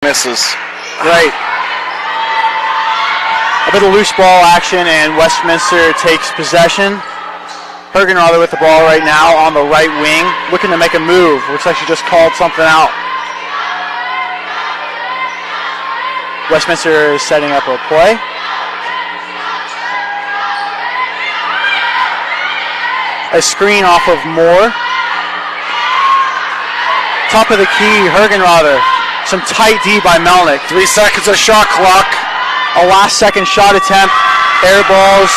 misses. Right. A bit of loose ball action, and Westminster takes possession. Hergenrother with the ball right now on the right wing, looking to make a move. Looks like she just called something out. Westminster is setting up a play. A screen off of Moore. Top of the key, Hergenrother. Some tight D by Melnick. 3 seconds of shot clock. A last-second shot attempt. Air balls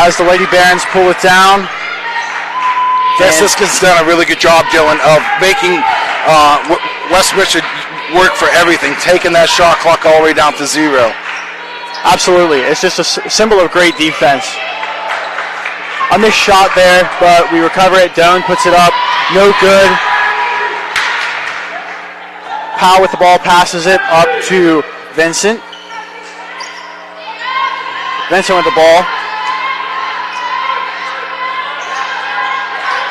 as the Lady Barons pull it down. Franciscan's done a really good job, Dylan, of making Westminster work for everything, taking that shot clock all the way down to 0. Absolutely. It's just a symbol of great defense. A missed shot there, but we recover it. Doan puts it up. No good. Powell with the ball passes it up to Vincent. Vincent with the ball.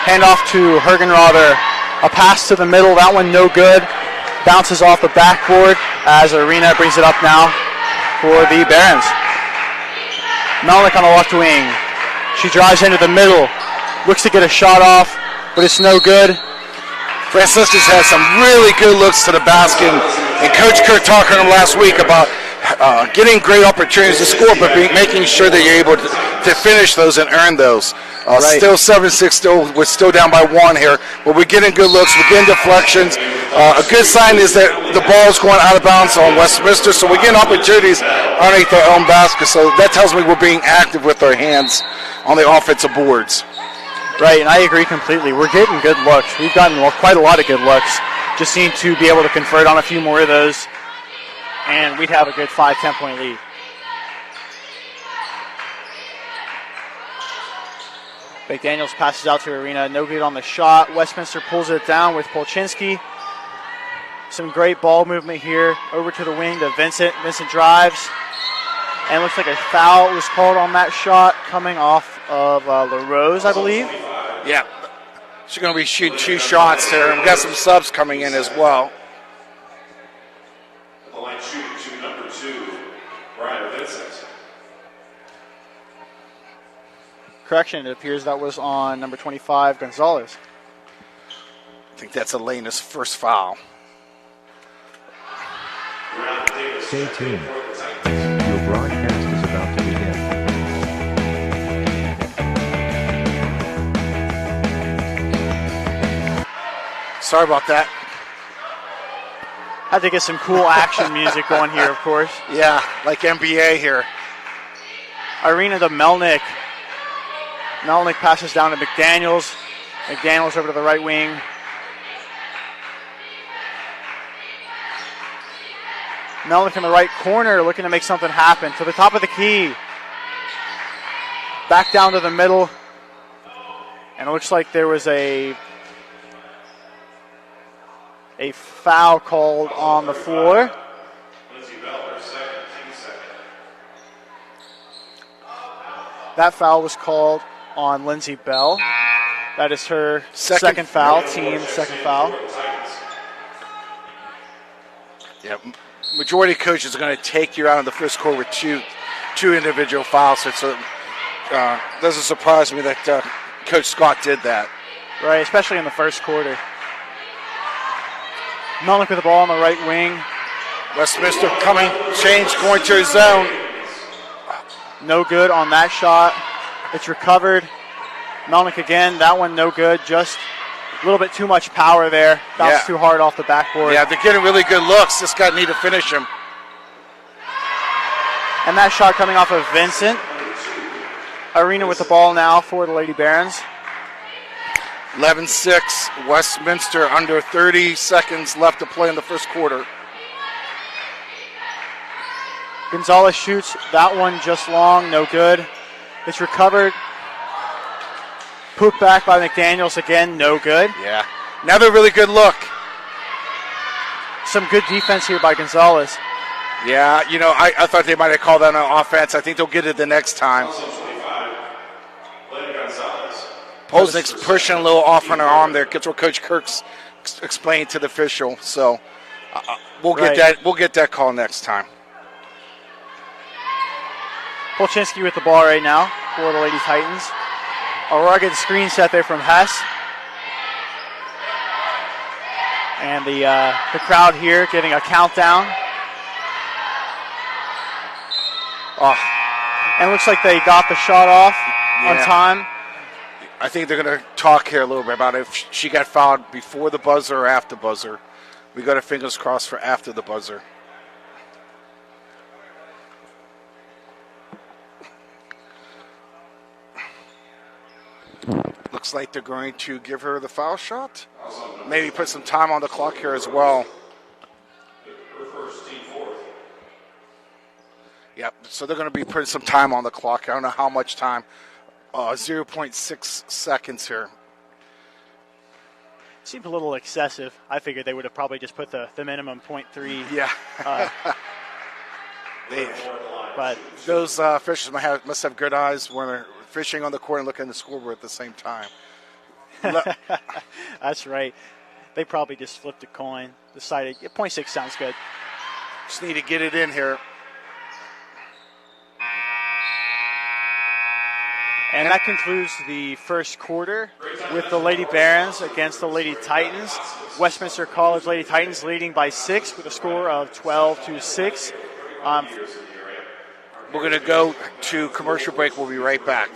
Hand off to Hergenrother. A pass to the middle. That one no good. Bounces off the backboard as Arena brings it up now for the Barons. Melnick on the left wing. She drives into the middle. Looks to get a shot off, but it's no good. Franciscan's had some really good looks to the basket, and Coach Kirk talked to him last week about getting great opportunities to score, but making sure that you're able to finish those and earn those. Right. Still 7-6, we're still down by 1 here, but we're getting good looks, we're getting deflections. A good sign is that the ball's going out of bounds on Westminster, so we're getting opportunities underneath their own basket, so that tells me we're being active with our hands on the offensive boards. Right, and I agree completely. We're getting good looks. We've gotten quite a lot of good looks. Just need to be able to convert on a few more of those, and we'd have a good 5-10 point lead. McDaniels passes out to Arena. No good on the shot. Westminster pulls it down with Polchinski. Some great ball movement here. Over to the wing to Vincent. Vincent drives. And looks like a foul was called on that shot coming off of LaRose, I believe. Yeah. She's going to be shooting 2 shots there. And we've got some subs coming in as well. The line shooting to number 2, Brian Vincent. Correction, it appears that was on number 25, Gonzalez. I think that's Elena's first foul. Stay tuned. Your broadcast is about to begin. Sorry about that. Had to get some cool action music going here, of course. Yeah, like NBA here. Arena to Melnick. Melnick passes down to McDaniels. McDaniels over to the right wing. Melnick in the right corner looking to make something happen. To the top of the key. Back down to the middle. And it looks like there was a foul called on the floor. That foul was called on Lindsay Bell. That is her second foul, team second foul. Yeah, majority of coaches are going to take you out in the first quarter with two individual fouls. So it doesn't surprise me that Coach Scott did that. Right, especially in the first quarter. Melnick with the ball on the right wing. Westminster coming, change, going to his zone. No good on that shot. It's recovered. Melnick again, that one no good. Just a little bit too much power there. Bounced too hard off the backboard. Yeah, they're getting really good looks. Just got to need to finish them. And that shot coming off of Vincent. Arena with the ball now for the Lady Barons. 11-6, Westminster under 30 seconds left to play in the first quarter. Gonzalez shoots that one just long, no good. It's recovered. Put back by McDaniels again, no good. Yeah, another really good look. Some good defense here by Gonzalez. Yeah, you know, I thought they might have called that on offense. I think they'll get it the next time. Poznik's pushing a little off on her arm there. Gets what Coach Kirk's explained to the official. So We'll get that call next time. Polchinski with the ball right now for the Lady Titans. A rugged screen set there from Hess. And the crowd here giving a countdown. Oh, And it looks like they got the shot off on time. I think they're going to talk here a little bit about if she got fouled before the buzzer or after the buzzer. We got our fingers crossed for after the buzzer. Looks like they're going to give her the foul shot. Maybe put some time on the clock here as well. Yep, so they're going to be putting some time on the clock. I don't know how much time. 0.6 seconds here. Seems a little excessive. I figured they would have probably just put the minimum 0.3. Yeah. But those fishers must have good eyes when they're fishing on the court and looking at the scoreboard at the same time. that's right. They probably just flipped a coin, decided 0.6 sounds good. Just need to get it in here. And that concludes the first quarter with the Lady Barons against the Lady Titans. Westminster College Lady Titans leading by 6 with a score of 12-6. We're going to go to commercial break. We'll be right back.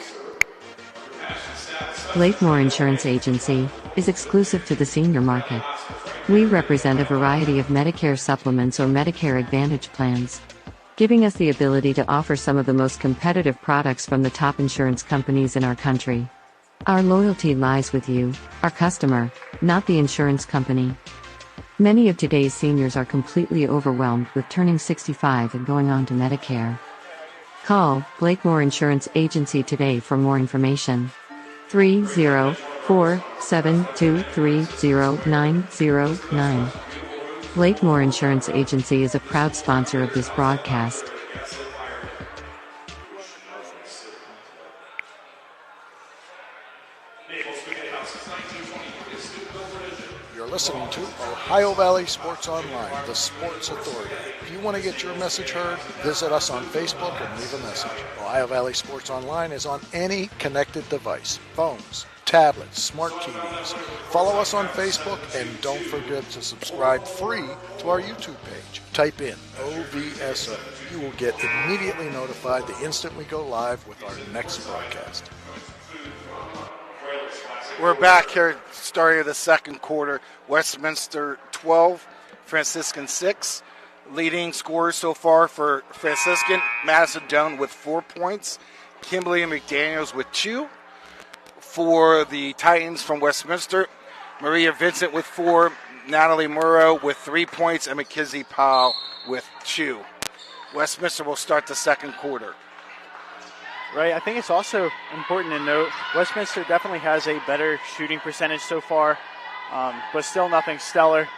Blakemore Insurance Agency is exclusive to the senior market. We represent a variety of Medicare supplements or Medicare Advantage plans, giving us the ability to offer some of the most competitive products from the top insurance companies in our country. Our loyalty lies with you, our customer, not the insurance company. Many of today's seniors are completely overwhelmed with turning 65 and going on to Medicare. Call Blakemore Insurance Agency today for more information. 304-723-0909. Blakemore Insurance Agency is a proud sponsor of this broadcast. You're listening to Ohio Valley Sports Online, the sports authority. If you want to get your message heard, visit us on Facebook and leave a message. Ohio Valley Sports Online is on any connected device, phones, tablets, smart TVs. Follow us on Facebook and don't forget to subscribe free to our YouTube page. Type in OVSO. You will get immediately notified the instant we go live with our next broadcast. We're back here, starting the second quarter. Westminster 12, Franciscan 6. Leading scorers so far for Franciscan, Madison Doan with 4 points, Kimberly McDaniels with 2. For the Titans from Westminster, Maria Vincent with 4, Natalie Murrow with 3 points, and McKinsey Powell with 2. Westminster will start the second quarter. Right, I think it's also important to note Westminster definitely has a better shooting percentage so far, but still nothing stellar.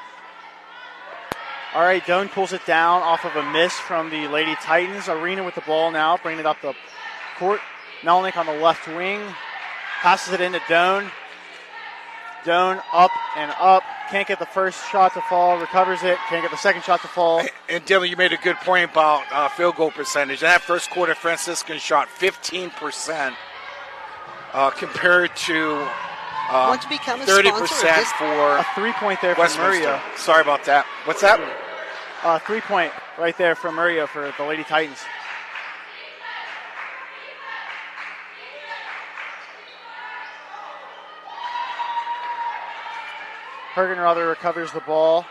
All right, Doan pulls it down off of a miss from the Lady Titans. Arena with the ball now, bringing it up the court. Melnick on the left wing. Passes it into Doan. Doan up and up. Can't get the first shot to fall. Recovers it. Can't get the second shot to fall. And Dylan, you made a good point about field goal percentage. In that first quarter, Franciscan shot 15% compared to Want to become a 30% sponsor of this? for A 3-point there from Westminster. Murillo. Sorry about that. What's that? 3-point right there from Murillo for the Lady Titans. Hergenrother recovers the ball.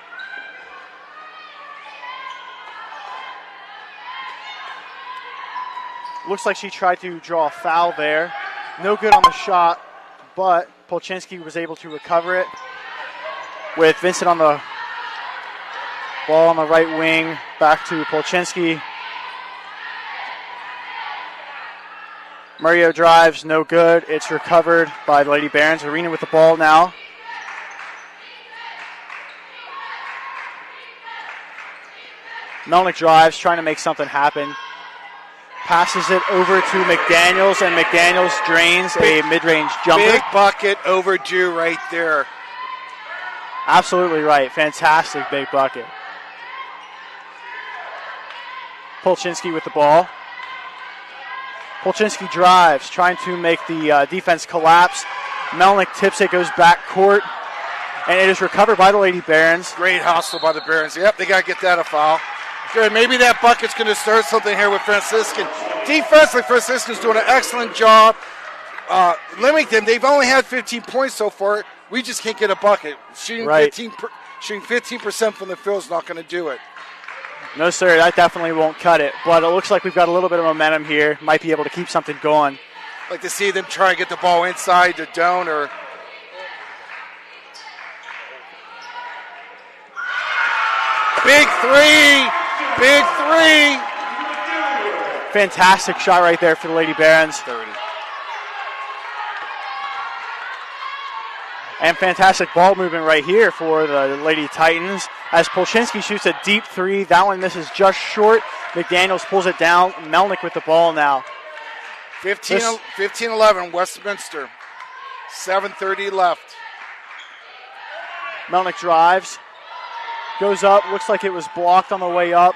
Looks like she tried to draw a foul there. No good on the shot, but Polchinski was able to recover it. With Vincent on the ball on the right wing, back to Polchinski. Murillo drives, no good. It's recovered by the Lady Barons. Arena with the ball now. Melnick drives, trying to make something happen. Passes it over to McDaniels, and McDaniels drains a mid-range jumper. Big bucket overdue right there. Absolutely right. Fantastic big bucket. Polchinski with the ball. Polchinski drives, trying to make the defense collapse. Melnick tips it, goes back court, and it is recovered by the Lady Barons. Great hustle by the Barons. Yep, they got to get that a foul. Good, maybe that bucket's going to start something here with Franciscan. Defensively, Franciscan's doing an excellent job limiting them. They've only had 15 points so far. We just can't get a bucket. Shooting 15% from the field is not going to do it. No, sir, that definitely won't cut it. But it looks like we've got a little bit of momentum here. Might be able to keep something going. Like to see them try and get the ball inside to Doan or... Big three! Big three! Fantastic shot right there for the Lady Barons. 30. And fantastic ball movement right here for the Lady Titans as Polchinski shoots a deep three. That one misses just short. McDaniels pulls it down. Melnick with the ball now. 15-11, Westminster. 7:30 left. Melnick drives. Goes up. Looks like it was blocked on the way up.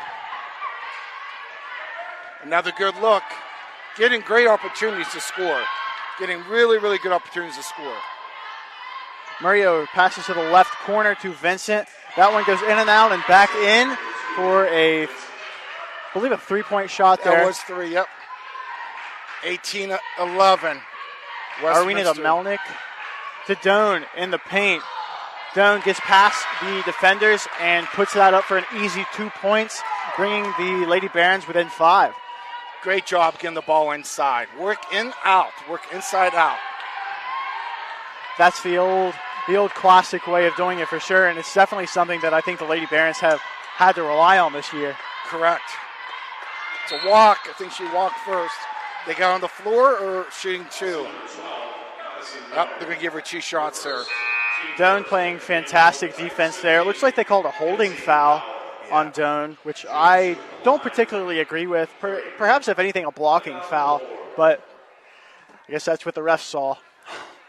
Another good look. Getting great opportunities to score. Getting really, really good opportunities to score. Mario passes to the left corner to Vincent. That one goes in and out and back in for I believe a three-point shot there. That was three, yep. 18-11. Arena to Melnick. To Doan in the paint. Doan gets past the defenders and puts that up for an easy 2 points, bringing the Lady Barons within 5. Great job getting the ball inside. Work in, out. Work inside, out. That's the old classic way of doing it for sure, and it's definitely something that I think the Lady Barons have had to rely on this year. Correct. It's a walk. I think she walked first. They got on the floor or shooting two? They're going to give her 2 shots there. Doan playing fantastic defense there. It looks like they called a holding foul on Doan, which I don't particularly agree with. Perhaps, if anything, a blocking foul, but I guess that's what the refs saw.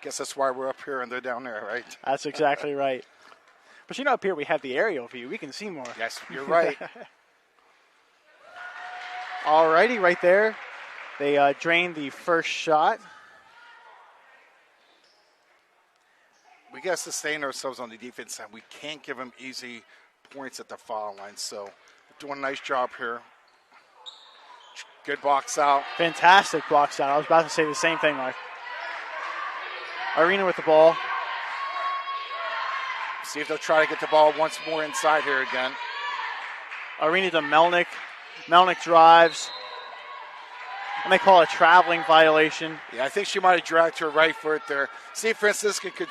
Guess that's why we're up here and they're down there, right? That's exactly right. But up here we have the aerial view. We can see more. Yes, you're right. Alrighty, right there. They drained the first shot. We got to sustain ourselves on the defense side. We can't give them easy points at the foul line. So we're doing a nice job here. Good box out. Fantastic box out. I was about to say the same thing, Mark. Arena with the ball. See if they'll try to get the ball once more inside here again. Arena to Melnick. Melnick drives. And they call a traveling violation. Yeah, I think she might have dragged her right foot there. See if Franciscan could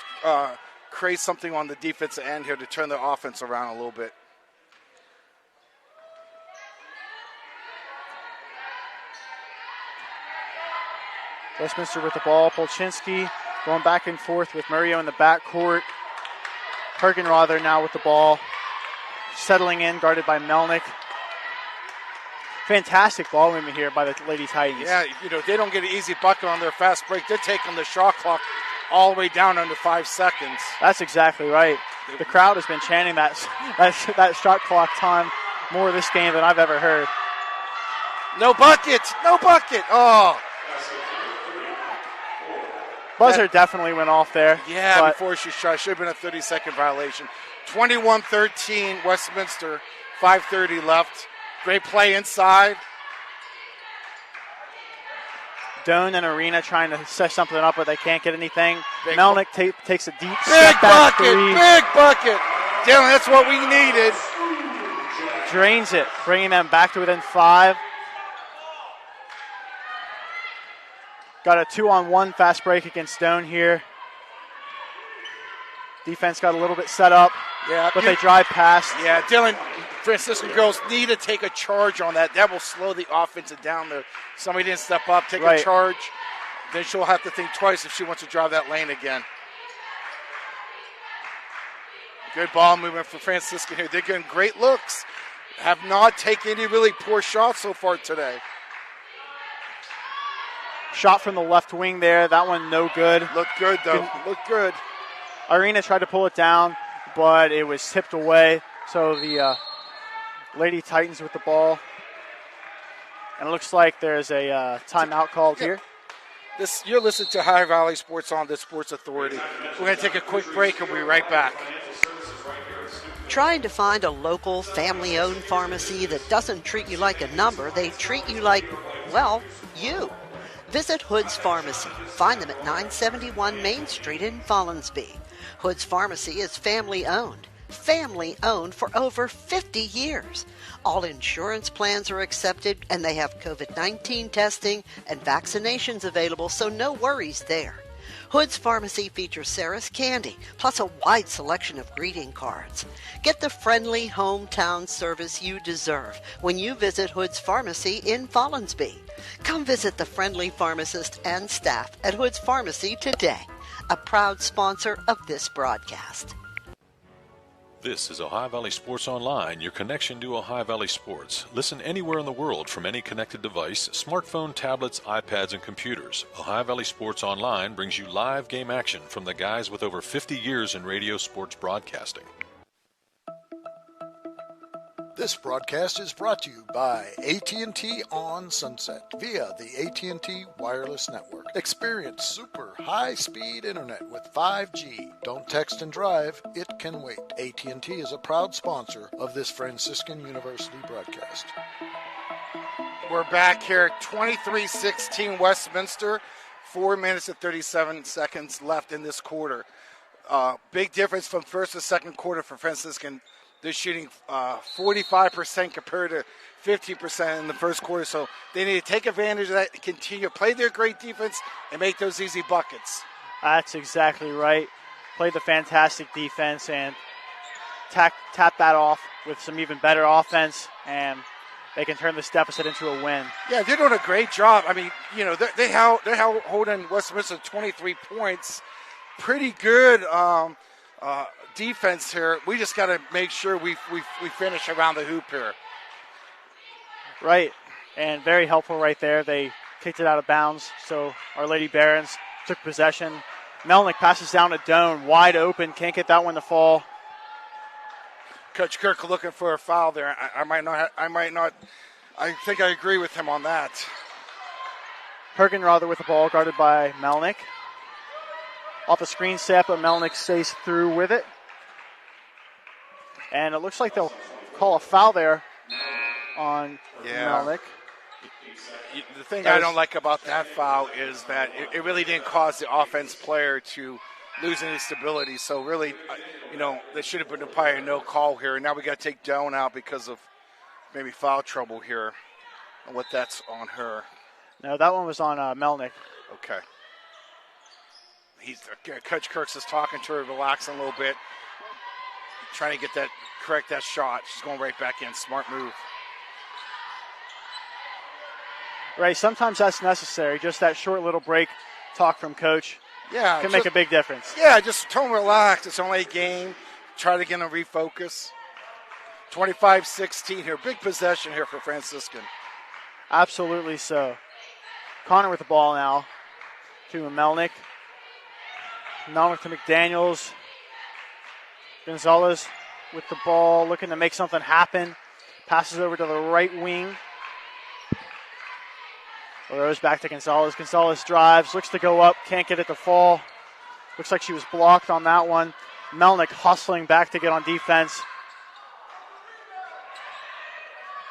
create something on the defensive end here to turn the offense around a little bit. Westminster with the ball. Polchinski going back and forth with Murillo in the backcourt. Hergenrother now with the ball. Settling in, guarded by Melnick. Fantastic ball movement here by the Lady Titans. Yeah, they don't get an easy bucket on their fast break. They're taking the shot clock all the way down under 5 seconds. That's exactly right. The crowd has been chanting that shot clock time more this game than I've ever heard. No bucket! No bucket! Oh! Buzzer definitely went off there. Yeah, before she shot. Should have been a 30-second violation. 21-13, Westminster. 5:30 left. Great play inside. Doan and Arena trying to set something up, but they can't get anything. Big Melnick takes a deep big step-back bucket! three. Big bucket! Dylan, that's what we needed. Drains it, bringing them back to within 5. Got a 2-on-1 fast break against Doan here. Defense got a little bit set up, but they drive past. Yeah, Dylan, Franciscan girls need to take a charge on that. That will slow the offense down there. Somebody didn't step up, take a charge. Then she'll have to think twice if she wants to drive that lane again. Good ball movement for Franciscan here. They're getting great looks. Have not taken any really poor shots so far today. Shot from the left wing there. That one no good. Looked good, though. Looked good. Arena tried to pull it down, but it was tipped away. So the Lady Titans with the ball. And it looks like there's a timeout called here. You're listening to High Valley Sports on the Sports Authority. We're going to take a quick break and we'll be right back. Trying to find a local, family-owned pharmacy that doesn't treat you like a number, they treat you like, well, you. Visit Hood's Pharmacy. Find them at 971 Main Street in Follinsby. Hood's Pharmacy is family-owned. Family-owned for over 50 years. All insurance plans are accepted, and they have COVID-19 testing and vaccinations available, so no worries there. Hood's Pharmacy features Sarah's Candy, plus a wide selection of greeting cards. Get the friendly hometown service you deserve when you visit Hood's Pharmacy in Follinsby. Come visit the friendly pharmacist and staff at Hood's Pharmacy today, a proud sponsor of this broadcast. This is Ohio Valley Sports Online, your connection to Ohio Valley Sports. Listen anywhere in the world from any connected device, smartphone, tablets, iPads, and computers. Ohio Valley Sports Online brings you live game action from the guys with over 50 years in radio sports broadcasting. This broadcast is brought to you by AT&T on Sunset via the AT&T Wireless Network. Experience super high-speed internet with 5G. Don't text and drive. It can wait. AT&T is a proud sponsor of this Franciscan University broadcast. We're back here, 23-16 Westminster. 4 minutes and 37 seconds left in this quarter. Big difference from first to second quarter for Franciscan. They're shooting 45% compared to 50% in the first quarter, so they need to take advantage of that, continue to play their great defense, and make those easy buckets. That's exactly right. Played the fantastic defense and tap that off with some even better offense, and they can turn this deficit into a win. Yeah, they're doing a great job. I mean, you know, they're holding Westminster 23 points. Pretty good defense here. We just got to make sure we finish around the hoop here. Right, and very helpful right there. They kicked it out of bounds, so Our Lady Barons took possession. Melnick passes down to Doan, wide open, can't get that one to fall. Coach Kirk looking for a foul there. I might not. I think I agree with him on that. Hergenrother with the ball, guarded by Melnick. Off a screen set, but Melnick stays through with it. And it looks like they'll call a foul there on Melnick. The thing I don't like about that foul is that it really didn't cause the offense player to lose any stability. So really, you know, there should have been probably no call here. And now we got to take Doan out because of maybe foul trouble here and what that's on her. No, that one was on Melnick. Okay. Coach Kirks is talking to her, relaxing a little bit, trying to correct that shot. She's going right back in. Smart move. Right, sometimes that's necessary. Just that short little break talk from Coach can make a big difference. Yeah, just tell them relax. It's only a game. Try to get them refocus. 25-16 here. Big possession here for Franciscan. Absolutely so. Connor with the ball now to Melnick. Melnick to McDaniels. Gonzalez with the ball, looking to make something happen. Passes over to the right wing. Rose back to Gonzalez. Gonzalez drives, looks to go up, can't get it to fall. Looks like she was blocked on that one. Melnick hustling back to get on defense.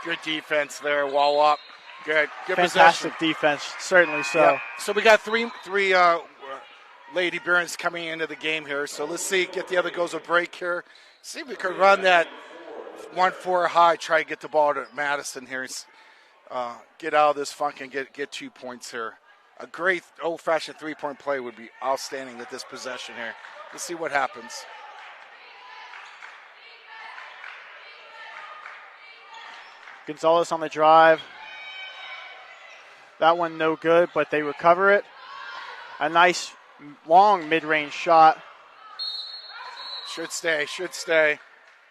Good defense there, wall up. Good Fantastic possession. Defense, certainly so. Yep. So we got three Lady Barons coming into the game here. So let's see, get the other goals a break here. See if we can run that 1-4 high, try to get the ball to Madison here. Get out of this funk and get 2 points here. A great old-fashioned three-point play would be outstanding with this possession here. Let's see what happens. Gonzalez on the drive. That one no good, but they recover it. A nice long mid-range shot. Should stay.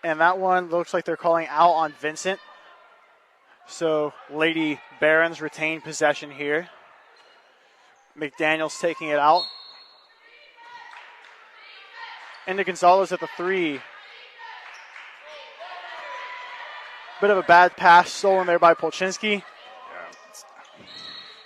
And that one looks like they're calling out on Vincent. So Lady Barons retain possession here. McDaniels taking it out. Into Gonzalez at the three. Bit of a bad pass stolen there by Polchinski.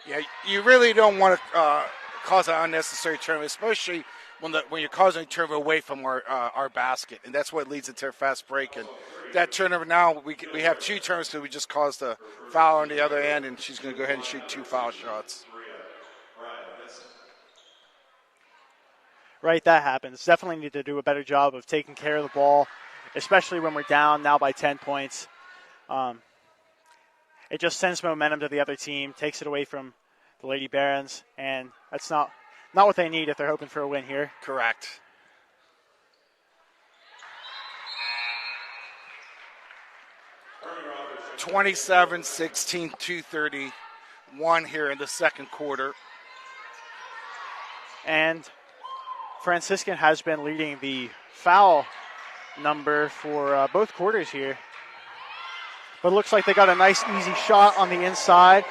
Yeah, you really don't want to cause an unnecessary turnover, especially when you're causing a turnover away from our basket, and that's what leads into a fast break. And that turnover now, we have 2 turnovers because we just caused a foul on the other end, and she's going to go ahead and shoot 2 foul shots. Right, that happens. Definitely need to do a better job of taking care of the ball, especially when we're down now by 10 points. It just sends momentum to the other team, takes it away from the Lady Barons, and that's not what they need if they're hoping for a win here. Correct. (27-16, 2:31 here in the second quarter. And Franciscan has been leading the foul number for both quarters here. But it looks like they got a nice, easy shot on the inside.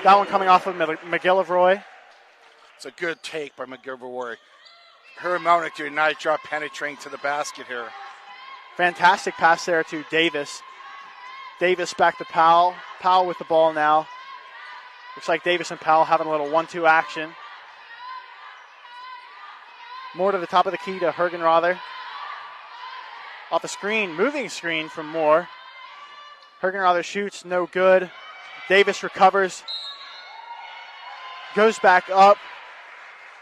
That one coming off of McGillivroy. It's a good take by McGillivroy. Her Melnick doing a nice job penetrating to the basket here. Fantastic pass there to Davis. Davis back to Powell. Powell with the ball now. Looks like Davis and Powell having a little 1-2 action. Moore to the top of the key to Hergenrother. Off the screen, moving screen from Moore. Hergenrother shoots, no good. Davis recovers. Goes back up.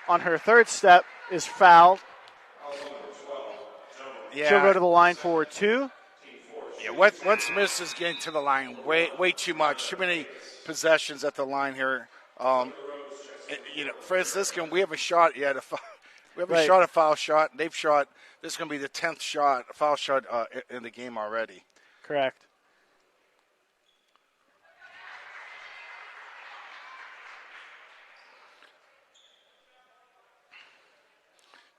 On her third step, is fouled. Yeah. She'll go to the line for 2. Yeah, once Miss is getting to the line, way too much. Too many possessions at the line here. Franciscan, we have a shot yet. We haven't shot a foul shot. They've shot. This is going to be the 10th foul shot in the game already. Correct.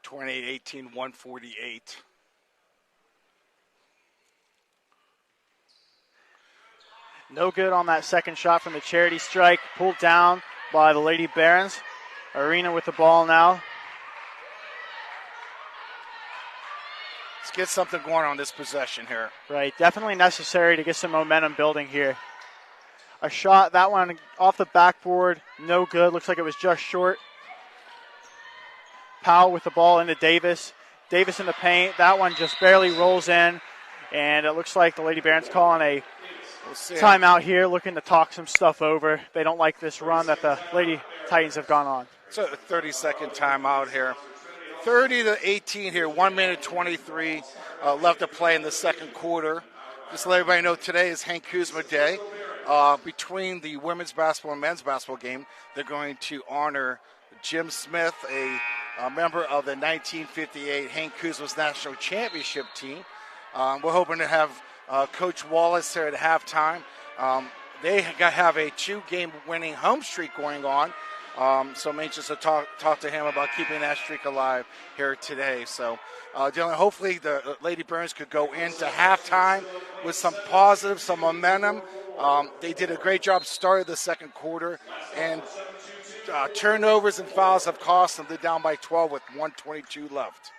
(28-18, 148). No good on that second shot from the charity strike. Pulled down by the Lady Barons. Arena with the ball now. Let's get something going on this possession here. Right, definitely necessary to get some momentum building here. A shot, that one off the backboard, no good. Looks like it was just short. Powell with the ball into Davis. Davis in the paint. That one just barely rolls in. And it looks like the Lady Barons calling a timeout here, looking to talk some stuff over. They don't like this run that the Lady Titans have gone on. It's a 30-second timeout here. 30-18 here, 1 minute 23 left to play in the second quarter. Just to let everybody know, today is Hank Kuzma Day. Between the women's basketball and men's basketball game, they're going to honor Jim Smith, a member of the 1958 Hank Kuzma's National Championship team. We're hoping to have Coach Wallace here at halftime. They have a 2-game winning home streak going on. So I'm anxious to talk to him about keeping that streak alive here today. So Dylan, hopefully the Lady Burns could go into halftime with some positive, some momentum. They did a great job starting the second quarter, and turnovers and fouls have cost them. They're down by 12 with 1:22 left.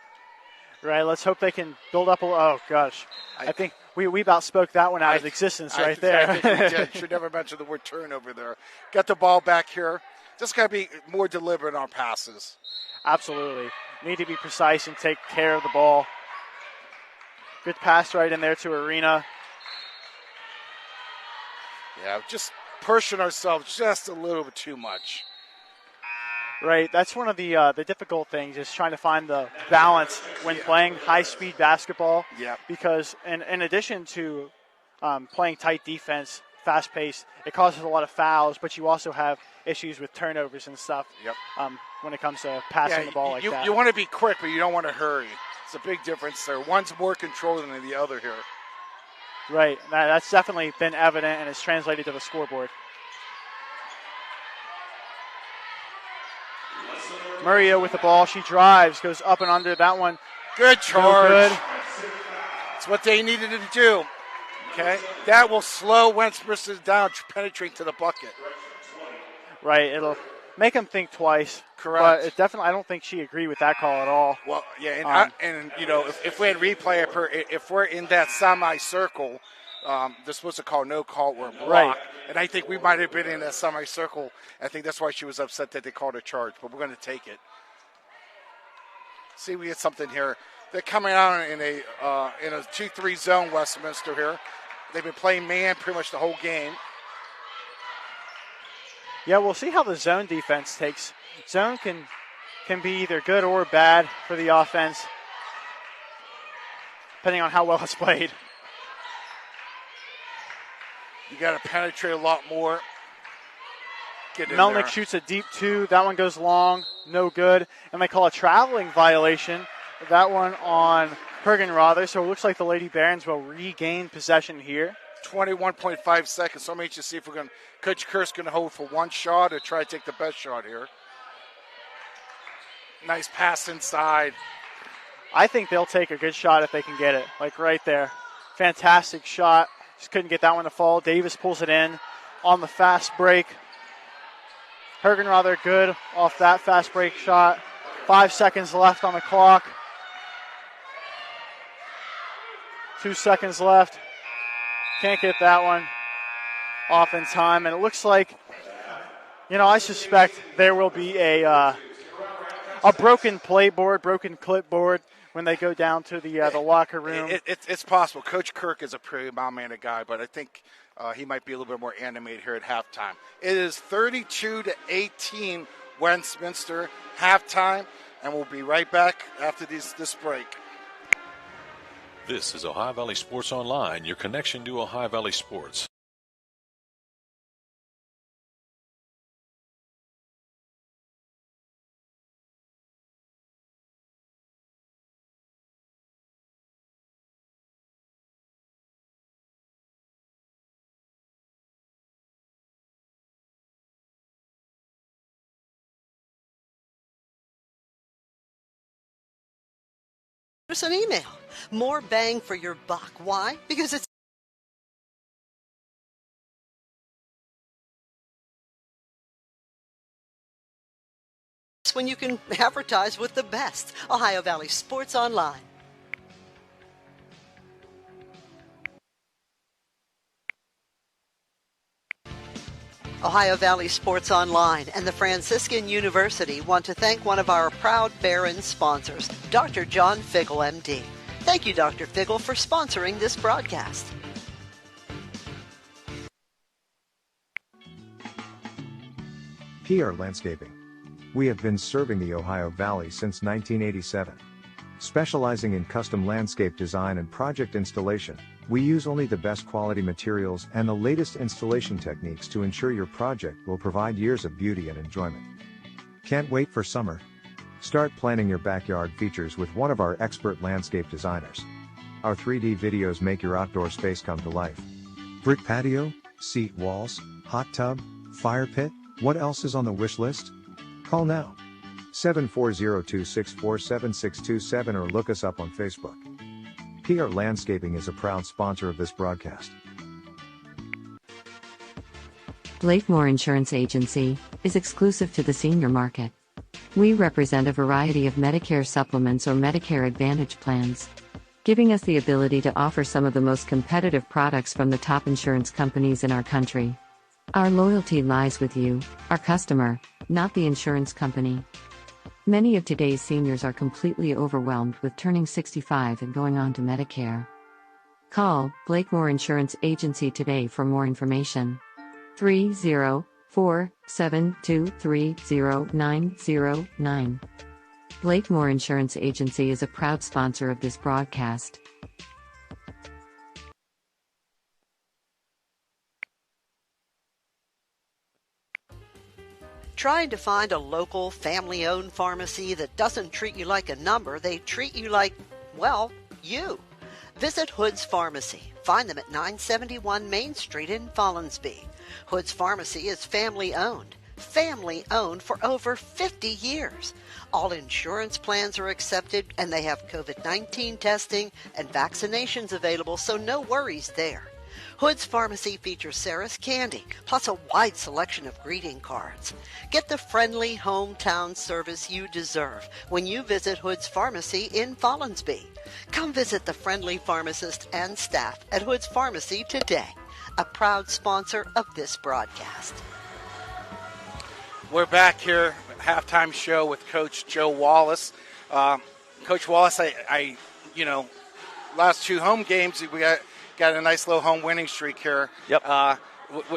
Right, let's hope they can build up oh gosh. I think we about spoke that one out of existence right there. I think we did. Should never mention the word turnover there. Get the ball back here. Just got to be more deliberate on passes. Absolutely. Need to be precise and take care of the ball. Good pass right in there to Arena. Yeah, just pushing ourselves just a little bit too much. Right, that's one of the difficult things is trying to find the balance when playing high-speed basketball. Yeah. Because in addition to playing tight defense, fast-paced, it causes a lot of fouls, but you also have issues with turnovers and stuff. Yep. When it comes to passing the ball like that. You want to be quick, but you don't want to hurry. It's a big difference there. One's more controlled than the other here. Right, that's definitely been evident and it's translated to the scoreboard. Murillo with the ball. She drives, goes up and under. That one. Good charge. No good. It's what they needed to do. Okay, that will slow Westminster down, penetrate to the bucket. Right, it'll make them think twice. Correct. But it definitely, I don't think she agreed with that call at all. Well, yeah, and you know, if we had replay, if we're in that semi-circle, they're supposed to call no call or block. Right. And I think we might have been in that semicircle. I think that's why she was upset that they called a charge, but we're going to take it. See, we get something here. They're coming out in a 2-3 zone, Westminster here. They've been playing man pretty much the whole game. Yeah, we'll see how the zone defense takes. Zone can be either good or bad for the offense, depending on how well it's played. You got to penetrate a lot more. Get in Melnick there. shoots a deep 2. That one goes long, no good. And they call a traveling violation. That one on Hergenrother. So it looks like the Lady Barons will regain possession here. 21.5 seconds. So I'm anxious to see if we're going. Coach Kurt's going to hold for one shot or try to take the best shot here. Nice pass inside. I think they'll take a good shot if they can get it, like right there. Fantastic shot. Just couldn't get that one to fall. Davis pulls it in on the fast break. Hergenrother good off that fast break shot. 5 seconds left on the clock. 2 seconds left. Can't get that one off in time. And it looks like, I suspect there will be a broken playboard, broken clipboard when they go down to the locker room. It's possible. Coach Kirk is a pretty mild-mannered guy, but I think he might be a little bit more animated here at halftime. It is 32-18 Westminster halftime, and we'll be right back after this break. This is Ohio Valley Sports Online, your connection to Ohio Valley sports. Us an email. More bang for your buck. Why? Because it's when you can advertise with the best. Ohio Valley Sports Online. Ohio Valley Sports Online and the Franciscan University want to thank one of our proud Barons sponsors, Dr. John Figgle, MD. Thank you, Dr. Figgle, for sponsoring this broadcast. PR Landscaping. We have been serving the Ohio Valley since 1987. Specializing in custom landscape design and project installation, we use only the best quality materials and the latest installation techniques to ensure your project will provide years of beauty and enjoyment. Can't wait for summer? Start planning your backyard features with one of our expert landscape designers. Our 3D videos make your outdoor space come to life. Brick patio, seat walls, hot tub, fire pit, what else is on the wish list? Call now. 740-264-7627 or look us up on Facebook. PR Landscaping is a proud sponsor of this broadcast. Blakemore Insurance Agency is exclusive to the senior market. We represent a variety of Medicare supplements or Medicare Advantage plans, giving us the ability to offer some of the most competitive products from the top insurance companies in our country. Our loyalty lies with you, our customer, not the insurance company. Many of today's seniors are completely overwhelmed with turning 65 and going on to Medicare. Call Blakemore Insurance Agency today for more information. 304-723-0909. Blakemore Insurance Agency is a proud sponsor of this broadcast. Trying to find a local, family-owned pharmacy that doesn't treat you like a number, they treat you like, well, you. Visit Hood's Pharmacy. Find them at 971 Main Street in Follinsby. Hood's Pharmacy is family-owned. Family-owned for over 50 years. All insurance plans are accepted, and they have COVID-19 testing and vaccinations available, so no worries there. Hood's Pharmacy features Sarah's Candy, plus a wide selection of greeting cards. Get the friendly hometown service you deserve when you visit Hood's Pharmacy in Follinsby. Come visit the friendly pharmacist and staff at Hood's Pharmacy today. a proud sponsor of this broadcast. We're back here, halftime show with Coach Joe Wallace. Coach Wallace, I last 2 home games we got a nice little home winning streak here. Yep.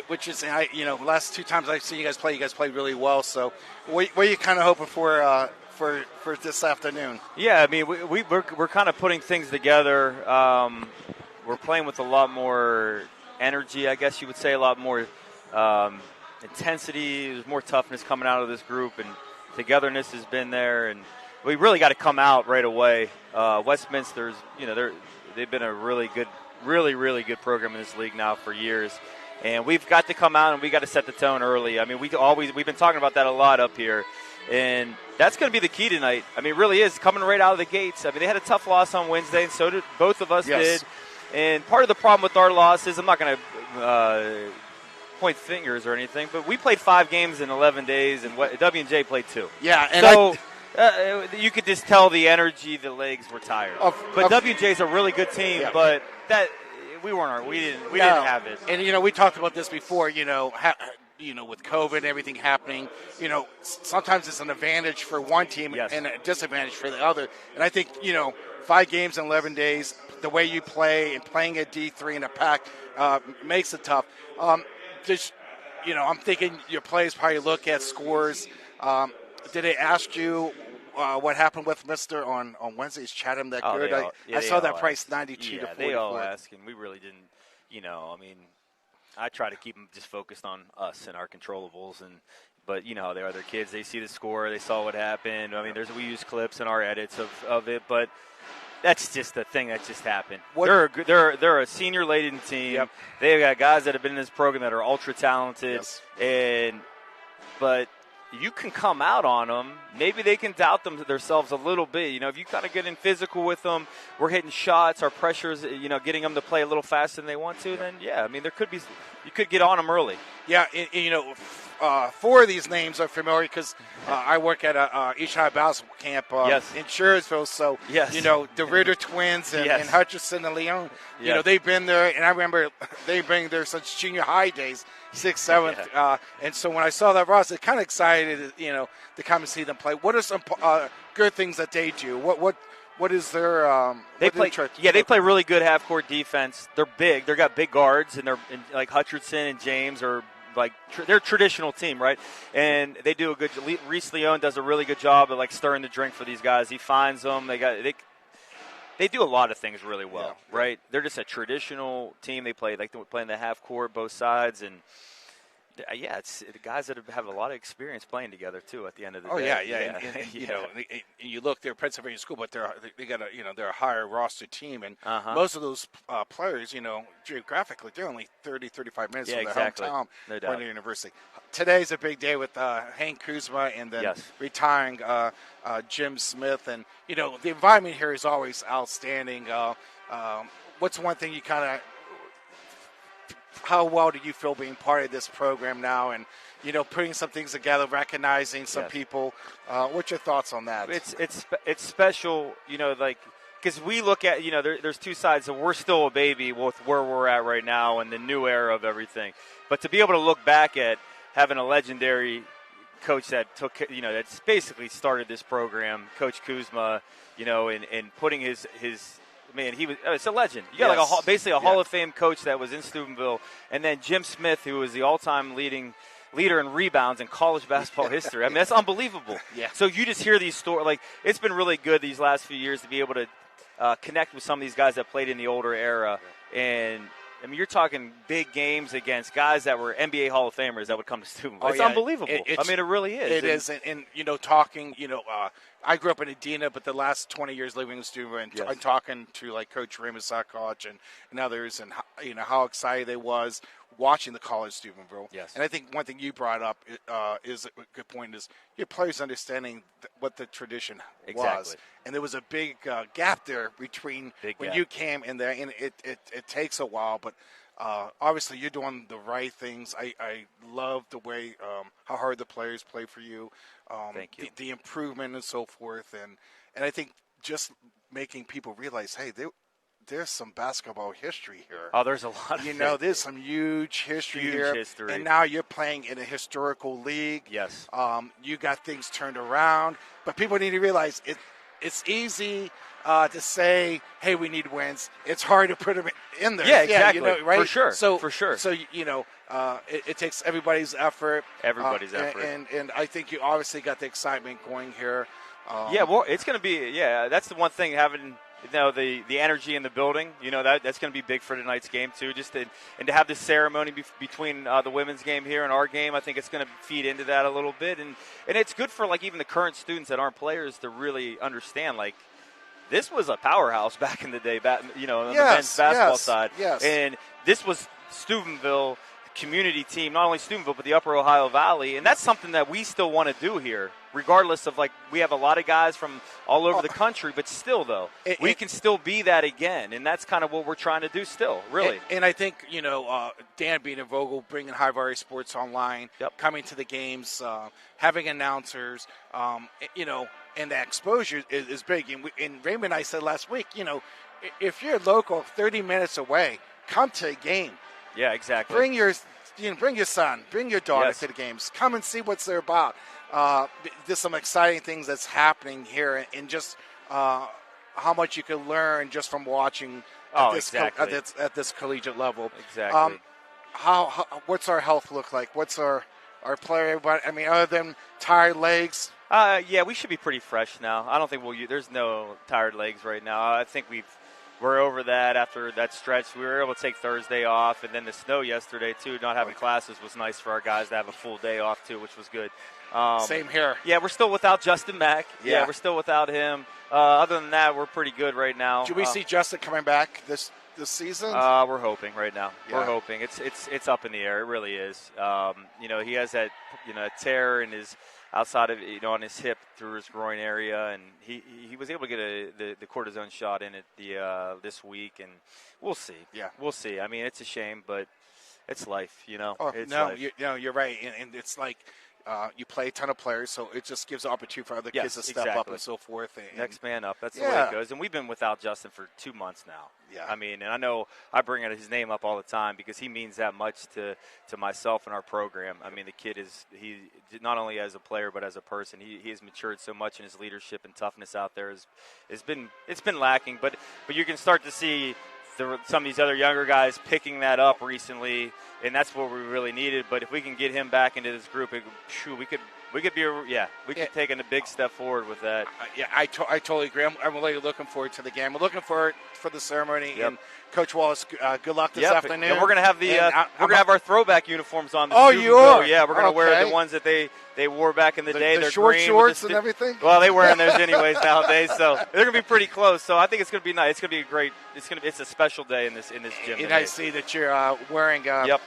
Which is, last 2 times I've seen you guys played really well. So, what are you kind of hoping for this afternoon? Yeah, I mean, we're kind of putting things together. We're playing with a lot more energy, I guess you would say, a lot more intensity. There's more toughness coming out of this group, and togetherness has been there. And we really got to come out right away. Westminster's, they've been a really good program in this league now for years. And we've got to come out and we got to set the tone early. I mean, we've been talking about that a lot up here. And that's going to be the key tonight. I mean, it really is coming right out of the gates. I mean, they had a tough loss on Wednesday, and so did both of us did. And part of the problem with our loss is, I'm not going to point fingers or anything, but we played 5 games in 11 days, and W&J played 2. Yeah, and so you could just tell the energy, the legs were tired. But W&J is a really good team, but that we didn't have it. And we talked about this before. With COVID and everything happening, sometimes it's an advantage for one team and a disadvantage for the other. And I think 5 games in 11 days, the way you play and playing at D3 in a pack makes it tough. I'm thinking your players probably look at scores. Did they ask you what happened with Mister on Wednesday's Chatham that good? I saw that price 92 to 44. They all ask, and we really didn't. I try to keep them just focused on us and our controllables, but how they are. Their kids, they see the score, they saw what happened. I mean, we use clips in our edits of it, but that's just the thing that just happened. They're a senior-laden team. Yep. They've got guys that have been in this program that are ultra talented, but you can come out on them. Maybe they can doubt themselves a little bit. If you kind of get in physical with them, we're hitting shots, our pressure's, getting them to play a little faster than they want to, then, you could get on them early. Yeah, 4 of these names are familiar because I work at a East High basketball camp in Sherricksville. So, the Ritter twins and Hutchinson and Leon, they've been there. And I remember they've been there since junior high days, 6th, 7th. And so when I saw that roster, it kind of excited, to come and see them play. What are some good things that they do? What is their they play really good half-court defense. They're big. They've got big guards, and they're like Hutchinson and James are they're a traditional team, right? And they do a good. Reese Leone does a really good job of stirring the drink for these guys. He finds them. They do a lot of things really well, right? They're just a traditional team. They play they're playing the half court, both sides, and it's the guys that have a lot of experience playing together too. At the end of the day, And you look, they're Pennsylvania school, but they're a higher roster team, and most of those players, geographically, they're only 30, 35 minutes from their hometown, Point University. Today's a big day with Hank Kuzma and then retiring Jim Smith, and the environment here is always outstanding. What's one thing you kind of how well do you feel being part of this program now and, putting some things together, recognizing some people? What's your thoughts on that? It's special, because we look at, there's 2 sides. So we're still a baby with where we're at right now and the new era of everything. But to be able to look back at having a legendary coach that took, that's basically started this program, Coach Kuzma, and putting his man, it's a legend. You got basically a Hall of Fame coach that was in Steubenville, and then Jim Smith, who was the all-time leader in rebounds in college basketball history. I mean, that's unbelievable. So you just hear these stories. It's been really good these last few years to be able to connect with some of these guys that played in the older era. And, I mean, you're talking big games against guys that were NBA Hall of Famers that would come to Steubenville. It's unbelievable. It really is. It is. And talking, I grew up in Edina, but the last 20 years living in Steubenville and talking to, Coach Raymond Sakoch and others and, how excited they was watching the college Steubenville. And I think one thing you brought up is a good point is your players understanding what the tradition was. And there was a big gap there between when you came in there, and it takes a while, but obviously you're doing the right things. I love the way how hard the players play for you. Thank you. The improvement and so forth. And I think just making people realize, hey, there's some basketball history here. Oh, there's a lot. There's some huge history Huge here. history. And now you're playing in a historical league. Yes. You got things turned around, but people need to realize it's easy to say, hey, we need wins. It's hard to put them in there. Yeah, exactly. Right? For sure. So, for sure. So, it takes everybody's effort. Everybody's effort. And I think you obviously got the excitement going here. Well, it's going to be, that's the one thing, having the energy in the building, that's going to be big for tonight's game too. And to have this ceremony between the women's game here and our game, I think it's going to feed into that a little bit, and it's good for like even the current students that aren't players to really understand, like, this was a powerhouse back in the day, on the men's basketball side. Yes. And this was Steubenville community team, not only Steubenville, but the Upper Ohio Valley. And that's something that we still want to do here, regardless of, like, we have a lot of guys from all over the country, but still, though, we can still be that again. And that's kind of what we're trying to do still, really. And I think, Dan being Vogel, bringing High Valley Sports Online, coming to the games, having announcers, and the exposure is big. And Raymond and I said last week, if you're local, 30 minutes away, come to a game. Yeah, exactly. Bring your son, bring your daughter to the games. Come and see what they're about. There's some exciting things that's happening here, and just how much you can learn just from watching at this collegiate level. Exactly. What's our health look like? What's our player? I mean, other than tired legs. We should be pretty fresh now. I don't think there's no tired legs right now. I think we're over that after that stretch. We were able to take Thursday off, and then the snow yesterday, too. Not having classes was nice for our guys to have a full day off, too, which was good. Same here. Yeah, we're still without Justin Mack. Yeah, we're still without him. Other than that, we're pretty good right now. Do we see Justin coming back this season? We're hoping right now. Yeah. We're hoping. It's up in the air. It really is. He has that tear in his outside of on his hip through his groin area, and he was able to get the cortisone shot in it this week, and we'll see. Yeah, we'll see. I mean, it's a shame, but it's life. It's no, life. You're right, and it's like. You play a ton of players, so it just gives opportunity for other kids to step up and so forth. And next man up. That's the way it goes. And we've been without Justin for 2 months now. Yeah. I mean, and I know I bring his name up all the time because he means that much to myself and our program. I mean, the kid he not only as a player but as a person, he has matured so much in his leadership and toughness out there. It's been lacking, but you can start to see some of these other younger guys picking that up recently, and that's what we really needed. But if we can get him back into this group, we could take a big step forward with that. I totally agree. I'm really looking forward to the game. I'm looking forward for the ceremony. Yep. And Coach Wallace, good luck this afternoon. And we're gonna have have our throwback uniforms on. You are? Yeah, we're gonna wear the ones that they wore back in the day. The They're short green shorts and everything. Well, they're wearing those anyways nowadays, so they're gonna be pretty close. So I think it's gonna be nice. It's gonna be great. It's a special day in this gym. And I see that you're wearing a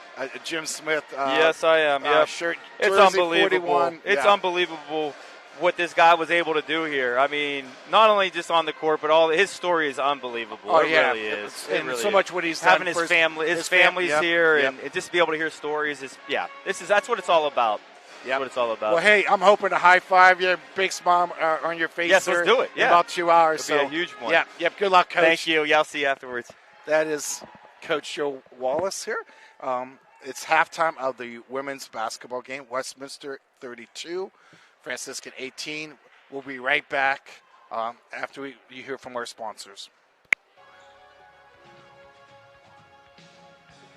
Jim Smith. Yes, I am. Shirt. It's unbelievable. 41. It's unbelievable what this guy was able to do here. I mean, not only just on the court, but his story is unbelievable. It really is. And really so is. much what he's having done his family, his family's here, and just to be able to hear stories that's what it's all about. That's what it's all about. Well, hey, I'm hoping to high five you, big smile on your face. Yes, let's do it. In about 2 hours. It'll be a huge one. Yep. Good luck, Coach. Thank you. I'll see you afterwards. That is Coach Joe Wallace here. It's halftime of the women's basketball game. Westminster 32, Franciscan 18. We'll be right back after you hear from our sponsors.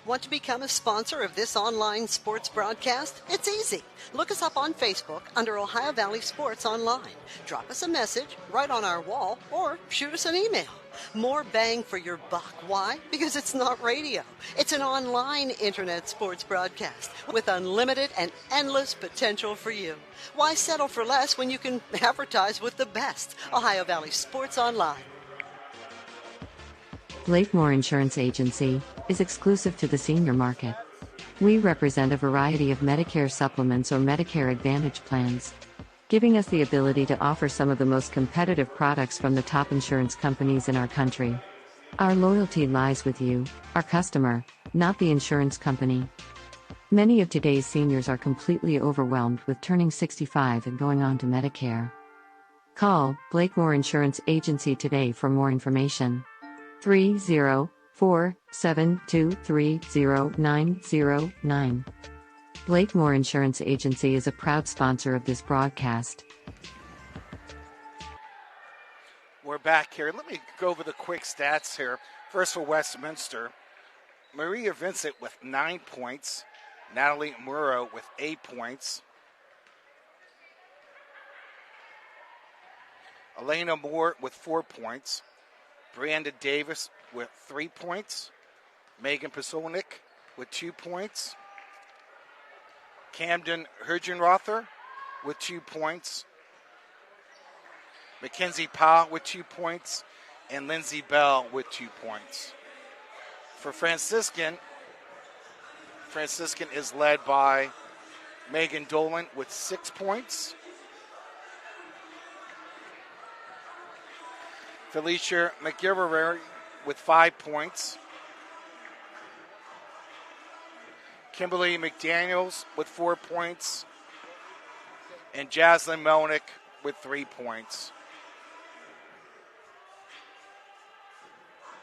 Want to become a sponsor of this online sports broadcast? It's easy. Look us up on Facebook under Ohio Valley Sports Online. Drop us a message right on our wall or shoot us an email. More bang for your buck. Why? Because it's not radio. It's an online internet sports broadcast with unlimited and endless potential for you. Why settle for less when you can advertise with the best? Ohio Valley Sports Online. Blakemore Insurance Agency is exclusive to the senior market. We represent a variety of Medicare supplements or Medicare Advantage plans, giving us the ability to offer some of the most competitive products from the top insurance companies in our country. Our loyalty lies with you, our customer, not the insurance company. Many of today's seniors are completely overwhelmed with turning 65 and going on to Medicare. Call Blakemore Insurance Agency today for more information. 304-723-0909. Blakemore Insurance Agency is a proud sponsor of this broadcast. We're back here. Let me go over the quick stats here. First for Westminster, Maria Vincent with 9 points. Natalie Murrow with 8 points. Elena Moore with 4 points. Brianda Davis with 3 points. Megan Pasolnik with 2 points. Camden Hergenrother with 2 points. Mackenzie Powell with 2 points. And Lindsay Bell with 2 points. For Franciscan is led by Megan Dolan with 6 points. Felicia McGivray with 5 points. Kimberly McDaniels with 4 points. And Jaslyn Melnick with 3 points.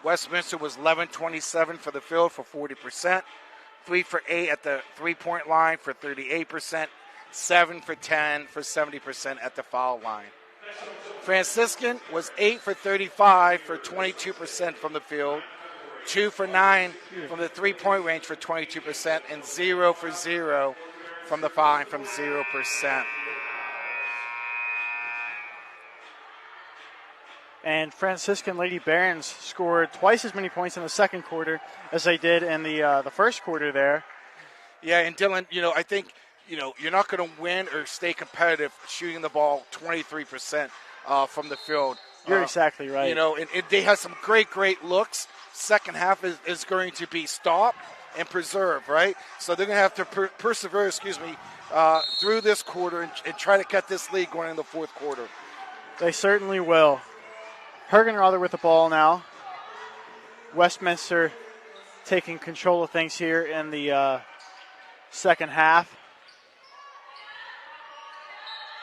Westminster was 11-27 for the field for 40%. 3 for 8 at the three-point line for 38%. 7 for 10 for 70% at the foul line. Franciscan was 8 for 35 for 22% from the field. 2 for 9 from the three-point range for 22%. And 0 for 0 from the foul line from 0%. And Franciscan Lady Barons scored twice as many points in the second quarter as they did in the first quarter there. Yeah, and Dylan, I think, you're not going to win or stay competitive shooting the ball 23% from the field. You're exactly right. And they have some great looks. Second half is going to be stop and preserve, right? So they're going to have to persevere, through this quarter and try to cut this lead going into the fourth quarter. They certainly will. Hergenrother with the ball now. Westminster taking control of things here in the second half.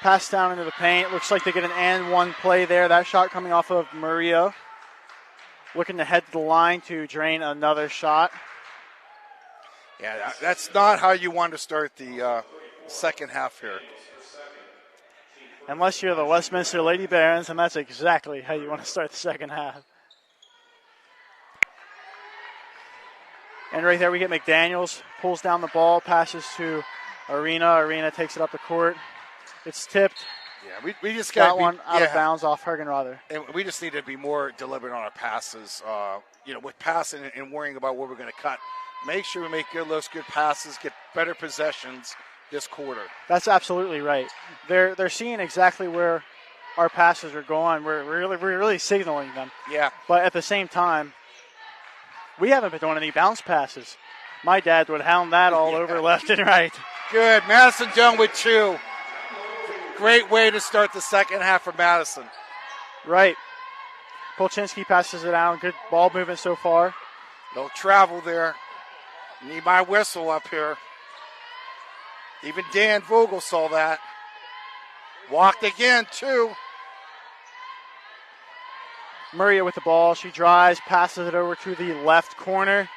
Pass down into the paint. Looks like they get an and one play there. That shot coming off of Murillo. Looking to head to the line to drain another shot. Yeah, that's not how you want to start the second half here. Unless you're the Westminster Lady Barons, and that's exactly how you want to start the second half. And right there we get McDaniels, pulls down the ball, passes to Arena. Arena takes it up the court. It's tipped. Yeah, we just got one out of bounds off Hergenrother. And we just need to be more deliberate on our passes. With passing and worrying about where we're going to cut. Make sure we make good looks, good passes, get better possessions this quarter. That's absolutely right. They're seeing exactly where our passes are going. We're really signaling them. Yeah. But at the same time, we haven't been doing any bounce passes. My dad would hound that all over left and right. Good. Madison Young with 2. Great way to start the second half for Madison. Right. Polchinski passes it out. Good ball movement so far. No travel there. Need my whistle up here. Even Dan Vogel saw that. Walked again, too. Murillo with the ball. She drives, passes it over to the left corner.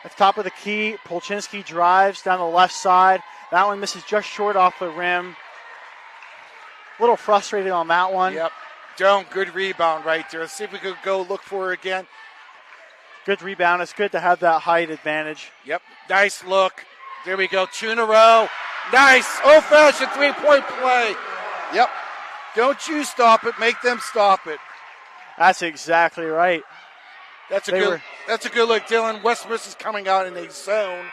At the top of the key, Polchinski drives down the left side. That one misses just short off the rim. A little frustrated on that one. Yep. Doan, good rebound right there. Let's see if we could go look for her again. Good rebound. It's good to have that height advantage. Yep. Nice look. There we go. 2 in a row. Nice. Old-fashioned three-point play. Yep. Don't you stop it. Make them stop it. That's exactly right. That's a good look, Dylan. Westminster's coming out in a zone.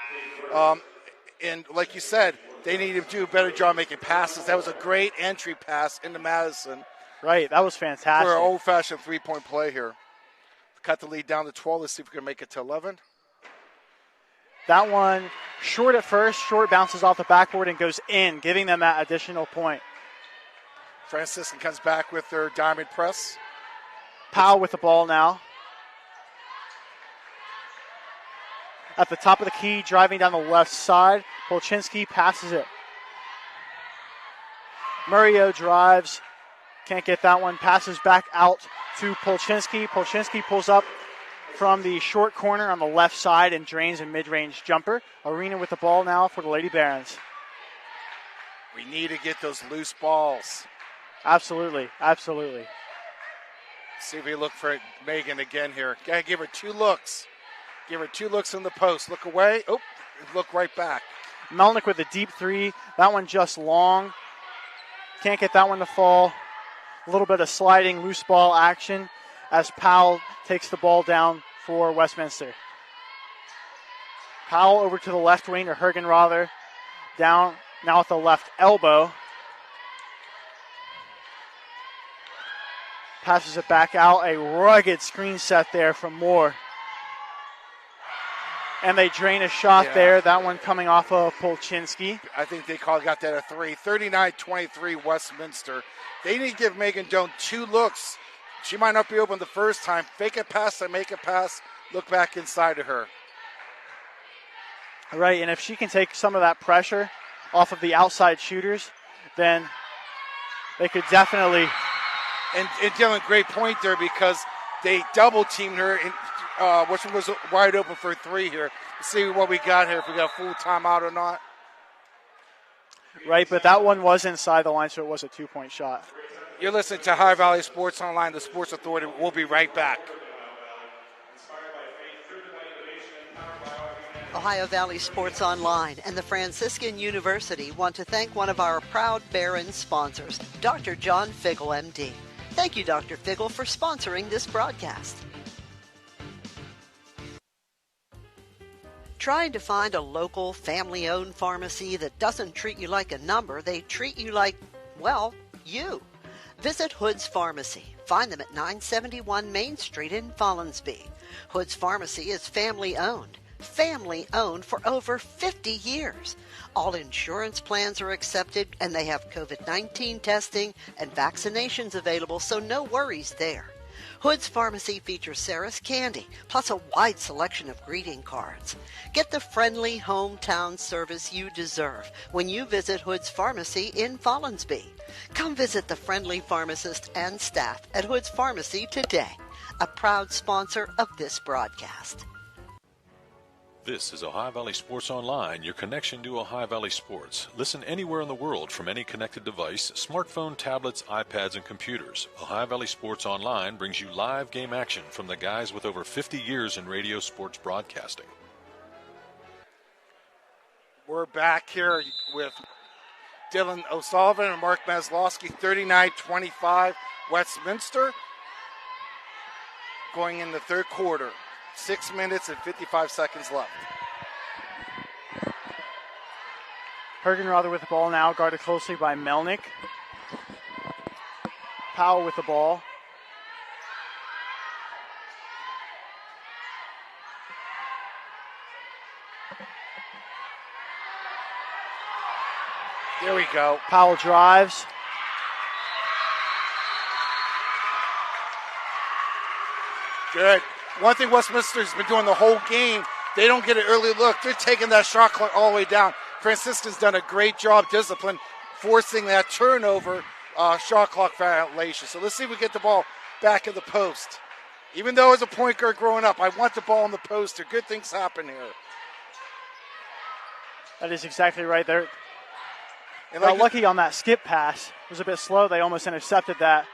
And like you said, they need to do a better job making passes. That was a great entry pass into Madison. Right. That was fantastic. For an old-fashioned three-point play here. Cut the lead down to 12. Let's see if we can make it to 11. That one short at first. Short bounces off the backboard and goes in, giving them that additional point. Franciscan comes back with their diamond press. Powell with the ball now. At the top of the key, driving down the left side. Polchinski passes it. Murillo drives, Can't get that one. Passes back out to Polchinski. Polchinski pulls up from the short corner on the left side and drains a mid-range jumper. Arena with the ball now for the Lady Barons. We need to get those loose balls. Absolutely, absolutely. See if we look for Megan again here. Gotta give her 2 looks. Give her 2 looks in the post. Look away. Oh, look right back. Melnick with a deep 3. That one just long. Can't get that one to fall. A little bit of sliding loose ball action as Powell takes the ball down for Westminster. Powell over to the left wing to Hergenrother. Down now at the left elbow. Passes it back out. A rugged screen set there from Moore. And they drain a shot there. That one coming off of Polchinski. I think they got that a 3. 39-23 Westminster. They need to give Megan Doan 2 looks. She might not be open the first time. Fake it pass and make it pass. Look back inside of her. Right, and if she can take some of that pressure off of the outside shooters, then they could definitely. And Dylan, great point there because they double teamed her. And which one was wide open for a 3 here. Let's see what we got here, if we got a full timeout or not. Right, but that one was inside the line, so it was a 2-point shot. You're listening to High Valley Sports Online, the Sports Authority. We'll be right back. Ohio Valley Sports Online and the Franciscan University want to thank one of our proud Barron sponsors, Dr. John Figgle, MD. Thank you, Dr. Figgle, for sponsoring this broadcast. Trying to find a local, family-owned pharmacy that doesn't treat you like a number, they treat you like, well, you. Visit Hood's Pharmacy. Find them at 971 Main Street in Follinsby. Hood's Pharmacy is family-owned. Family-owned for over 50 years. All insurance plans are accepted, and they have COVID-19 testing and vaccinations available, so no worries there. Hood's Pharmacy features Sarah's Candy, plus a wide selection of greeting cards. Get the friendly hometown service you deserve when you visit Hood's Pharmacy in Follinsby. Come visit the friendly pharmacist and staff at Hood's Pharmacy today, a proud sponsor of this broadcast. This is Ohio Valley Sports Online, your connection to Ohio Valley sports. Listen anywhere in the world from any connected device, smartphone, tablets, iPads, and computers. Ohio Valley Sports Online brings you live game action from the guys with over 50 years in radio sports broadcasting. We're back here with Dylan O'Sullivan and Mark Maslowski, 39-25 Westminster. Going in the third quarter. 6 minutes and 55 seconds left. Hergenrother with the ball now, guarded closely by Melnick. Powell with the ball. There we go. Powell drives. Good. One thing Westminster's been doing the whole game, they don't get an early look. They're taking that shot clock all the way down. Franciscan's done a great job, discipline, forcing that turnover shot clock violation. So let's see if we get the ball back in the post. Even though as a point guard growing up, I want the ball in the post. There good things happen here. That is exactly right. They're And lucky on that skip pass. It was a bit slow. They almost intercepted that.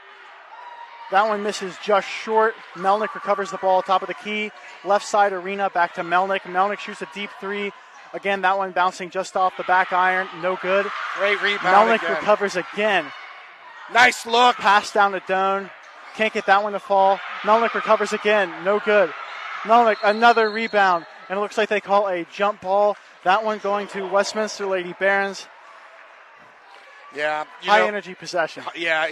That one misses just short. Melnick recovers the ball top of the key. Left side arena, back to Melnick. Melnick shoots a deep 3. Again, that one bouncing just off the back iron. No good. Great rebound Melnick again. recovers again. Nice look. Pass down to Doan. Can't get that one to fall. Melnick recovers again. No good. Melnick, another rebound. And it looks like they call a jump ball. That one going to Westminster Lady Barons. Yeah. High energy possession. Yeah,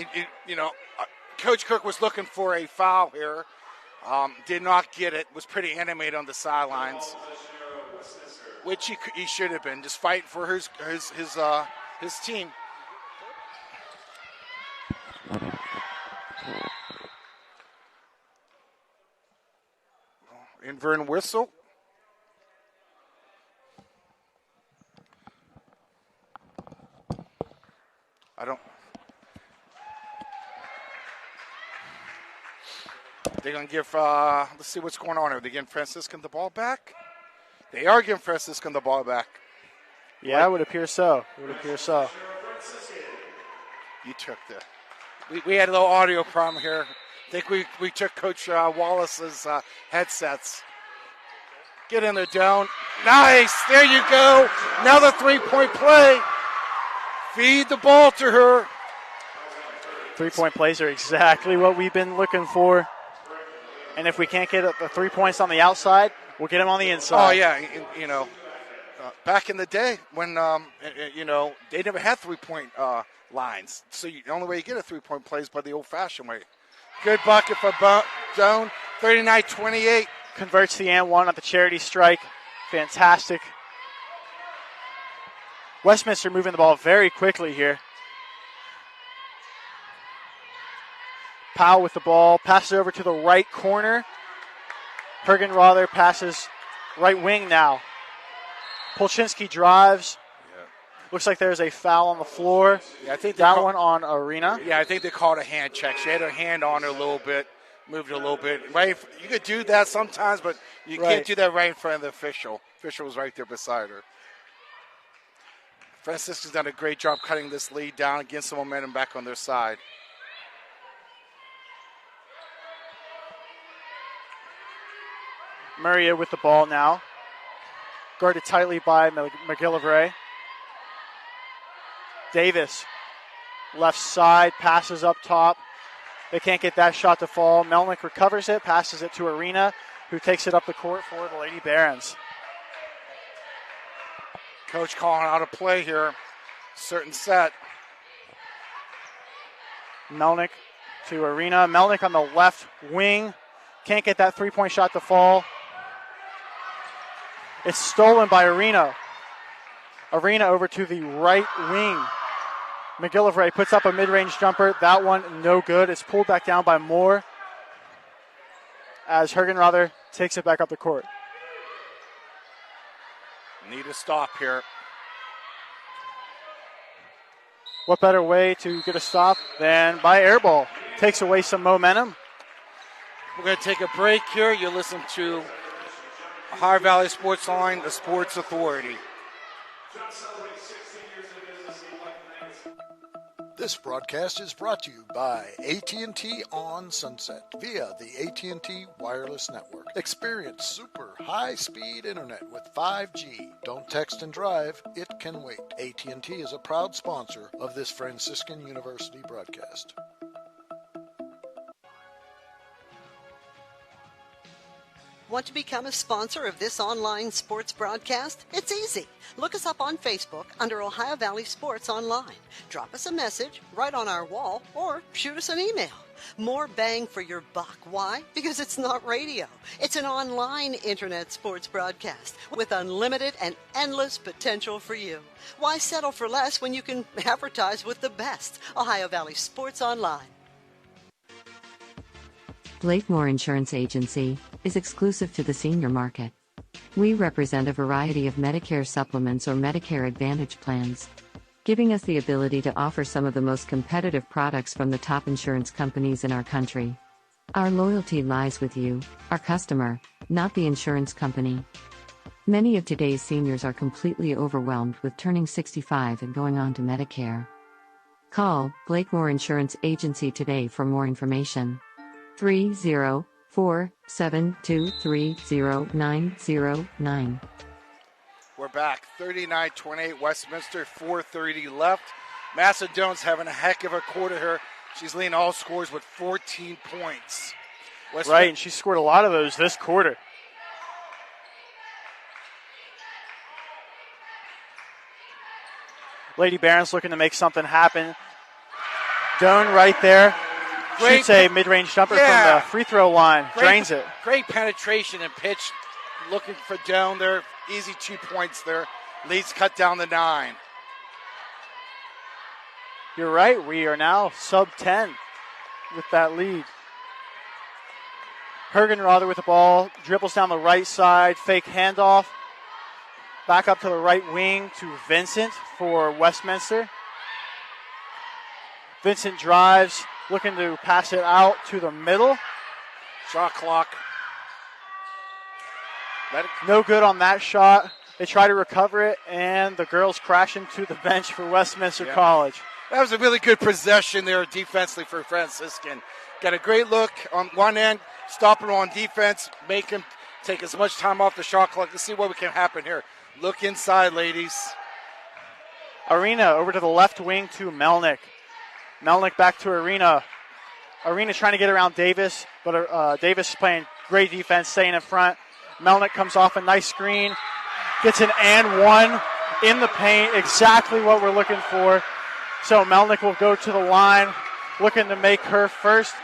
Coach Cook was looking for a foul here. Did not get it. Was pretty animated on the sidelines, which he should have been, just fighting for his team. Invern whistle. they're going to give, let's see what's going on here. They're giving Franciscan the ball back? They are giving Franciscan the ball back. Yeah, it would appear so. It would appear so. You took we had a little audio problem here. I think we took Coach Wallace's headsets. Get in there, Doan. Nice. There you go. Another 3-point play. Feed the ball to her. 3-point plays are exactly what we've been looking for. And if we can't get the 3 points on the outside, we'll get them on the inside. Oh, yeah. You know, back in the day when, you know, they never had 3-point lines. So the only way you get a 3-point play is by the old-fashioned way. Good bucket for Doan. 39-28. Converts the and one on the charity strike. Fantastic. Westminster moving the ball very quickly here. Powell with the ball. Passes over to the right corner. Hergenrother passes right wing now. Polchinski drives. Looks like there's a foul on the floor. Yeah, I think that one on Arena. Yeah, I think they called a hand check. She had her hand on her a little bit, moved it a little bit. Right, you could do that sometimes, but you can't do that right in front of the official. Official was right there beside her. Franciscan's done a great job cutting this lead down and getting some momentum back on their side. Murray with the ball now. Guarded tightly by McGillivray. Davis, left side, passes up top. They can't get that shot to fall. Melnick recovers it, passes it to Arena, who takes it up the court for the Lady Barons. Coach calling out a play here. Certain set. Melnick to Arena. Melnick on the left wing. Can't get that 3-point shot to fall. It's stolen by Arena. Arena over to the right wing. McGillivray puts up a mid-range jumper. That one no good. It's pulled back down by Moore as Hergenrother takes it back up the court. Need a stop here. What better way to get a stop than by air ball? Takes away some momentum. We're going to take a break here. You listen to Ohio Valley Sports Line, the Sports Authority. This broadcast is brought to you by AT&T on Sunset via the AT&T Wireless Network. Experience super high-speed internet with 5G. Don't text and drive. It can wait. AT&T is a proud sponsor of this Franciscan University broadcast. Want to become a sponsor of this online sports broadcast? It's easy. Look us up on Facebook under Ohio Valley Sports Online. Drop us a message right on our wall or shoot us an email. More bang for your buck. Why? Because it's not radio. It's an online internet sports broadcast with unlimited and endless potential for you. Why settle for less when you can advertise with the best? Ohio Valley Sports Online. Blakemore Insurance Agency is exclusive to the senior market. We represent a variety of Medicare supplements or Medicare Advantage plans, giving us the ability to offer some of the most competitive products from the top insurance companies in our country. Our loyalty lies with you, our customer, not the insurance company. Many of today's seniors are completely overwhelmed with turning 65 and going on to Medicare. Call Blakemore Insurance Agency today for more information. 304-723-0909. We're back. 39-28 Westminster, 4:30 left. Macedone's having a heck of a quarter here. She's leading all scores with 14 points. Right, and she scored a lot of those this quarter. Lady Barons looking to make something happen. Doan right there. Shoots a mid-range jumper from the free throw line. Drains it. Great penetration and pitch. Looking for Doan there. Easy 2 points there. Leads cut down to 9. You're right. We are now sub-10 with that lead. Hergenrother with the ball. Dribbles down the right side. Fake handoff. Back up to the right wing to Vincent for Westminster. Vincent drives. Looking to pass it out to the middle. Shot clock. No good on that shot. They try to recover it, and the girls crash into the bench for Westminster College. That was a really good possession there defensively for Franciscan. Got a great look on one end, stopping on defense, make him take as much time off the shot clock. Let's see what can happen here. Look inside, ladies. Arena over to the left wing to Melnick. Melnick back to Arena. Arena trying to get around Davis, but Davis is playing great defense, staying in front. Melnick comes off a nice screen, gets an and one in the paint, exactly what we're looking for. So Melnick will go to the line, looking to make her first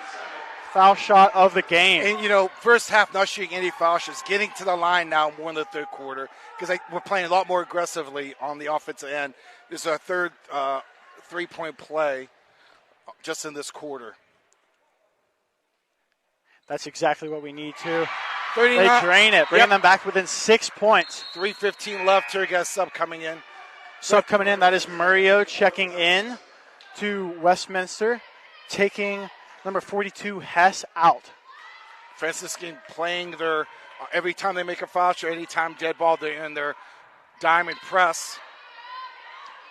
foul shot of the game. And, first half not shooting any foul shots, getting to the line now more in the third quarter because we're playing a lot more aggressively on the offensive end. This is our third three-point play just in this quarter. That's exactly what we need to. 39. They drain it, bringing them back within 6 points. 3:15 left here. Got a sub coming in. Sub coming in, that is Murillo checking in to Westminster, taking number 42, Hess, out. Franciscan playing their, every time they make a foul shot, anytime dead ball, they're in their diamond press.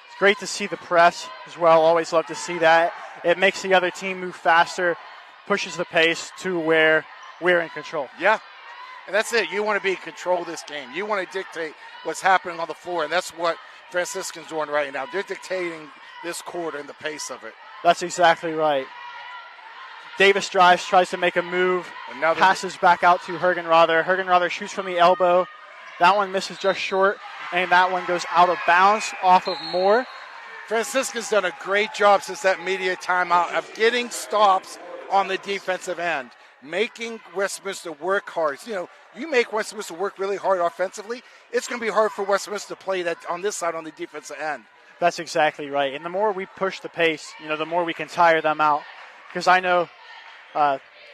It's great to see the press as well. Always love to see that. It makes the other team move faster, pushes the pace to where we're in control. Yeah, and that's it. You want to be in control of this game. You want to dictate what's happening on the floor, and that's what Franciscan's doing right now. They're dictating this quarter and the pace of it. That's exactly right. Davis drives, tries to make a move, passes back out to Hergenrother. Hergenrother shoots from the elbow. That one misses just short, and that one goes out of bounds off of Moore. Franciscan's done a great job since that media timeout of getting stops on the defensive end, making Westminster work hard. You make Westminster work really hard offensively, it's going to be hard for Westminster to play that on this side on the defensive end. That's exactly right. And the more we push the pace, the more we can tire them out. Because I know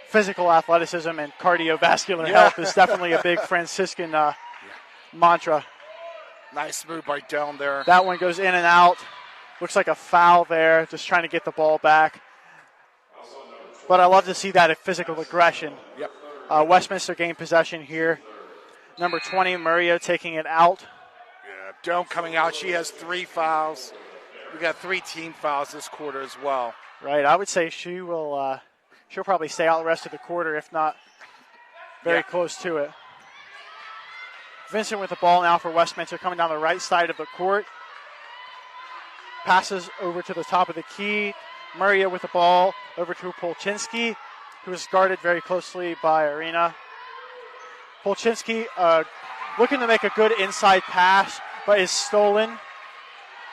physical athleticism and cardiovascular health is definitely a big Franciscan mantra. Nice move by down there. That one goes in and out. Looks like a foul there, just trying to get the ball back. But I love to see that physical aggression. Yep. Westminster gained possession here. Number 20, Murillo taking it out. Yeah, Doan coming out. She has 3 fouls. We got 3 team fouls this quarter as well. Right. I would say she'll probably stay out the rest of the quarter, if not very close to it. Vincent with the ball now for Westminster, coming down the right side of the court. Passes over to the top of the key. Murillo with the ball over to Polchinski, who is guarded very closely by Arena. Polchinski looking to make a good inside pass, but is stolen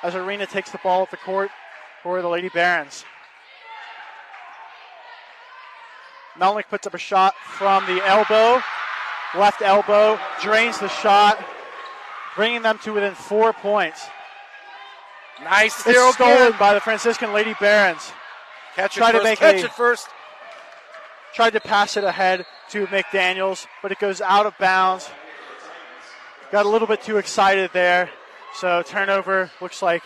as Arena takes the ball at the court for the Lady Barons. Melnick puts up a shot from the elbow. Left elbow, drains the shot, bringing them to within 4 points. Nice steal. It's stolen by the Franciscan Lady Barons. Catch it first. Tried to pass it ahead to McDaniels, but it goes out of bounds. Got a little bit too excited there. So turnover, looks like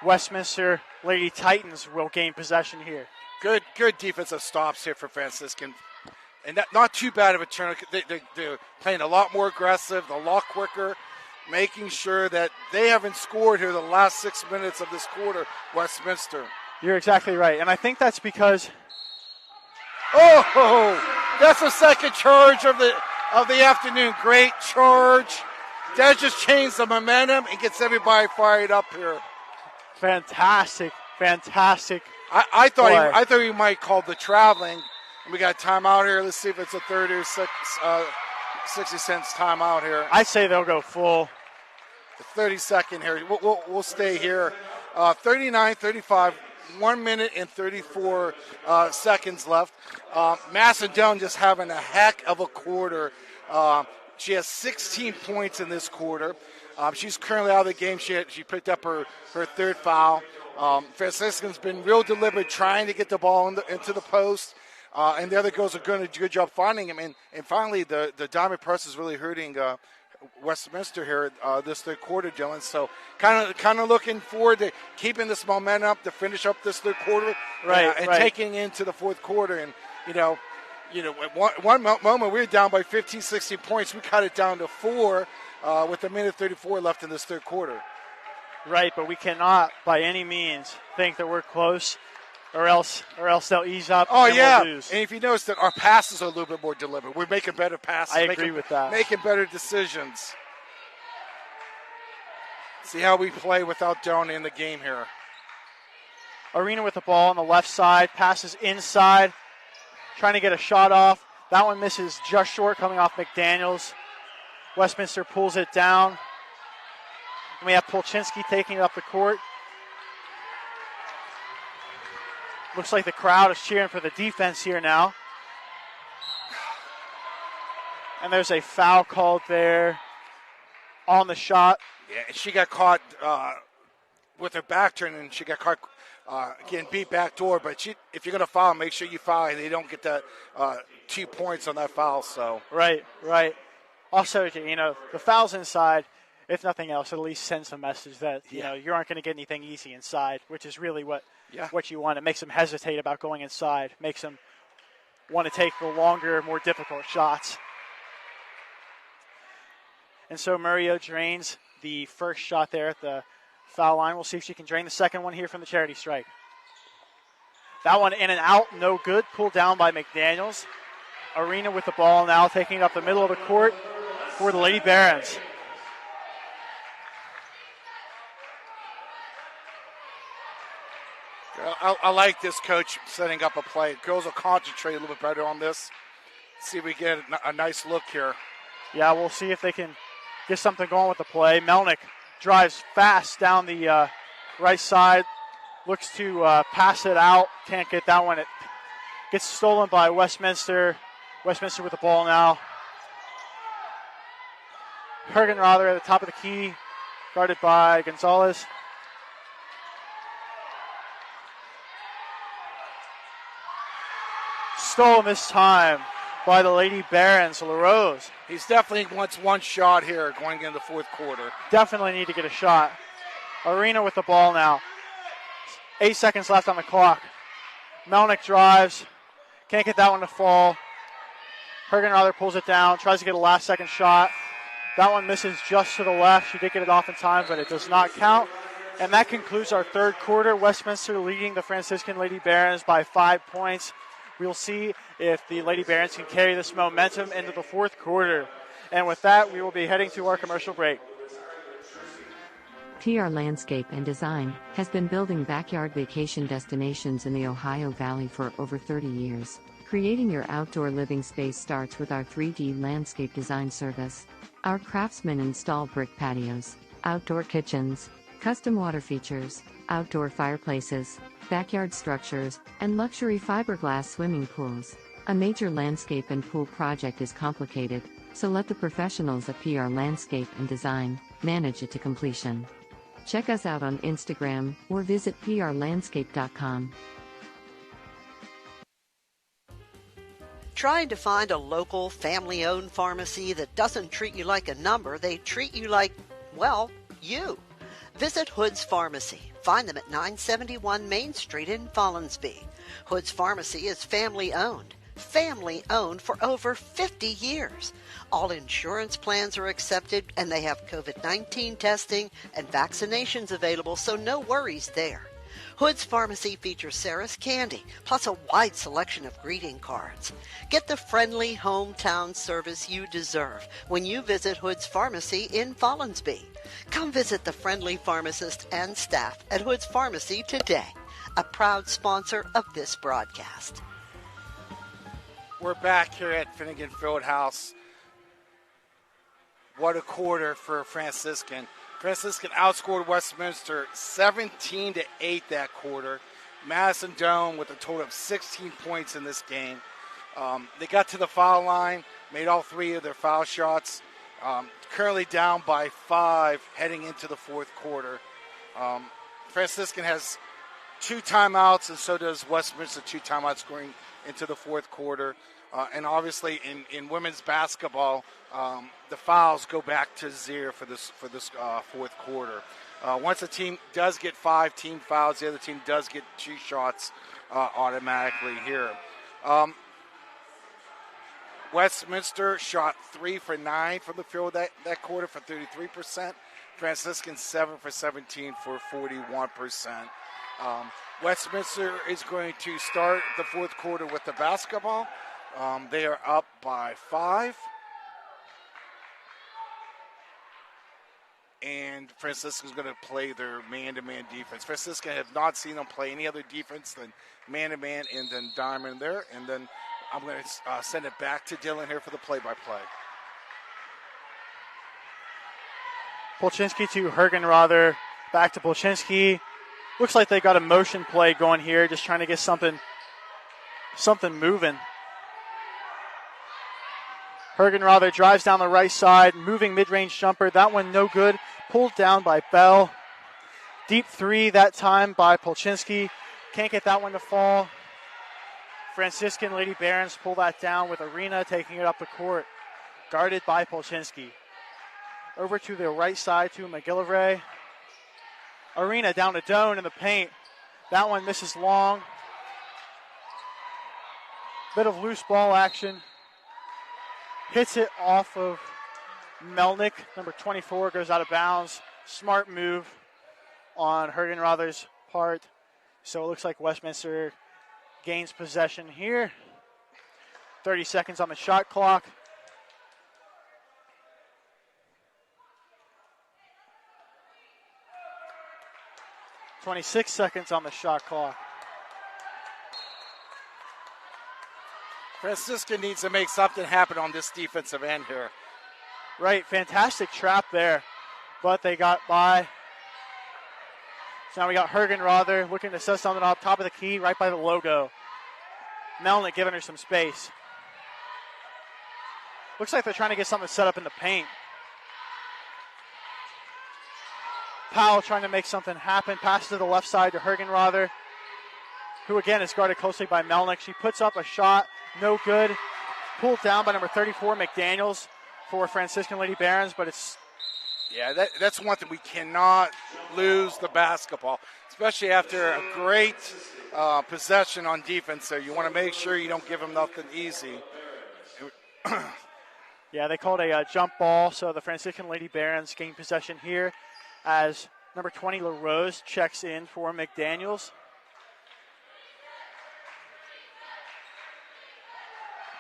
Westminster Lady Titans will gain possession here. Good defensive stops here for Franciscan. And not too bad of a turnover. They're playing a lot more aggressive, a lot quicker, making sure that they haven't scored here the last 6 minutes of this quarter, Westminster. You're exactly right. And I think that's because... Oh, that's the second charge of the afternoon. Great charge. That just changed the momentum and gets everybody fired up here. Fantastic. I thought he might call the traveling. We got a timeout here. Let's see if it's a 30 or 60 cents timeout here. I say they'll go full. The 32nd here. We'll stay here. 39-35, 1 minute and 34 seconds left. Macedon just having a heck of a quarter. She has 16 points in this quarter. She's currently out of the game. She picked up her third foul. Franciscan's been real deliberate trying to get the ball into the post. And the other girls are doing a good job finding him. And finally, the diamond press is really hurting Westminster here this third quarter, Dylan. So kind of looking forward to keeping this momentum up to finish up this third quarter, right. Taking into the fourth quarter. And At one moment we were down by 15, 16 points. We cut it down to 4 with a minute 34 left in this third quarter. Right, but we cannot by any means think that we're close, or else they'll ease up. Oh, and yeah. we'll lose. And if you notice that our passes are a little bit more deliberate. We're making better passes. I agree with that. Making better decisions. See how we play without Donnie in the game here. Arena with the ball on the left side, passes inside, trying to get a shot off. That one misses just short, coming off McDaniels. Westminster pulls it down. And we have Polchinski taking it up the court. Looks like the crowd is cheering for the defense here now. And there's a foul called there on the shot. Yeah, she got caught with her back turned, and she got caught getting beat back door. But if you're going to foul, make sure you foul, and they don't get that 2 points on that foul. So Right. Also, the foul's inside. If nothing else, at least sends a message that you aren't going to get anything easy inside, which is really what you want. It makes them hesitate about going inside. Makes them want to take the longer, more difficult shots. And so Murillo drains the first shot there at the foul line. We'll see if she can drain the second one here from the charity strike. That one in and out, no good. Pulled down by McDaniels. Arena with the ball now, taking it up the middle of the court for the Lady Barons. I like this coach setting up a play. Girls will concentrate a little bit better on this. See if we get a nice look here. Yeah, we'll see if they can get something going with the play. Melnick drives fast down the right side. Looks to pass it out. Can't get that one. It gets stolen by Westminster. Westminster with the ball now. Hergenrother at the top of the key. Guarded by Gonzalez. Stolen this time by the Lady Barons, LaRose. He's definitely wants one shot here going into the fourth quarter. Definitely need to get a shot. Arena with the ball now. 8 seconds left on the clock. Melnick drives. Can't get that one to fall. Hergenrother pulls it down. Tries to get a last-second shot. That one misses just to the left. She did get it off in time, but it does not count. And that concludes our third quarter. Westminster leading the Franciscan Lady Barons by 5 points. We'll see if the Lady Barons can carry this momentum into the fourth quarter. And with that, we will be heading to our commercial break. PR Landscape and Design has been building backyard vacation destinations in the Ohio Valley for over 30 years. Creating your outdoor living space starts with our 3D landscape design service. Our craftsmen install brick patios, outdoor kitchens, custom water features, outdoor fireplaces, backyard structures, and luxury fiberglass swimming pools. A major landscape and pool project is complicated, so let the professionals at PR Landscape and Design manage it to completion. Check us out on Instagram or visit prlandscape.com. Trying to find a local, family-owned pharmacy that doesn't treat you like a number, they treat you like, well, you. Visit Hood's Pharmacy. Find them at 971 Main Street in Follinsby. Hood's Pharmacy is family-owned. Family-owned for over 50 years. All insurance plans are accepted, and they have COVID-19 testing and vaccinations available, so no worries there. Hood's Pharmacy features Sarah's Candy, plus a wide selection of greeting cards. Get the friendly hometown service you deserve when you visit Hood's Pharmacy in Follinsby. Come visit the friendly pharmacist and staff at Hood's Pharmacy today, a proud sponsor of this broadcast. We're back here at Finnegan Fieldhouse. What a quarter for Franciscan. Franciscan outscored Westminster 17-8 that quarter. Madison Dome with a total of 16 points in this game. They got to the foul line, made all 3 of their foul shots. Currently down by 5 heading into the fourth quarter. Franciscan has 2 timeouts, and so does Westminster, 2 timeouts going into the fourth quarter. And obviously in women's basketball, the fouls go back to 0 for this fourth quarter. Once a team does get 5 team fouls, the other team does get 2 shots automatically here. Westminster shot 3 for 9 from the field that quarter for 33%. Franciscan 7 for 17 for 41%. Westminster is going to start the fourth quarter with the basketball. They are up by 5. And Franciscan is going to play their man-to-man defense. Franciscan have not seen them play any other defense than man-to-man and then diamond there. And then I'm going to send it back to Dylan here for the play-by-play. Polchinski to Hergenrother, back to Polchinski. Looks like they got a motion play going here, just trying to get something moving. Hergenrother drives down the right side, moving mid-range jumper. That one no good. Pulled down by Bell. Deep three that time by Polchinski. Can't get that one to fall. Franciscan Lady Barons pull that down with Arena taking it up the court. Guarded by Polchinski. Over to the right side to McGillivray. Arena down to Doan in the paint. That one misses long. Bit of loose ball action. Hits it off of Melnick. Number 24 goes out of bounds. Smart move on Hergenrother's part. So it looks like Westminster gains possession here. 30 seconds on the shot clock. .26 seconds on the shot clock. Franciscan needs to make something happen on this defensive end here. Right, fantastic trap there, but they got by. So now we got Hergenrother looking to set something up top of the key, right by the logo. Melnick giving her some space. Looks like they're trying to get something set up in the paint. Powell trying to make something happen. Passes to the left side to Hergenrother, who again is guarded closely by Melnick. She puts up a shot, no good. Pulled down by number 34, McDaniels, for Franciscan Lady Barons, but it's... Yeah, that's one thing. We cannot lose the basketball, especially after a great possession on defense. So you want to make sure you don't give them nothing easy. Yeah, they called a jump ball, so the Franciscan Lady Barons gain possession here as number 20, LaRose, checks in for McDaniels.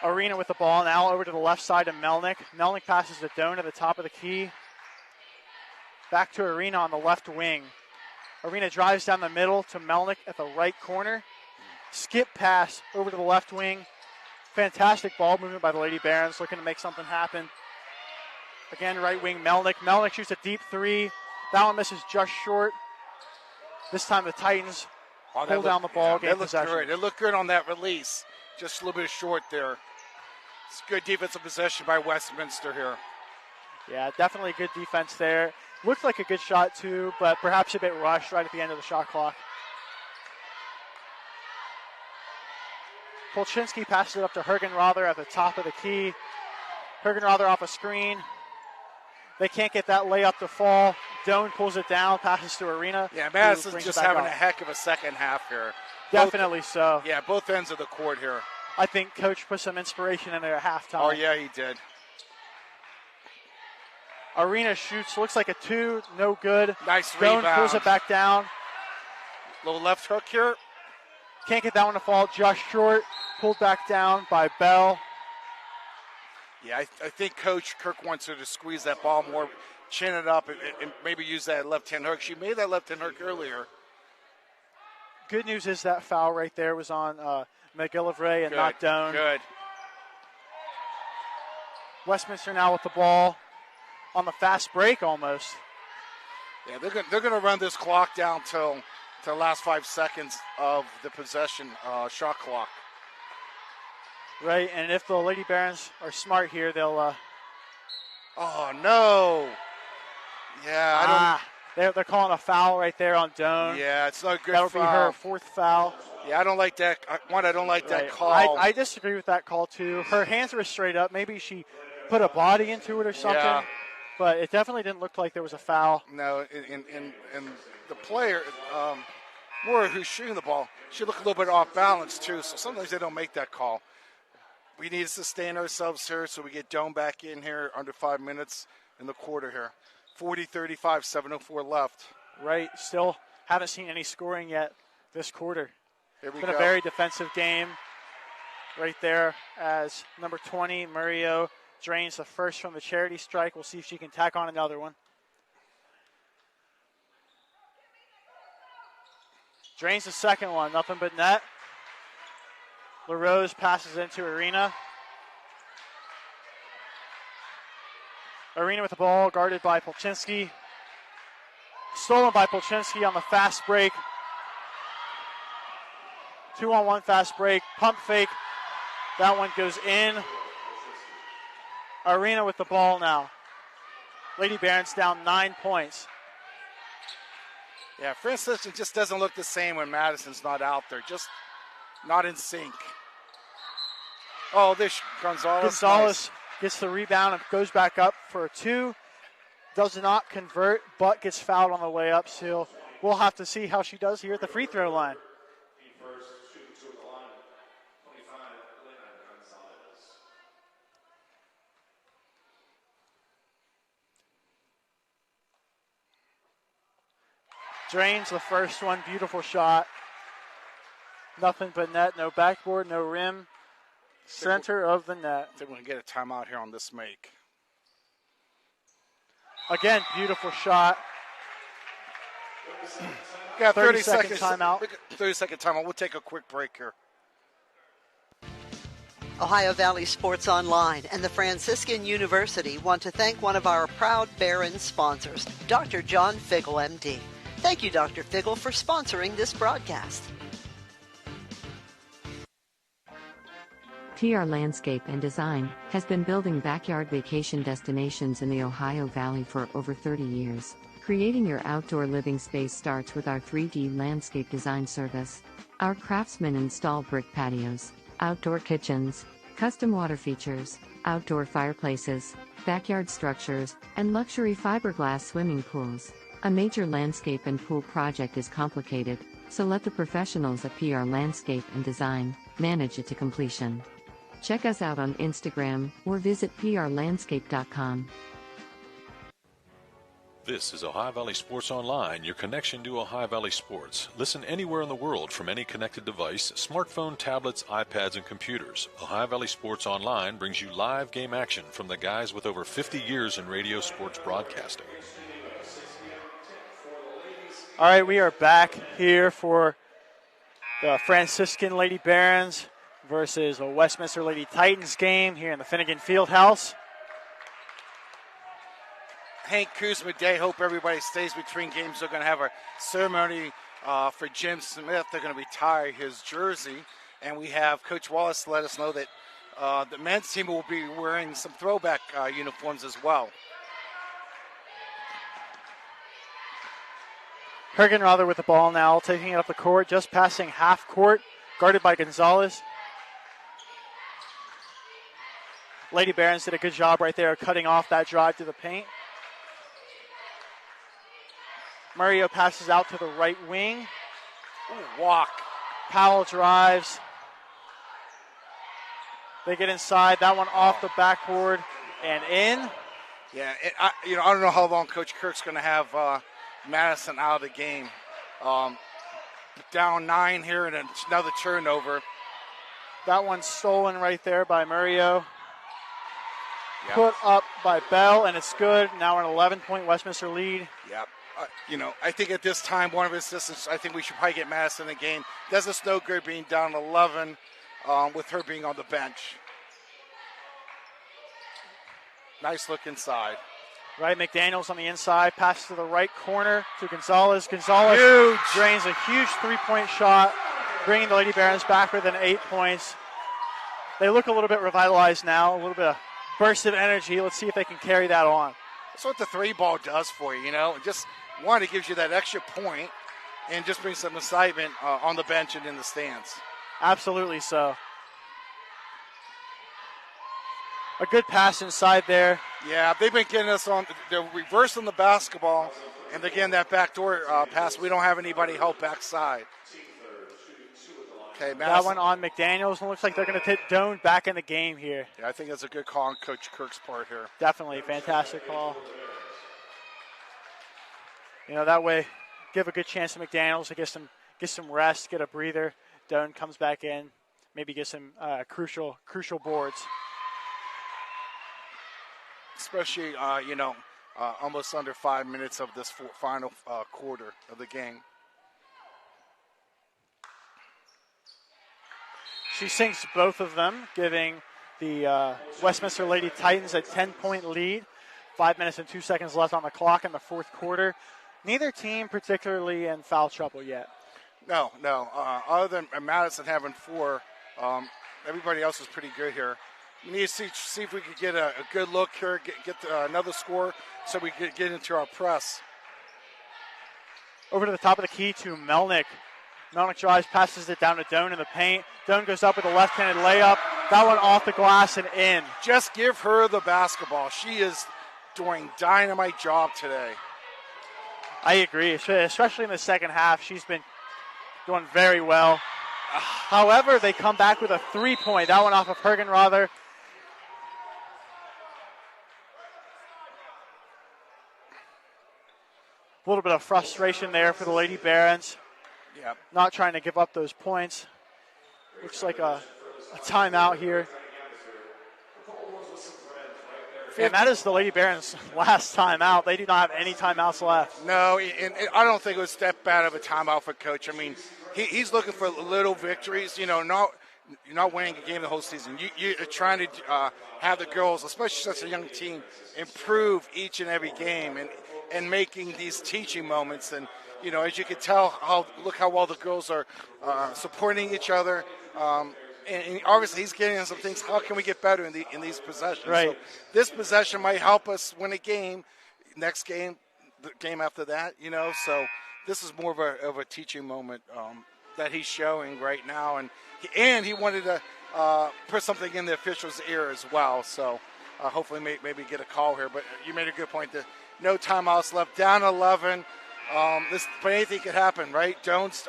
Arena with the ball now over to the left side to Melnick. Melnick passes to Doan at the top of the key. Back to Arena on the left wing. Arena drives down the middle to Melnick at the right corner. Skip pass over to the left wing. Fantastic ball movement by the Lady Barons, looking to make something happen. Again, right wing Melnick. Melnick shoots a deep three. That one misses just short. This time the Titans pull down the ball, gain possession. They look good on that release. Just a little bit short there. It's good defensive possession by Westminster here. Yeah, definitely good defense there. Looked like a good shot too, but perhaps a bit rushed right at the end of the shot clock. Polchinski passes it up to Hergenrother at the top of the key. Hergenrother off a screen. They can't get that layup to fall. Doan pulls it down, passes to Arena. Yeah, Madison's just having a heck of a second half here. Definitely so. Yeah, both ends of the court here. I think Coach put some inspiration in there at halftime. Oh, yeah, he did. Arena shoots, looks like a 2, no good. Nice rebound. rebound. Pulls it back down. Little left hook here. Can't get that one to fall, just short. Pulled back down by Bell. Yeah, I think Coach Kirk wants her to squeeze that ball more, chin it up, and maybe use that left-hand hook. She made that left-hand hook earlier. Good news is that foul right there was on McGillivray and not Doan. Good. Westminster now with the ball on the fast break almost. Yeah, they're going to run this clock down till the last 5 seconds of the possession shot clock. Right, and if the Lady Barons are smart here, they'll... Oh, no. Yeah, I don't... They're calling a foul right there on Doan. Yeah, it's not a good That'll foul. be her fourth foul. Yeah, I don't like that. I don't like that call. I disagree with that call, too. Her hands were straight up. Maybe she put a body into it or something. Yeah. But it definitely didn't look like there was a foul. No, and the player, Moore, who's shooting the ball, she looked a little bit off balance, too. So sometimes they don't make that call. We need to sustain ourselves here so we get Doan back in here under 5 minutes in the quarter here. 40-35, 7:04 left. Right, still haven't seen any scoring yet this quarter. Here we It's been go. a very defensive game right there as number 20, Murillo, drains the first from the charity strike. We'll see if she can tack on another one. Drains the second one, nothing but net. LaRose passes into Arena. Arena with the ball, guarded by Polchinski. Stolen by Polchinski on the fast break. 2-on-1 fast break, pump fake. That one goes in. Arena with the ball now. Lady Barons down 9 points. Yeah, Franciscan just doesn't look the same when Madison's not out there. Just not in sync. Oh, this Gonzalez. Gonzalez gets the rebound and goes back up for a 2. Does not convert, but gets fouled on the way up. So we'll have to see how she does here at the free throw line. Drains the first one, beautiful shot. Nothing but net, no backboard, no rim. Center of the net. I think we're going to get a timeout here on this make. Again, beautiful shot. Got 30 30-second seconds. timeout. 30-second timeout. We'll take a quick break here. Ohio Valley Sports Online and the Franciscan University want to thank one of our proud Barron sponsors, Dr. John Figgle, MD. Thank you, Dr. Figgle, for sponsoring this broadcast. PR Landscape and Design has been building backyard vacation destinations in the Ohio Valley for over 30 years. Creating your outdoor living space starts with our 3D landscape design service. Our craftsmen install brick patios, outdoor kitchens, custom water features, outdoor fireplaces, backyard structures, and luxury fiberglass swimming pools. A major landscape and pool project is complicated, so let the professionals at PR Landscape and Design manage it to completion. Check us out on Instagram or visit prlandscape.com. This is Ohio Valley Sports Online, your connection to Ohio Valley sports. Listen anywhere in the world from any connected device, smartphone, tablets, iPads, and computers. Ohio Valley Sports Online brings you live game action from the guys with over 50 years in radio sports broadcasting. All right, we are back here for the Franciscan Lady Barons versus a Westminster Lady Titans game here in the Finnegan Fieldhouse. Hank Kuzma Day. Hope everybody stays between games. They're going to have a ceremony for Jim Smith. They're going to retire his jersey. And we have Coach Wallace let us know that the men's team will be wearing some throwback uniforms as well. Hergenrother with the ball now, taking it up the court, just passing half court, guarded by Gonzalez. Lady Barons did a good job right there cutting off that drive to the paint. Murillo passes out to the right wing. Ooh, walk. Powell drives. They get inside. That one off the backboard and in. Yeah, I don't know how long Coach Kirk's going to have Madison out of the game. Down 9 here and another turnover. That one's stolen right there by Murillo. Yep. Put up by Bell, and it's good. Now an 11-point Westminster lead. Yep. I think at this time, one of his assistants, I think we should probably get Madison in the game. Does us no good being down 11 with her being on the bench. Nice look inside. Right, McDaniels on the inside, pass to the right corner to Gonzalez. Gonzalez Huge. drains a huge three-point shot, bringing the Lady Barons back within 8 points. They look a little bit revitalized now, a little bit of burst of energy. Let's see if they can carry that on. That's what the 3-ball does for you, Just one, it gives you that extra point and just brings some excitement on the bench and in the stands. Absolutely so. A good pass inside there. Yeah, they've been getting us on. They're reversing the basketball, and they're getting that backdoor pass. We don't have anybody help backside. Okay, That Madison. one on McDaniels. It looks like they're going to take Doan back in the game here. Yeah, I think that's a good call on Coach Kirk's part here. Definitely, fantastic call. That way, give a good chance to McDaniels to get some rest, get a breather. Doan comes back in, maybe get some crucial boards. Especially, almost under 5 minutes of this final quarter of the game. She sinks both of them, giving the Westminster Lady Titans a 10-point lead. 5 minutes and 2 seconds left on the clock in the fourth quarter. Neither team particularly in foul trouble yet. No. Other than Madison having 4, everybody else is pretty good here. We need to see if we could get a good look here, get another score so we could get into our press. Over to the top of the key to Melnick. Melnick drives, passes it down to Doan in the paint. Doan goes up with a left-handed layup. That one off the glass and in. Just give her the basketball. She is doing dynamite job today. I agree, especially in the second half. She's been doing very well. However, they come back with a 3-point. That one off of Hergenrother. A little bit of frustration there for the Lady Barons. Yep. Not trying to give up those points. Looks like a timeout here. And that is the Lady Barons' last timeout. They do not have any timeouts left. No, and I don't think it was that bad of a timeout for Coach. I mean, he's looking for little victories. You're not winning a game the whole season. You're trying to have the girls, especially such a young team, improve each and every game and making these teaching moments. And, as you can tell, look how well the girls are supporting each other. And obviously he's getting us some things. How can we get better in these possessions? Right. So this possession might help us win a game. Next game, the game after that, So this is more of a teaching moment that he's showing right now, and he wanted to put something in the official's ear as well. So hopefully maybe get a call here. But you made a good point. That no timeouts left. Down 11. But anything could happen, right? Jones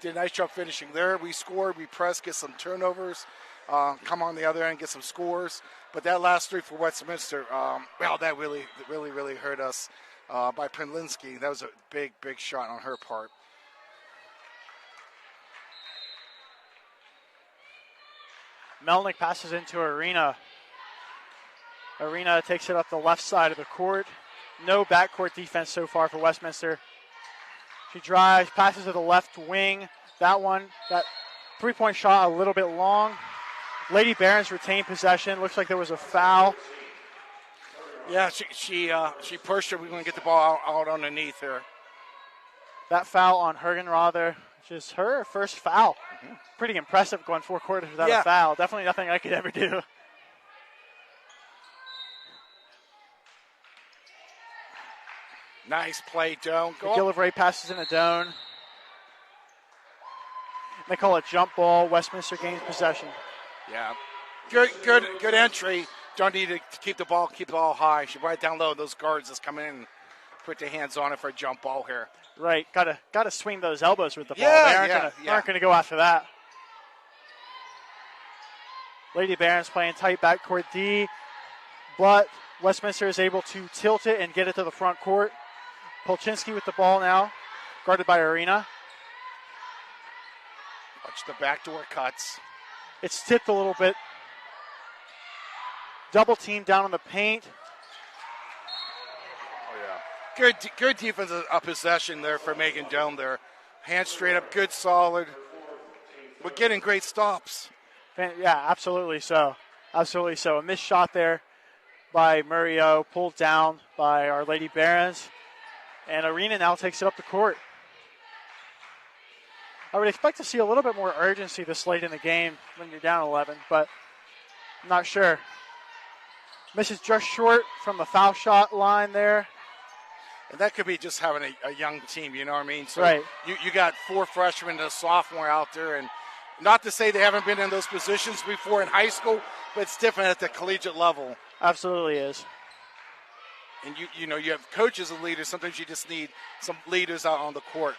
did a nice job finishing there. We scored, we pressed, get some turnovers, come on the other end, get some scores. But that last 3 for Westminster, that really hurt us by Penlinski. That was a big shot on her part. Melnick passes into Arena. Arena takes it up the left side of the court. No backcourt defense so far for Westminster. She drives, passes to the left wing. That 3-point shot a little bit long. Lady Barons retained possession. Looks like there was a foul. Yeah, she pushed her. We're going to get the ball out underneath her. That foul on Hergenrother, which is her first foul. Mm-hmm. Pretty impressive going 4 quarters without a foul. Definitely nothing I could ever do. Nice play, Doan. McGillivray passes into Doan. They call it jump ball. Westminster gains possession. Yeah. Good entry. Don't need to keep the ball high. She right down low. Those guards just come in and put their hands on it for a jump ball here. Right. Gotta swing those elbows with the ball. They aren't gonna go after that. Lady Barons playing tight backcourt D, but Westminster is able to tilt it and get it to the front court. Polchinski with the ball now, guarded by Arena. Watch the backdoor cuts. It's tipped a little bit. Double team down on the paint. Oh, yeah. Good defensive possession there for Megan Doan there. Hands straight up, good, solid. We're getting great stops. Yeah, absolutely so. Absolutely so. A missed shot there by Murillo, pulled down by Our Lady Barons. And Arena now takes it up the court. I would expect to see a little bit more urgency this late in the game when you're down 11, but I'm not sure. Misses just short from the foul shot line there. And that could be just having a young team, you know what I mean? So right. You got 4 freshmen and a sophomore out there, and not to say they haven't been in those positions before in high school, but it's different at the collegiate level. Absolutely is. And you have coaches and leaders. Sometimes you just need some leaders out on the court.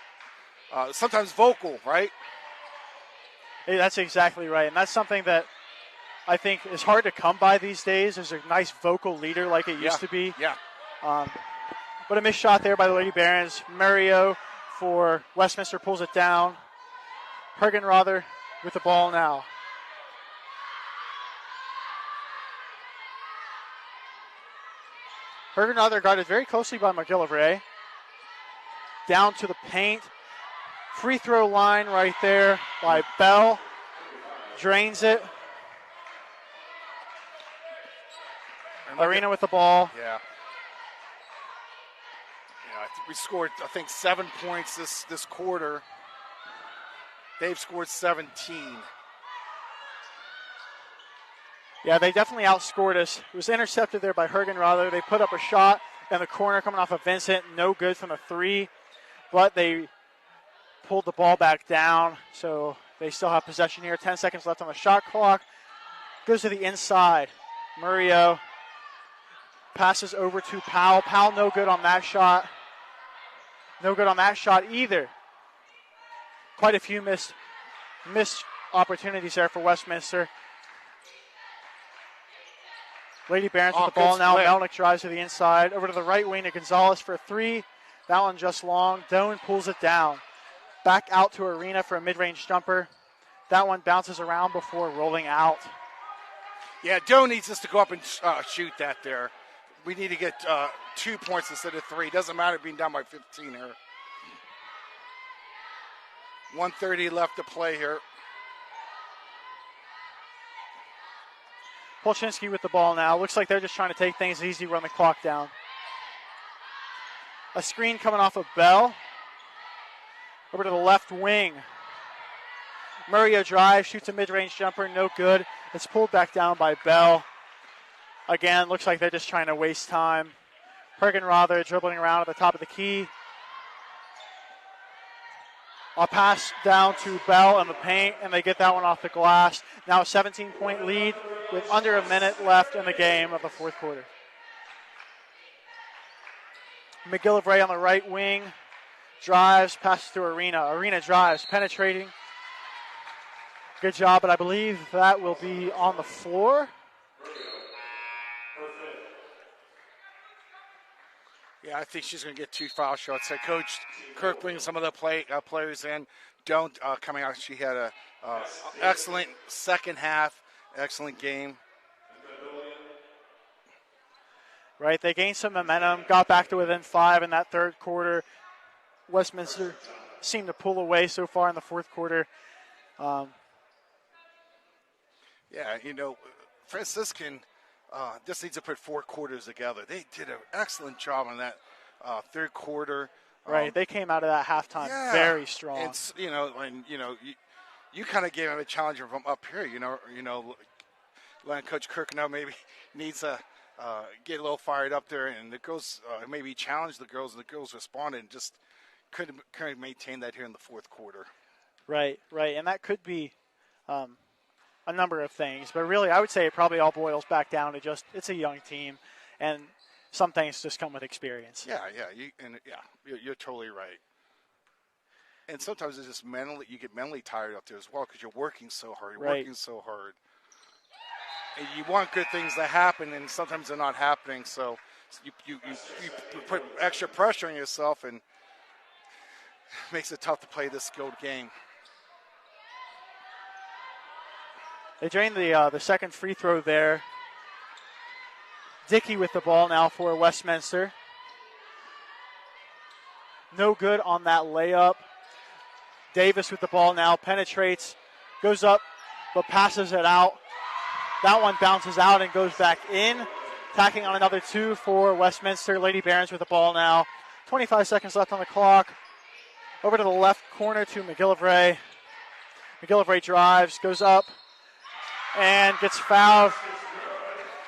Sometimes vocal, right? That's exactly right. And that's something that I think is hard to come by these days. There's a nice vocal leader like it used to be. Yeah. But a missed shot there by the Lady Barons. Murillo for Westminster pulls it down. Hergenrother with the ball now. Hergenrother guarded very closely by McGillivray. Down to the paint. Free throw line right there by Bell. Drains it. Arena with the ball. Yeah. We scored, I think, 7 points this quarter. They've scored 17. Yeah, they definitely outscored us. It was intercepted there by Hergenrother. They put up a shot in the corner coming off of Vincent. No good from the three, but they pulled the ball back down, so they still have possession here. 10 seconds left on the shot clock. Goes to the inside. Murillo passes over to Powell. Powell no good on that shot. No good on that shot either. Quite a few missed opportunities there for Westminster. Lady Barons with the ball now. Melnick drives to the inside. Over to the right wing to Gonzalez for a three. That one just long. Doan pulls it down. Back out to Arena for a mid-range jumper. That one bounces around before rolling out. Yeah, Doan needs us to go up and shoot that there. We need to get 2 points instead of 3. Doesn't matter being down by 15 here. 1:30 left to play here. Polchinski with the ball now. Looks like they're just trying to take things easy, run the clock down. A screen coming off of Bell. Over to the left wing. Murillo drives, shoots a mid-range jumper, no good. It's pulled back down by Bell. Again, looks like they're just trying to waste time. Hergenrother dribbling around at the top of the key. A pass down to Bell in the paint, and they get that one off the glass. Now a 17-point lead with under a minute left in the game of the fourth quarter. McGillivray on the right wing. Drives, passes to Arena. Arena drives, penetrating. Good job, but I believe that will be on the floor. Yeah, I think she's going to get 2 foul shots. Coach Kirk bringing some of the players in. Don't coming out. She had a excellent second half, excellent game. Right, they gained some momentum, got back to within 5 in that third quarter. Westminster seemed to pull away so far in the fourth quarter. Yeah, Franciscan just needs to put 4 quarters together. They did an excellent job on that third quarter. Right, they came out of that halftime very strong. It's you kind of gave him a challenge from up here. Letting Coach Kirk know maybe needs to get a little fired up there, and the girls maybe challenge the girls, and the girls responded and just couldn't maintain that here in the fourth quarter. Right, and that could be a number of things, but really I would say it probably all boils back down to just it's a young team, and some things just come with experience. You're totally right. And sometimes it's just you get mentally tired up there as well because you're working so hard. And you want good things to happen, and sometimes they're not happening. So you put extra pressure on yourself, and it makes it tough to play this skilled game. They drained the second free throw there. Dickey with the ball now for Westminster. No good on that layup. Davis with the ball now, penetrates, goes up, but passes it out. That one bounces out and goes back in. Tacking on another 2 for Westminster. Lady Barons with the ball now. 25 seconds left on the clock. Over to the left corner to McGillivray. McGillivray drives, goes up, and gets fouled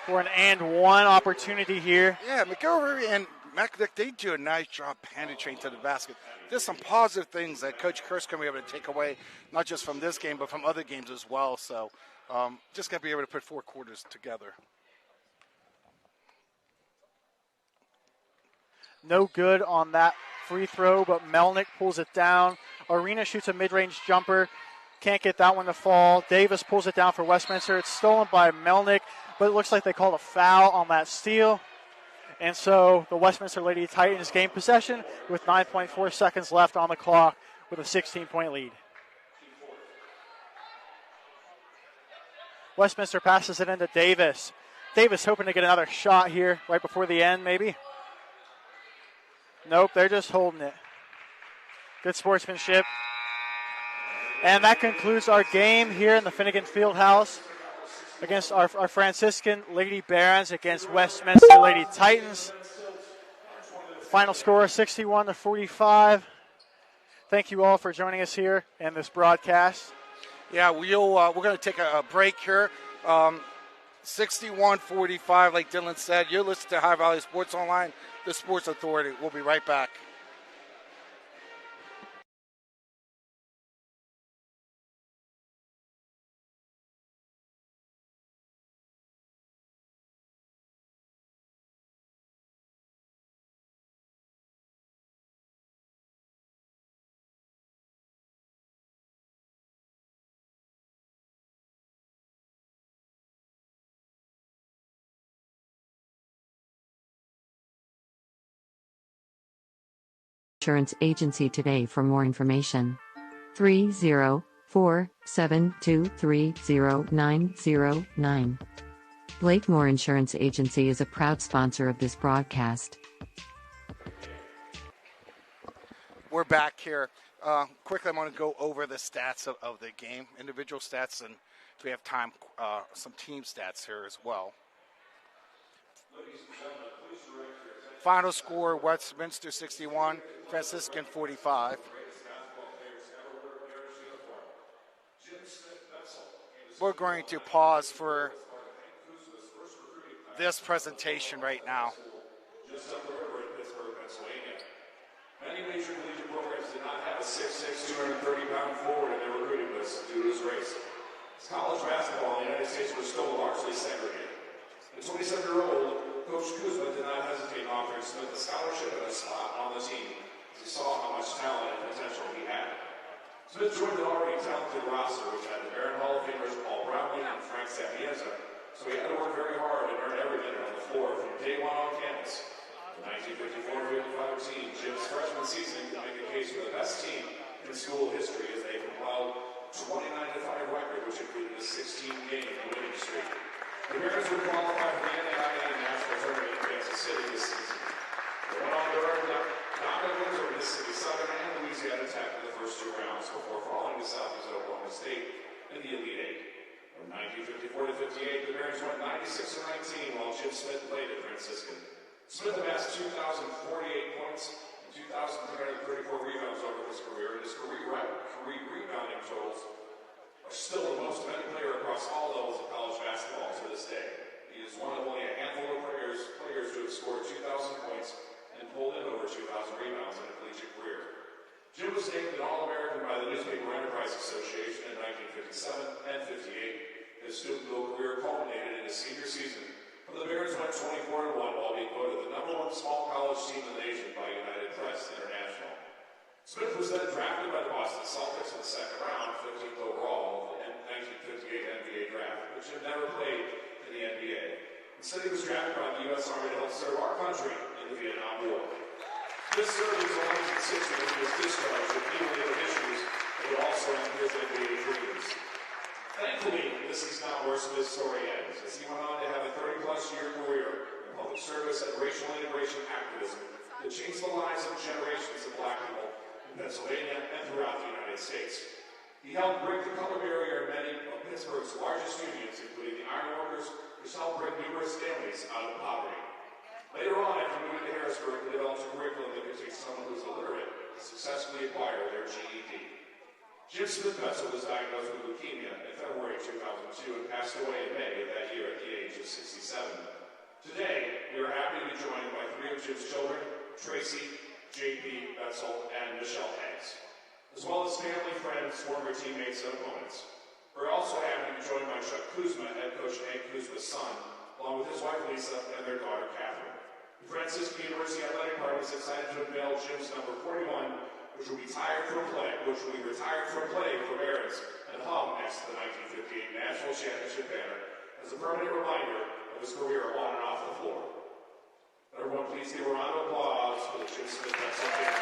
for an and one opportunity here. Yeah, McGillivray and McDick, they do a nice job penetrating to the basket. There's some positive things that Coach Kurt's going to be able to take away, not just from this game, but from other games as well. So just going to be able to put 4 quarters together. No good on that free throw, but Melnick pulls it down. Arena shoots a mid-range jumper. Can't get that one to fall. Davis pulls it down for Westminster. It's stolen by Melnick, but it looks like they called a foul on that steal. And so the Westminster Lady Titans gain possession with 9.4 seconds left on the clock with a 16-point lead. Westminster passes it into Davis. Davis hoping to get another shot here right before the end, maybe. Nope, they're just holding it. Good sportsmanship. And that concludes our game here in the Finnegan Fieldhouse against our Franciscan Lady Barons against Westminster Lady Titans. Final score 61-45. Thank you all for joining us here in this broadcast. Yeah, we're going to take a break here. 61-45, like Dylan said. You're listening to High Valley Sports Online, the Sports Authority. We'll be right back. Insurance Agency today for more information. 304-723-0909. Blakemore Insurance Agency is a proud sponsor of this broadcast. We're back here. Quickly, I'm going to go over the stats of the game, individual stats, and if we have time, some team stats here as well. Final score, Westminster 61, Franciscan 45. We're going to pause for this presentation right now. Just up the river in Pittsburgh, Pennsylvania. Many major collegiate programs did not have a 6'6", 230-pound forward in their recruiting list due to his race. College basketball in the United States was still largely segregated. The 27-year-old Coach Kuzma did not hesitate in offering Smith a scholarship and a spot on the team, as he saw how much talent and potential he had. Smith joined an already talented roster, which had the Barron Hall of Famers Paul Brownlee and Frank Sapienza, so he had to work very hard and earn every minute on the floor from day one on campus. The 1954-55 team, Jim's freshman season, could make a case for the best team in school history as they compiled a 29-5 record, which included a 16-game winning streak. The Barons would qualify for the NAIA National Tournament in Kansas City this season. They went on to earn knockout wins over Mississippi Southern and Louisiana Tech in the first two rounds before falling to Southeast Oklahoma State in the Elite Eight. From 1954 to 58, the Barons went 96-19 while Jim Smith played at Franciscan. Smith amassed 2,048 points and 2,334 rebounds over his career, and his career rebounding totals are still the most of any player across all levels of college basketball to this day. He is one of only a handful of players to have scored 2,000 points and pulled in over 2,000 rebounds in a collegiate career. Jim was named an All-American by the Newspaper Enterprise Association in 1957 and 58. His student-built career culminated in his senior season, when the Barons went 24-1 while being voted the #1 small college team in the nation by United Press International. Smith was then drafted by the Boston Celtics in the second round, 15th overall, in the 1958 NBA draft, which had never played in the NBA. Instead, he was drafted by the U.S. Army to help serve our country in the Vietnam War. This service only consisted when he was discharged with hemolytic issues that would also end his NBA dreams. Thankfully, this is not where Smith's story ends, as he went on to have a 30-plus-year career in public service and racial integration activism that changed the lives of generations of black people in Pennsylvania and throughout the United States. He helped break the color barrier in many of Pittsburgh's largest unions, including the ironworkers, which helped bring numerous families out of poverty. Later on, after moving to Harrisburg, he developed a curriculum that could take someone who was illiterate to successfully acquire their GED. Jim Smith Betzel was diagnosed with leukemia in February 2002 and passed away in May of that year at the age of 67. Today, we are happy to be joined by three of Jim's children, Tracy, JP Betzel, and Michelle Hanks, as well as family, friends, former teammates, and opponents. We're also happy to be joined by Chuck Kuzma, head coach Hank Kuzma's son, along with his wife Lisa and their daughter Catherine. The Franciscan University Athletic Department is excited to unveil Jim's number 41, which will be retired from play for Barons and hung next to the 1958 National Championship banner as a permanent reminder of his career on and off the floor. Everyone, please give a round of applause for the Jim Smith Pencil family.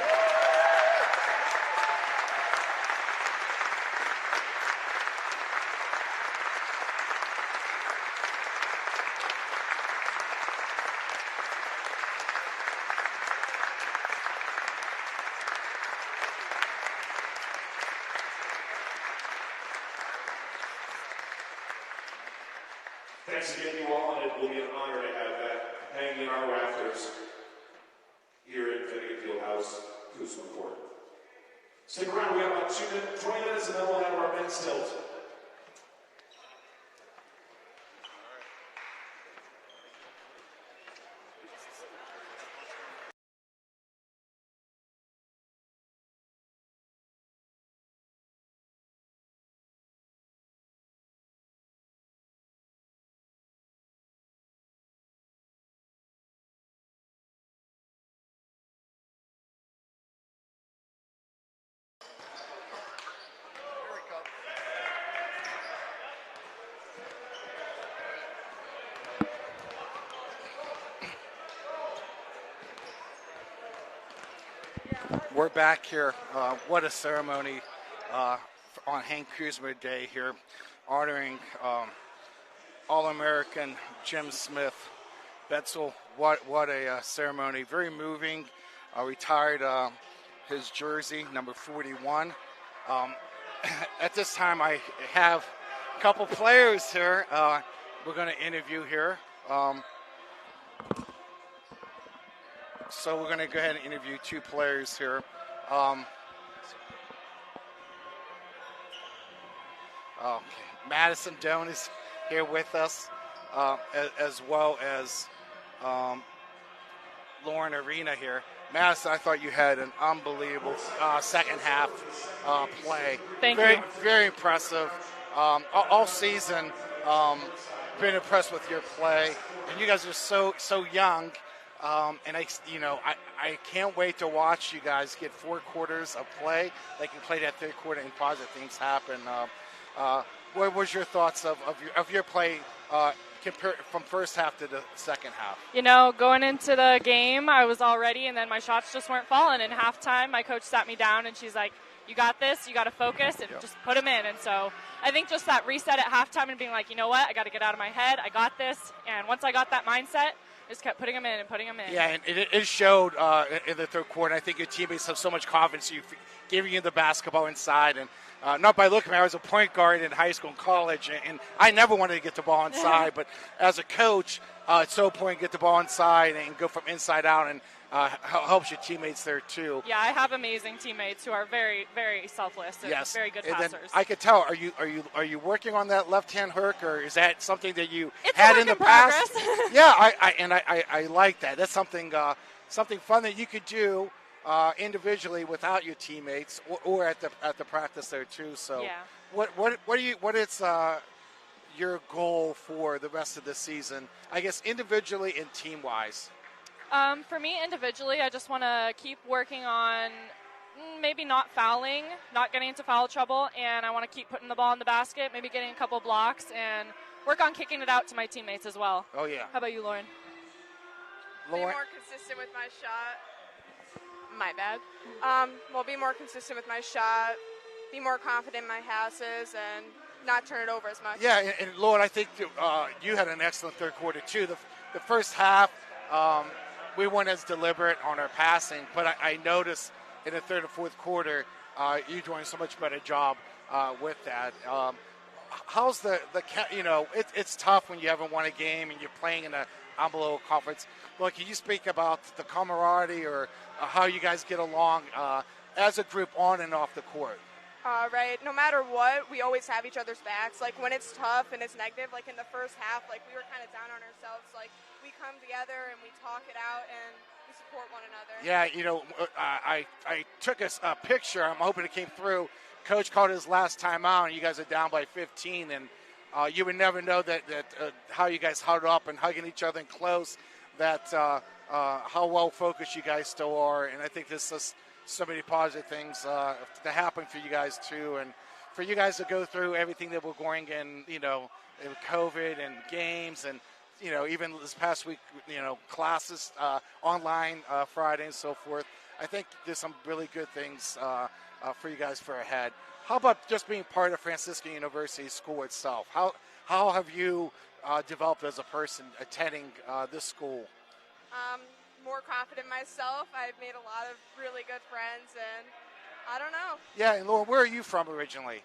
Thanks again, you all, and it will be an honor to have that hanging in our rafters here in Finnegan Fieldhouse, Kuzma Court. Stick around, we have about 20 minutes, and then we'll have our men's tilt. We're back here. What a ceremony on Hank Kuzma Day here, honoring All-American Jim Smith. Betzel, what a ceremony. Very moving. Retired his jersey, number 41. At this time, I have a couple players here we're going to interview here. So we're going to go ahead and interview two players here. Okay. Madison Doan is here with us, as well as Lauren Arena here. Madison, I thought you had an unbelievable second half play. Thank you. Very impressive. All season, been impressed with your play, and you guys are so young. And I can't wait to watch you guys get 4 quarters of play. They can play that third quarter and positive things happen. What was your thoughts of your play compared from first half to the second half? You know, going into the game, I was all ready, and then my shots just weren't falling. In halftime, my coach sat me down, and she's like, you got this, you got to focus, and just put them in. And so I think just that reset at halftime and being like, you know what, I got to get out of my head. I got this. And once I got that mindset, just kept putting them in and putting them in. Yeah, and it showed in the third quarter. I think your teammates have so much confidence in you, giving you the basketball inside. And not by looking, I was a point guard in high school and college, and I never wanted to get the ball inside. But as a coach, it's so important to get the ball inside and go from inside out, and helps your teammates there too. Yeah, I have amazing teammates who are very, very selfless and very good passers. Then I could tell. Are you working on that left-hand hook, or is that something that you had in the past? Yeah, I like that. That's something fun that you could do individually without your teammates, or at the practice there too. So what is your goal for the rest of the season? I guess individually and team-wise. For me, individually, I just want to keep working on maybe not fouling, not getting into foul trouble, and I want to keep putting the ball in the basket, maybe getting a couple blocks, and work on kicking it out to my teammates as well. Oh, yeah. How about you, Lauren? Be more consistent with my shot. My bad. Be more consistent with my shot, be more confident in my passes, and not turn it over as much. Yeah, and Lauren, I think you had an excellent third quarter, too. The first half, we weren't as deliberate on our passing, but I noticed in the third and fourth quarter, you doing so much better job with that. How's it's tough when you haven't won a game and you're playing in an envelope conference. Well, can you speak about the camaraderie or how you guys get along as a group on and off the court? Right. No matter what, we always have each other's backs. Like when it's tough and it's negative, like in the first half, like we were kind of down on ourselves. Like we come together and we talk it out and we support one another. Yeah, I took a picture. I'm hoping it came through. Coach called his last time out, and you guys are down by 15. And you would never know that how you guys huddled up and hugging each other and close, that how well focused you guys still are. And I think this is so many positive things to happen for you guys too, and for you guys to go through everything that we're going in, COVID and games, and even this past week, classes online Friday and so forth. I think there's some really good things for you guys for ahead. How about just being part of Franciscan University School itself? How have you developed as a person attending this school? More confident in myself. I've made a lot of really good friends, and I don't know. Yeah, and Lauren, where are you from originally?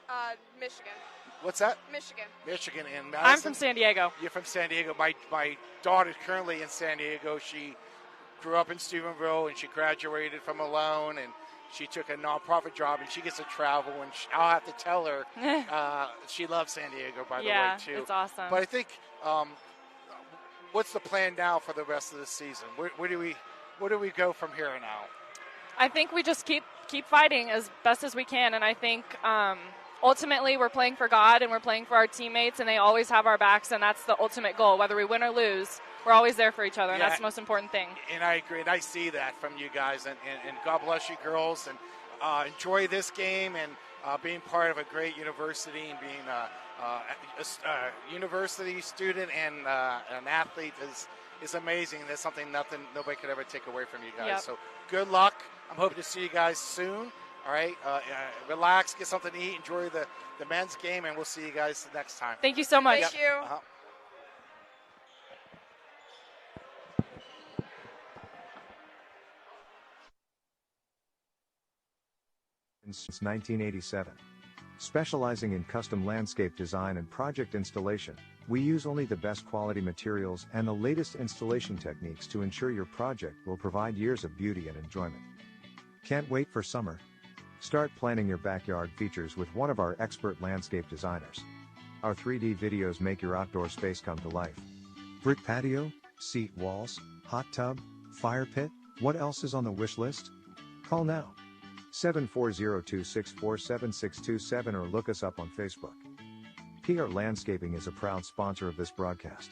Michigan. What's that? Michigan. Michigan. And Madison? I'm from San Diego. You're from San Diego. My daughter's currently in San Diego. She grew up in Stephenville, and she graduated from Malone, and she took a nonprofit job, and she gets to travel, and I'll have to tell her she loves San Diego, by the way, too. Yeah, it's awesome. But I think, what's the plan now for the rest of the season? Where do we go from here now? I think we just keep fighting as best as we can, and I think ultimately we're playing for God and we're playing for our teammates, and they always have our backs, and that's the ultimate goal. Whether we win or lose, we're always there for each other, and that's the most important thing. And I agree, and I see that from you guys, and God bless you girls, and enjoy this game, and being part of a great university, and being a university student and an athlete is amazing. That's something nobody could ever take away from you guys. Yep. So good luck. I'm hoping to see you guys soon. All right, relax, get something to eat, enjoy the men's game, and we'll see you guys next time. Thank you so much. Thank you. Since 1987. Specializing in custom landscape design and project installation, we use only the best quality materials and the latest installation techniques to ensure your project will provide years of beauty and enjoyment. Can't wait for summer? Start planning your backyard features with one of our expert landscape designers. Our 3D videos make your outdoor space come to life. Brick patio, seat walls, hot tub, fire pit, what else is on the wish list? Call now. 740-264-7627 or look us up on Facebook. PR Landscaping is a proud sponsor of this broadcast.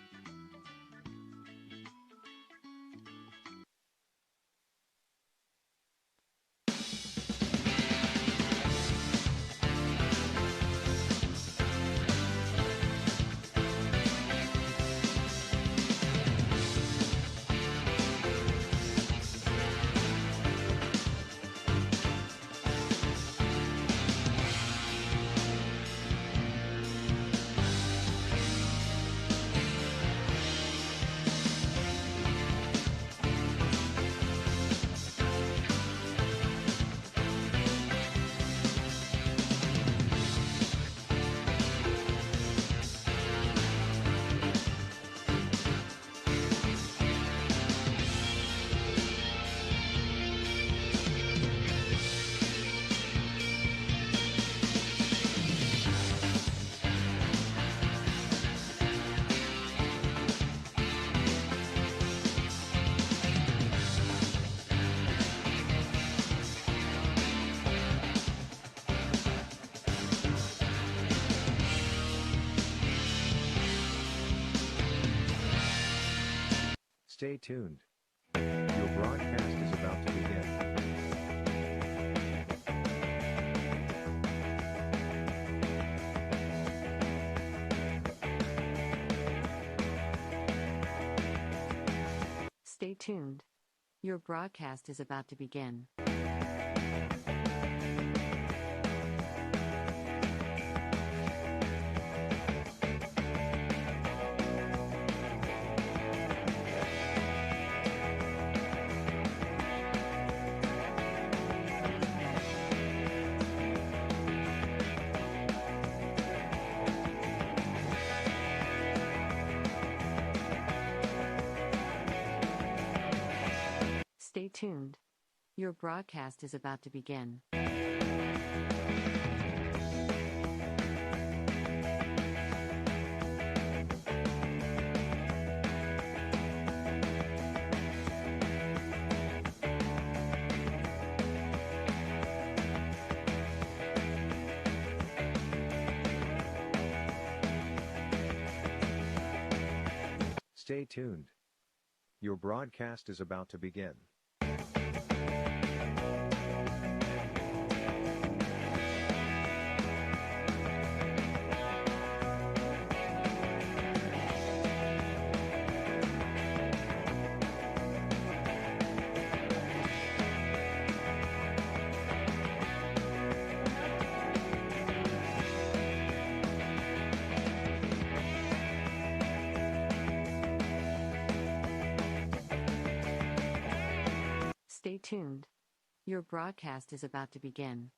Stay tuned. Your broadcast is about to begin. Stay tuned. Your broadcast is about to begin. Stay tuned. Your broadcast is about to begin. Stay tuned. Your broadcast is about to begin. tuned. Your broadcast is about to begin.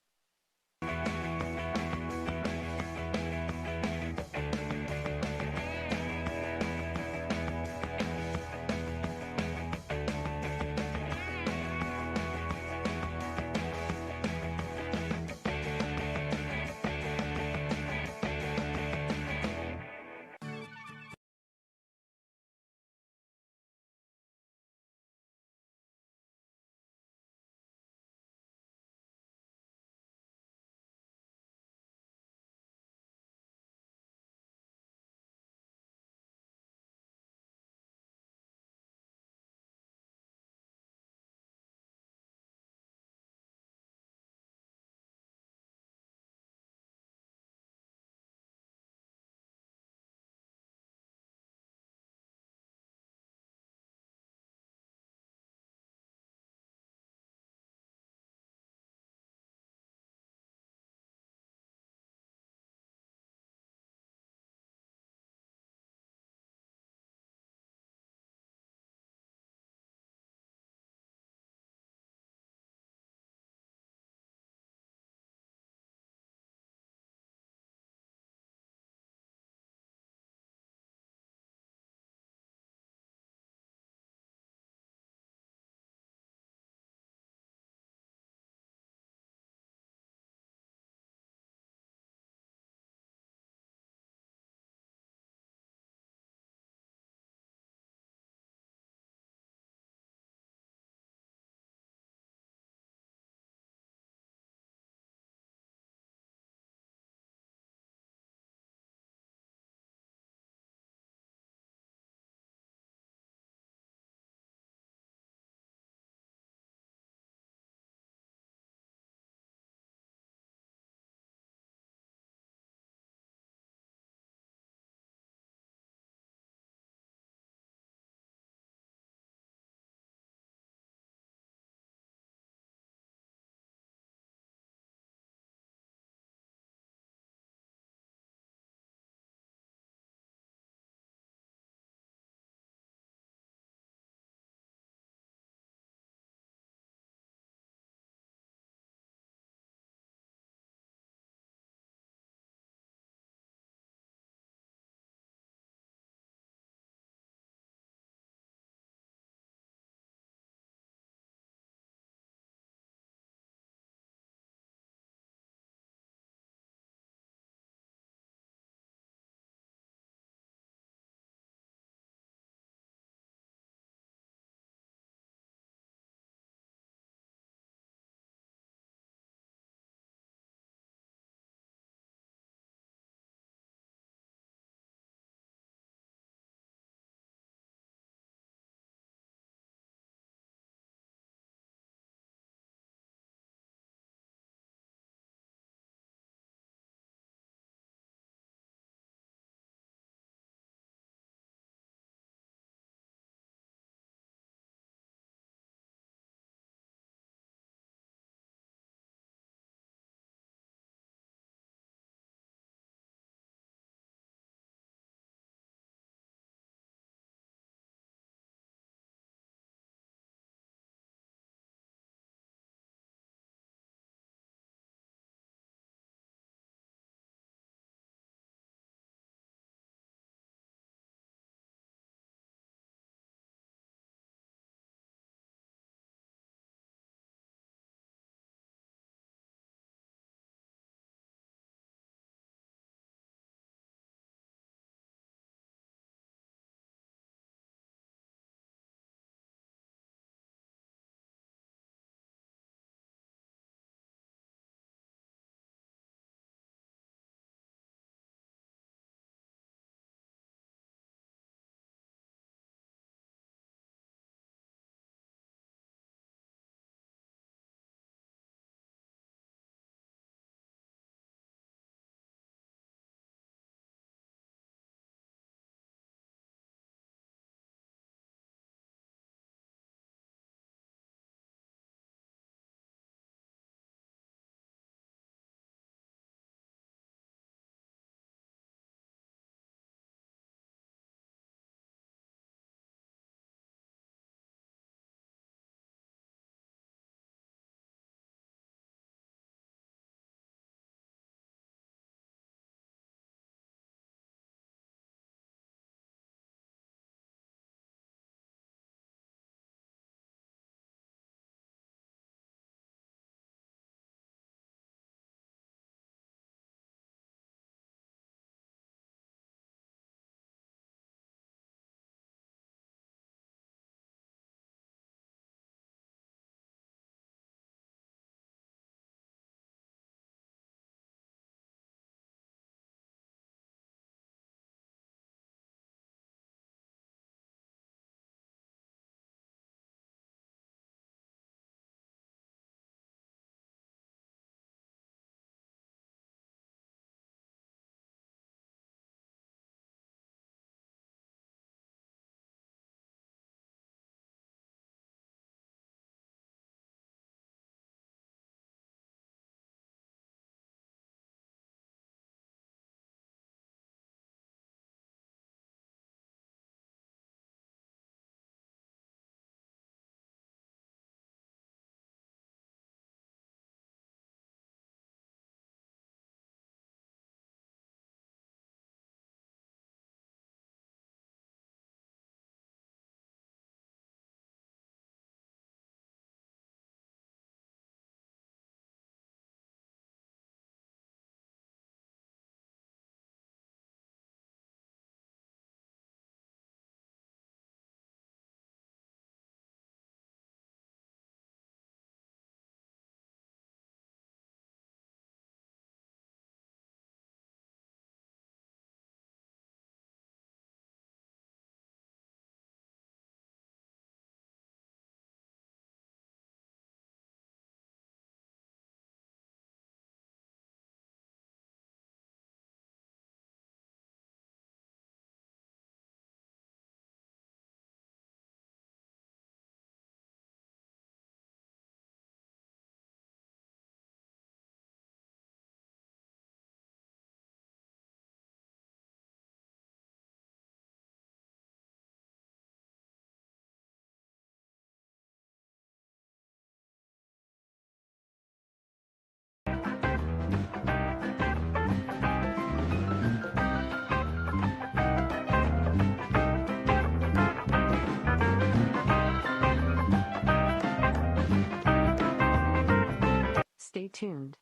tuned.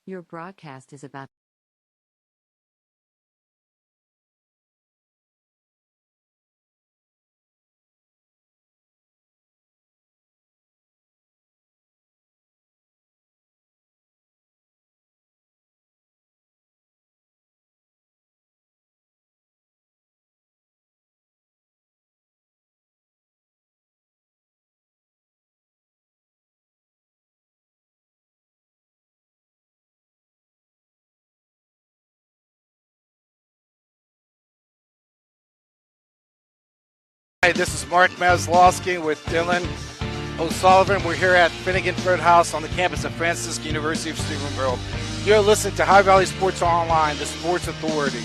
Your broadcast is about Hi, this is Mark Maslowski with Dylan O'Sullivan. We're here at Finnegan Road House on the campus of Franciscan University of Steubenville. You're listening to High Valley Sports Online, the Sports Authority.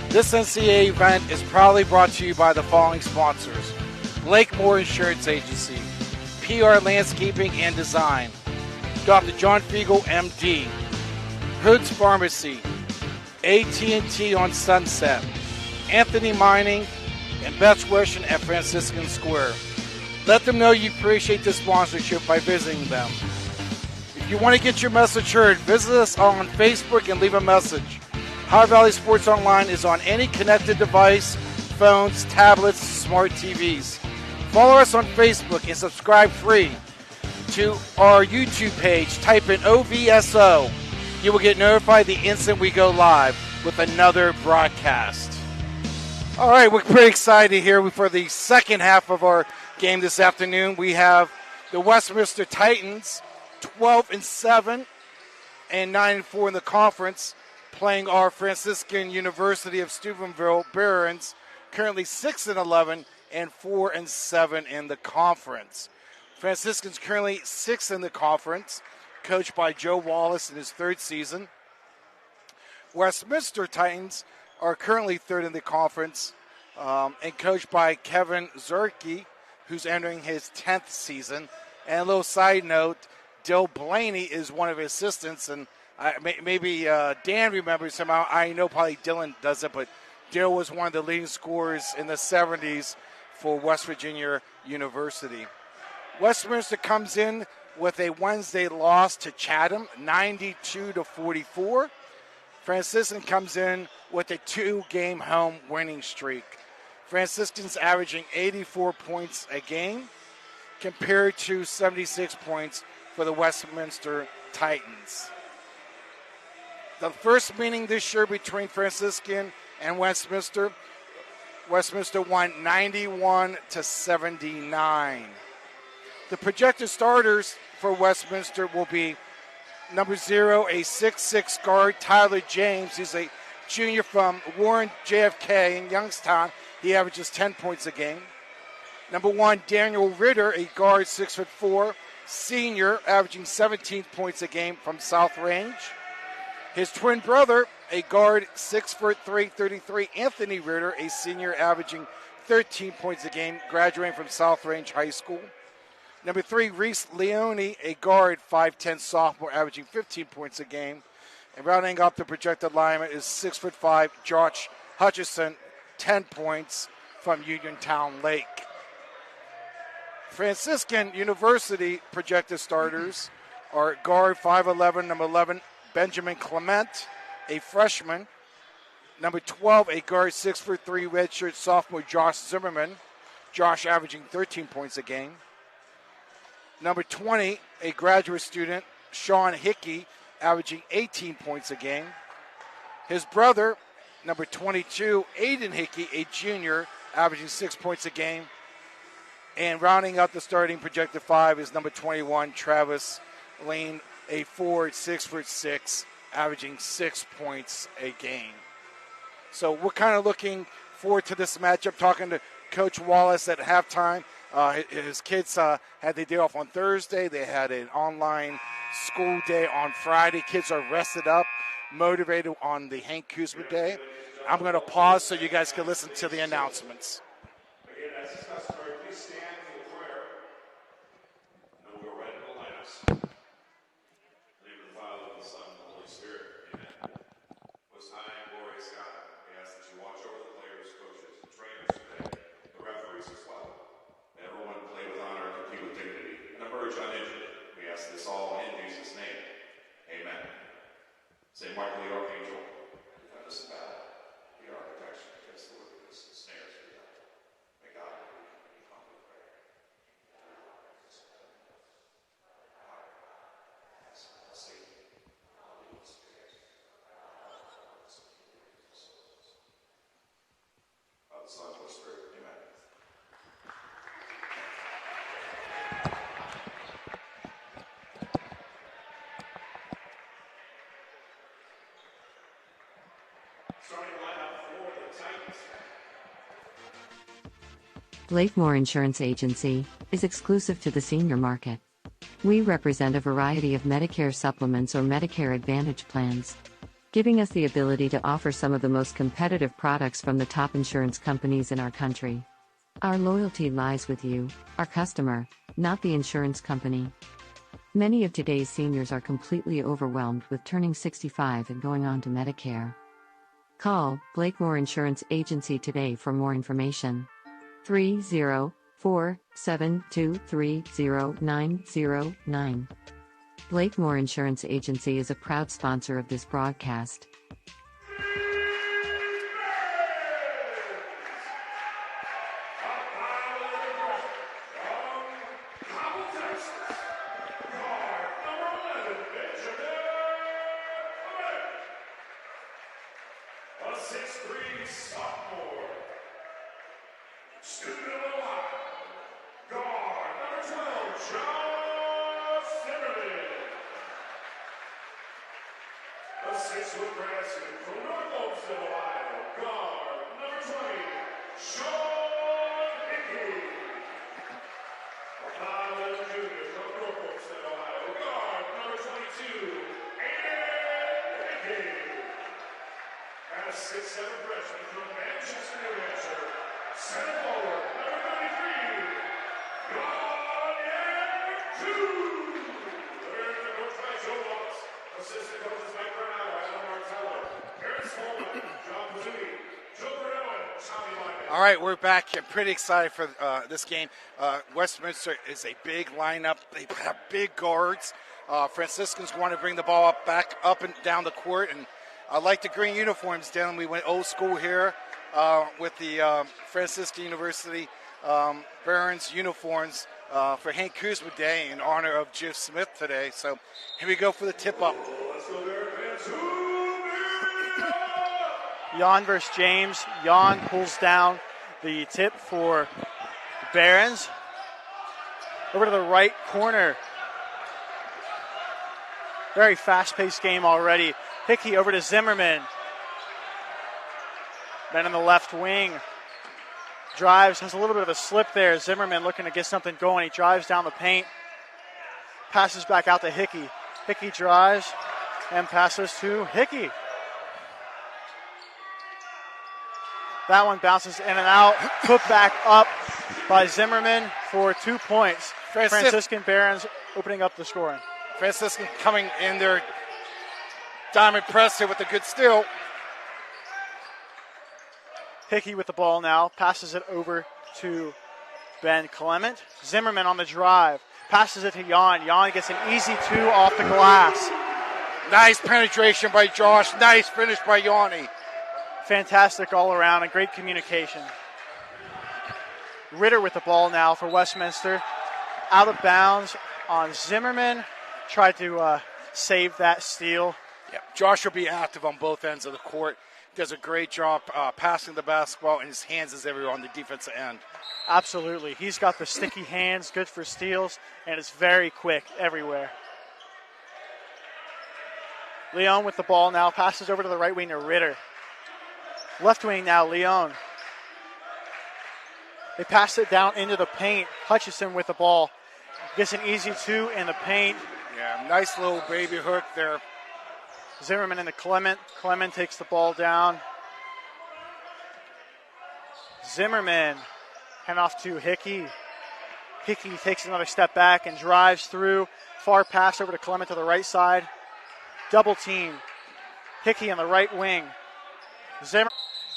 This NCAA event is proudly brought to you by the following sponsors: Lakemore Insurance Agency, PR Landscaping and Design, Dr. John Fiegel, MD, Hood's Pharmacy, AT&T on Sunset, Anthony Mining, and Beth Wishing at Franciscan Square. Let them know you appreciate this sponsorship by visiting them. If you want to get your message heard, visit us on Facebook and leave a message. High Valley Sports Online is on any connected device, phones, tablets, smart TVs. Follow us on Facebook and subscribe free to our YouTube page. Type in OVSO. You will get notified the instant we go live with another broadcast. All right, we're pretty excited here for the second half of our game this afternoon. We have the Westminster Titans, 12-7 and 9-4 in the conference, playing our Franciscan University of Steubenville Barons, currently 6-11 and 4-7 in the conference. Franciscan's currently 6th in the conference, coached by Joe Wallace in his third season. Westminster Titans are currently 3rd in the conference and coached by Kevin Zerke, who's entering his 10th season. And a little side note, Dill Blaney is one of his assistants, and maybe Dan remembers him. I know probably Dylan does it, but Dill was one of the leading scorers in the 70s for West Virginia University. Westminster comes in with a Wednesday loss to Chatham, 92-44. Franciscan comes in with a 2-game home winning streak. Franciscan's averaging 84 points a game compared to 76 points for the Westminster Titans. The first meeting this year between Franciscan and Westminster won 91-79. The projected starters for Westminster will be number 0, a 6'6" guard, Tyler James. He's a junior from Warren JFK in Youngstown. He averages 10 points a game. Number 1, Daniel Ritter, a guard, 6'4", senior, averaging 17 points a game from South Range. His twin brother, a guard, 6'3", 33, Anthony Ritter, a senior, averaging 13 points a game, graduating from South Range High School. Number 3, Reese Leone, a guard, 5'10", sophomore, averaging 15 points a game. And rounding up the projected lineup is 6'5", Josh Hutchison, 10 points from Uniontown Lake. Franciscan University projected starters are guard 5'11", number 11, Benjamin Clement, a freshman. Number 12, a guard 6'3", redshirt sophomore Josh Zimmerman. Josh averaging 13 points a game. Number 20, a graduate student, Sean Hickey, averaging 18 points a game. His brother, number 22, Aiden Hickey, a junior, averaging 6 points a game. And rounding out the starting projected 5 is number 21, Travis Lane, a forward, 6'6", averaging 6 points a game. So we're kind of looking forward to this matchup. Talking to Coach Wallace at halftime. His kids had the day off on Thursday. They had an online school day on Friday. Kids are rested up, motivated on the Hank Kuzma day. I'm going to pause so you guys can listen to the announcements. Again, as is customary, please stand for the prayer. And we'll go right into the lineups. In the name of the Father, and the Son, and the Holy Spirit. Amen. Most high and glorious God, we ask that you watch over the players, coaches, and trainers today, the referees as well. May everyone play with honor and compete with dignity and emerge uninjured. We ask this all in Jesus' name. Blakemore Insurance Agency is exclusive to the senior market. We represent a variety of Medicare supplements or Medicare Advantage plans, giving us the ability to offer some of the most competitive products from the top insurance companies in our country. Our loyalty lies with you, our customer, not the insurance company. Many of today's seniors are completely overwhelmed with turning 65 and going on to Medicare. Call Blakemore Insurance Agency today for more information. 304-723-0909. Blakemore Insurance Agency is a proud sponsor of this broadcast. All right, we're back. I'm pretty excited for this game. Westminster is a big lineup. They have big guards. Franciscans want to bring the ball back up and down the court, and I like the green uniforms, Dylan. We went old school here with the Franciscan University Barons uniforms for Hank Kuzma Day in honor of Jeff Smith today. So here we go for the tip-up. Jan versus James. Jan pulls down the tip for the Barons. Over to the right corner. Very fast-paced game already. Hickey over to Zimmerman. Then in the left wing. Drives, has a little bit of a slip there. Zimmerman looking to get something going. He drives down the paint. Passes back out to Hickey. Hickey drives and passes to Hickey. That one bounces in and out. Put back up by Zimmerman for 2 points. Franciscan Barons opening up the scoring. Franciscan coming in their diamond press here with a good steal. Hickey with the ball now. Passes it over to Ben Clement. Zimmerman on the drive. Passes it to Jan. Jan gets an easy two off the glass. Nice penetration by Josh. Nice finish by Yanni. Fantastic all around and great communication. Ritter with the ball now for Westminster. Out of bounds on Zimmerman. Tried to save that steal. Yeah, Josh will be active on both ends of the court. Does a great job passing the basketball, and his hands is everywhere on the defensive end. Absolutely. He's got the sticky hands, good for steals, and it's very quick everywhere. Leon with the ball now. Passes over to the right wing to Ritter. Left wing now, Leon. They pass it down into the paint. Hutchison with the ball. Gets an easy two in the paint. Yeah, nice little baby hook there. Zimmerman into Clement. Clement takes the ball down. Zimmerman hand off to Hickey. Hickey takes another step back and drives through. Far pass over to Clement to the right side. Double team. Hickey on the right wing. Zimmerman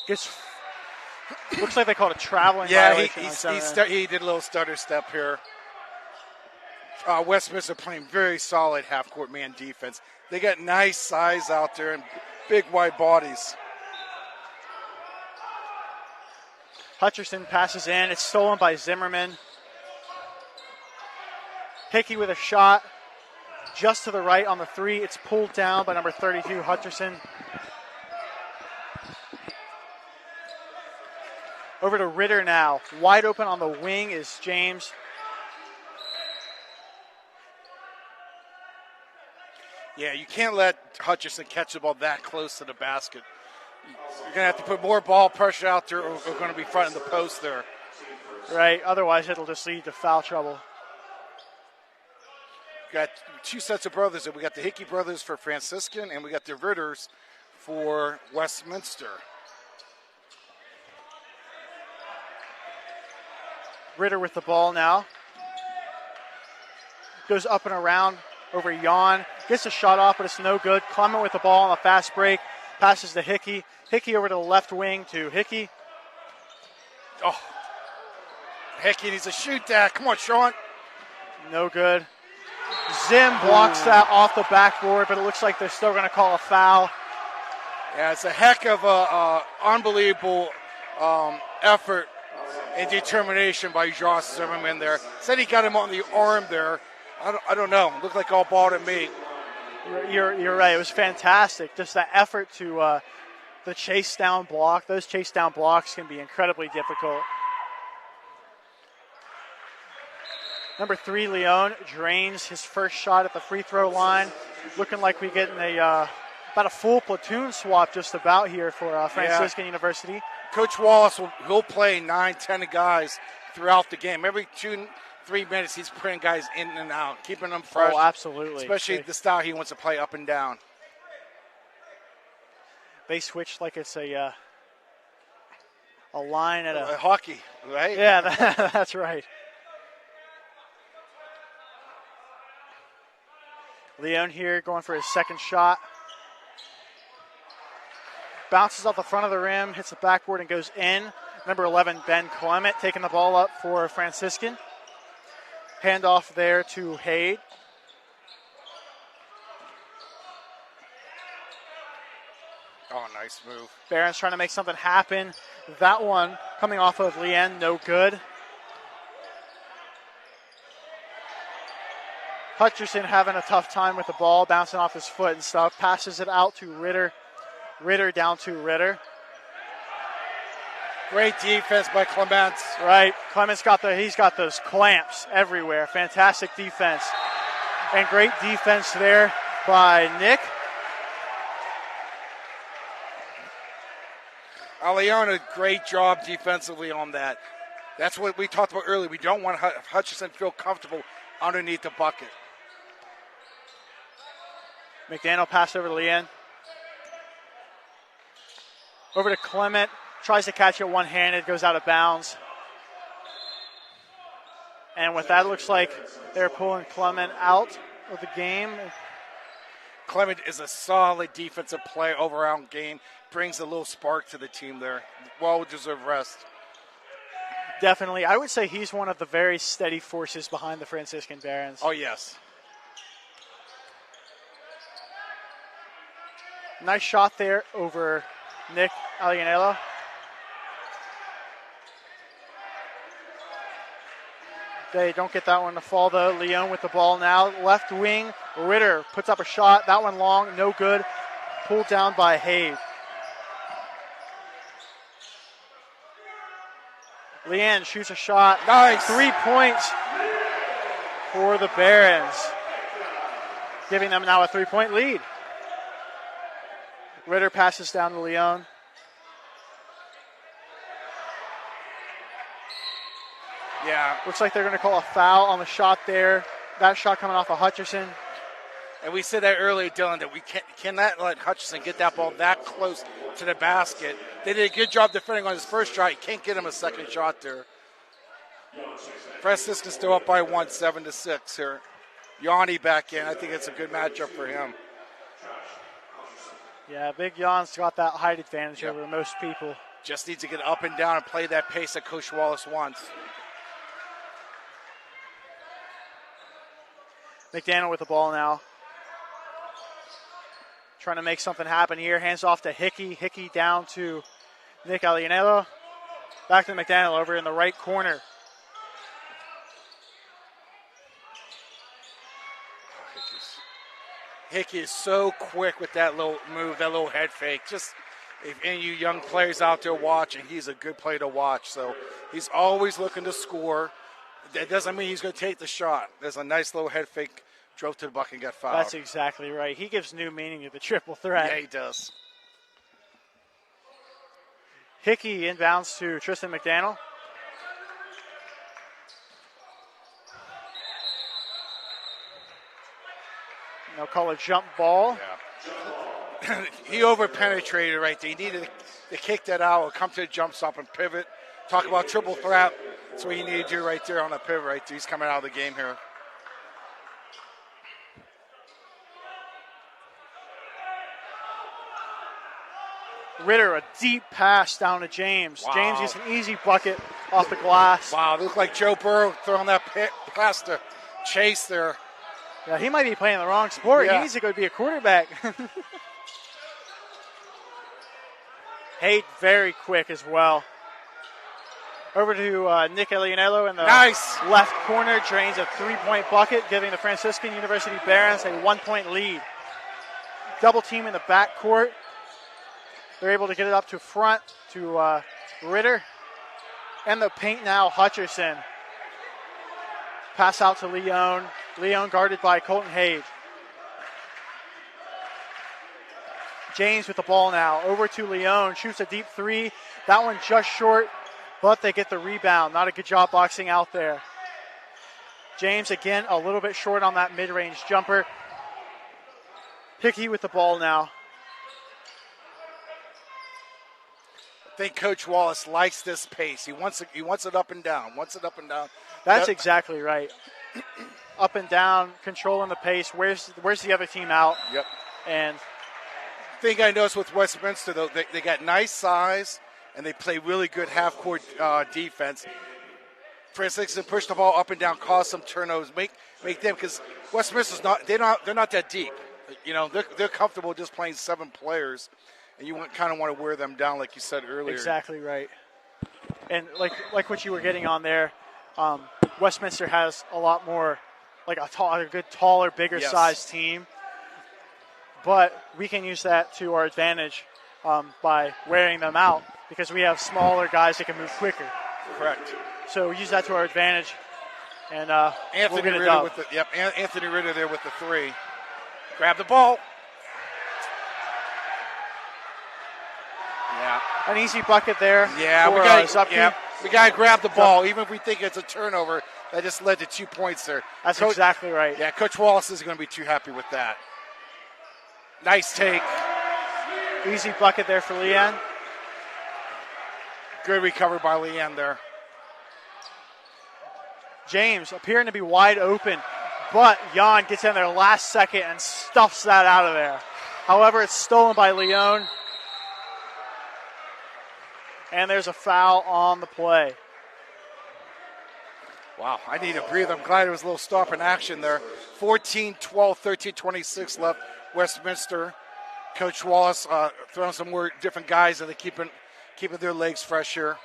gets, looks like they called a traveling violation. He did a little stutter step here. Westminster playing very solid half-court man defense. They got nice size out there and big wide bodies. Hutcherson passes in. It's stolen by Zimmerman. Hickey with a shot just to the right on the three. It's pulled down by number 32, Hutcherson. Over to Ritter now. Wide open on the wing is James. Yeah, you can't let Hutcherson catch the ball that close to the basket. You're going to have to put more ball pressure out there, or we're going to be fronting the post there. Right, otherwise it'll just lead to foul trouble. We got two sets of brothers. We got the Hickey brothers for Franciscan, and we got the Ritters for Westminster. Ritter with the ball now. Goes up and around over Jan. Gets a shot off, but it's no good. Clement with the ball on a fast break. Passes to Hickey. Hickey over to the left wing to Hickey. Oh, Hickey needs to shoot that. Come on, Sean. No good. Zim blocks that off the backboard, but it looks like they're still going to call a foul. Yeah, it's a heck of a unbelievable effort and determination by Josh Zimmerman there. Said he got him on the arm there. I don't know. Looked like all ball to me. You're right. It was fantastic. Just that effort to the chase down block. Those chase down blocks can be incredibly difficult. Number 3, Leon, drains his first shot at the free throw line. Looking like we're getting about a full platoon swap just about here for Franciscan University. Coach Wallace will play 9-10 guys throughout the game. Every 2-3 minutes, he's putting guys in and out, keeping them fresh. Oh, absolutely. Especially the style he wants to play up and down. They switch like it's a line at a hockey, right? Yeah, that's right. Leon here going for his second shot. Bounces off the front of the rim, hits the backboard and goes in. Number 11, Ben Clement, taking the ball up for Franciscan. Handoff there to Haid. Oh, nice move. Barron's trying to make something happen. That one coming off of Lien, no good. Hutcherson having a tough time with the ball, bouncing off his foot and stuff. Passes it out to Ritter. Ritter down to Ritter. Great defense by Clements. Right. Clements he's got those clamps everywhere. Fantastic defense. And great defense there by Nick. Aliana, great job defensively on that. That's what we talked about earlier. We don't want Hutcherson to feel comfortable underneath the bucket. McDaniel pass over to Leanne. Over to Clement. Tries to catch it one-handed. Goes out of bounds. And with that, it looks like they're pulling Clement out of the game. Clement is a solid defensive player overall game. Brings a little spark to the team there. Well-deserved rest. Definitely. I would say he's one of the very steady forces behind the Franciscan Barons. Oh, yes. Nice shot there over Nick Alianello. They don't get that one to fall, though. Leon with the ball now. Left wing, Ritter puts up a shot. That one long, no good. Pulled down by Hayes. Leanne shoots a shot. Nice. 3 points for the Barons, giving them now a 3-point lead. Ritter passes down to Leon. Yeah. Looks like they're going to call a foul on the shot there. That shot coming off of Hutcherson. And we said that earlier, Dylan, that we cannot let Hutcherson get that ball that close to the basket. They did a good job defending on his first shot. You can't get him a second shot there. Franciscan still up by 1, 7-6 here. Yanni back in. I think it's a good matchup for him. Yeah, Big Jan's got that height advantage over most people. Just needs to get up and down and play that pace that Coach Wallace wants. McDaniel with the ball now. Trying to make something happen here. Hands off to Hickey. Hickey down to Nick Alianello. Back to McDaniel over in the right corner. Hickey is so quick with that little move, that little head fake. Just if any of you young players out there watching, he's a good player to watch. So he's always looking to score. That doesn't mean he's going to take the shot. There's a nice little head fake, drove to the bucket and got fouled. That's exactly right. He gives new meaning to the triple threat. Yeah, he does. Hickey inbounds to Tristan McDaniel. They'll call a jump ball. Yeah. He over-penetrated right there. He needed to kick that out or come to the jump stop and pivot. Talk about triple threat. That's what you need to do right there on the pivot right there. He's coming out of the game here. Ritter, a deep pass down to James. Wow. James gets an easy bucket off the glass. Wow, it looked like Joe Burrow throwing that pass to Chase there. Yeah, he might be playing the wrong sport. Yeah. He needs to go be a quarterback. Haight very quick as well. Over to Nick Elianello in the left corner. Drains a three-point bucket, giving the Franciscan University Barons a 1-point lead. Double team in the backcourt. They're able to get it up to front to Ritter. And the paint now, Hutcherson. Pass out to Leon. Leon guarded by Colton Hage. James with the ball now. Over to Leon. Shoots a deep three. That one just short, but they get the rebound. Not a good job boxing out there. James again a little bit short on that mid-range jumper. Hickey with the ball now. I think Coach Wallace likes this pace. He wants it up and down. That's exactly right. Up and down, controlling the pace. Where's the other team out? Yep. And thing I noticed with Westminster, though, they got nice size and they play really good half-court defense. Franciscan push the ball up and down, cause some turnovers, make them, because Westminster's they're not that deep. You know, they're comfortable just playing 7 players. And you kind of want to wear them down, like you said earlier. Exactly right. And like what you were getting on there, Westminster has a lot more, like a good, taller, bigger size team. But we can use that to our advantage by wearing them out because we have smaller guys that can move quicker. Correct. So use that to our advantage, and Anthony we'll get Ritter Anthony Ritter there with the 3. Grab the ball. Yeah. An easy bucket there. Yeah, for, we got to grab the ball. Even if we think it's a turnover, that just led to 2 points there. That's exactly right. Yeah, Coach Wallace isn't going to be too happy with that. Nice take. Easy bucket there for Leanne. Good recovery by Leanne there. James appearing to be wide open, but Jan gets in there last second and stuffs that out of there. However, it's stolen by Leon. And there's a foul on the play. Wow, I need to breathe. I'm glad there was a little stop in action there. 14-12, 13-26 left. Westminster. Coach Wallace throwing some more different guys, and they're keeping their legs fresh here.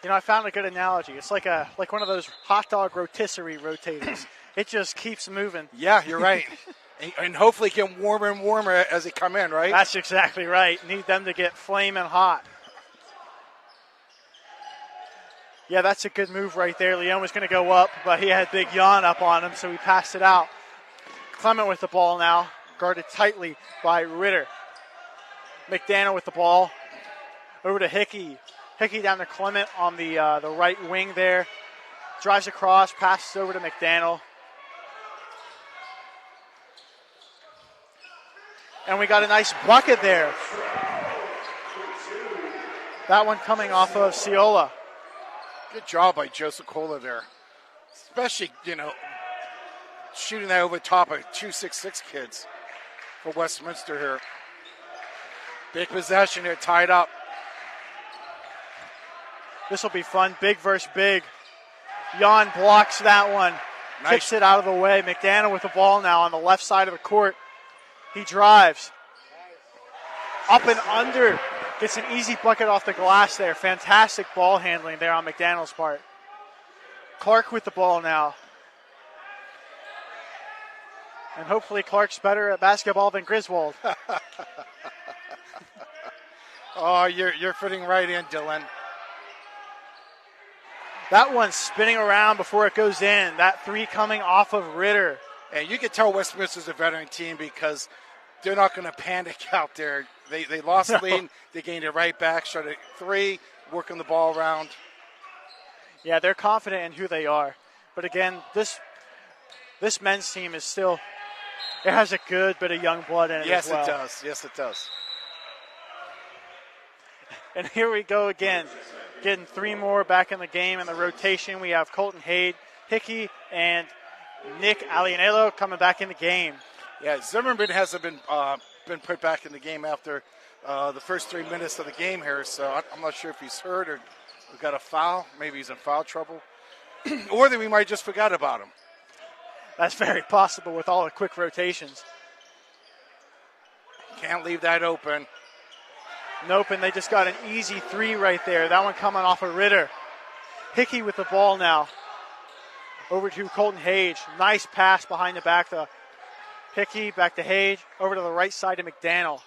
You know, I found a good analogy. It's like one of those hot dog rotisserie rotators. It just keeps moving. Yeah, you're right. And hopefully get warmer and warmer as they come in, right? That's exactly right. Need them to get flaming hot. Yeah, that's a good move right there. Leon was going to go up, but he had Big Jan up on him, so he passed it out. Clement with the ball now, guarded tightly by Ritter. McDaniel with the ball. Over to Hickey. Hickey down to Clement on the right wing there. Drives across, passes over to McDaniel. And we got a nice bucket there. That one coming off of Ciola. Good job by Joseph Cola there. Especially, shooting that over the top of 2-6-6 kids for Westminster here. Big possession here, tied up. This will be fun. Big versus big. Jan blocks that one. Nice. Kicks it out of the way. McDaniel with the ball now on the left side of the court. He drives. Up and under. Gets an easy bucket off the glass there. Fantastic ball handling there on McDaniel's part. Clark with the ball now. And hopefully Clark's better at basketball than Griswold. Oh, you're fitting right in, Dylan. That one's spinning around before it goes in. That 3 coming off of Ritter. And you can tell Westminster's a veteran team because they're not going to panic out there. They lost the lead. They gained it right back. Shot at 3, working the ball around. Yeah, they're confident in who they are. But again, this men's team is still, it has a good bit of young blood in it as well. Yes, it does. Yes, it does. And here we go again, getting 3 more back in the game in the rotation. We have Colton Hickey, and Nick Alianello coming back in the game. Yeah, Zimmerman hasn't been put back in the game after the first 3 minutes of the game here, so I'm not sure if he's hurt or got a foul. Maybe he's in foul trouble. Or that we might just forgot about him. That's very possible with all the quick rotations. Can't leave that open. Nope, and they just got an easy 3 right there. That one coming off of Ritter. Hickey with the ball now. Over to Colton Hage. Nice pass behind the back to Hickey, back to Hage. Over to the right side to McDaniel.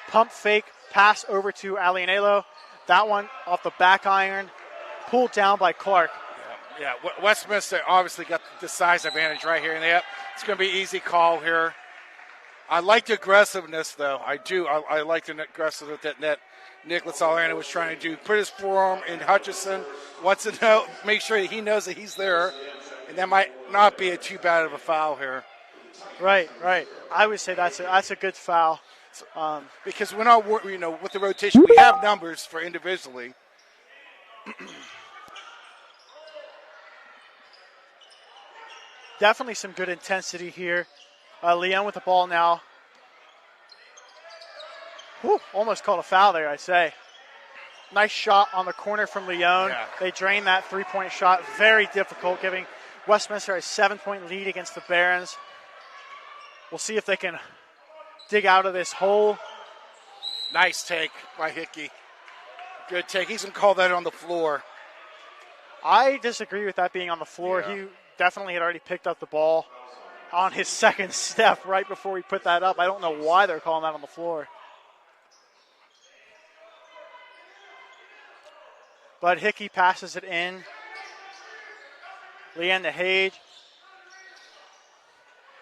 Pump fake, pass over to Alianello. That one off the back iron. Pulled down by Clark. Yeah, Westminster obviously got the size advantage right here. And it's going to be an easy call here. I like the aggressiveness, though. I do. I like the aggressiveness that Nicholas Alianello was trying to do. Put his forearm in Hutchison. Wants to know, make sure that he knows that he's there. And that might not be too bad of a foul here. Right. I would say that's a good foul. Because we're not, with the rotation, we have numbers for individually. Definitely some good intensity here. Leon with the ball now. Whew, almost called a foul there, I'd say. Nice shot on the corner from Leon. Yeah. They drained that 3-point shot. Very difficult, giving Westminster a 7-point lead against the Barons. We'll see if they can dig out of this hole. Nice take by Hickey. Good take. He's going to call that on the floor. I disagree with that being on the floor. Yeah. He definitely had already picked up the ball on his second step right before he put that up. I don't know why they're calling that on the floor. But Hickey passes it in. Leanne to Hage.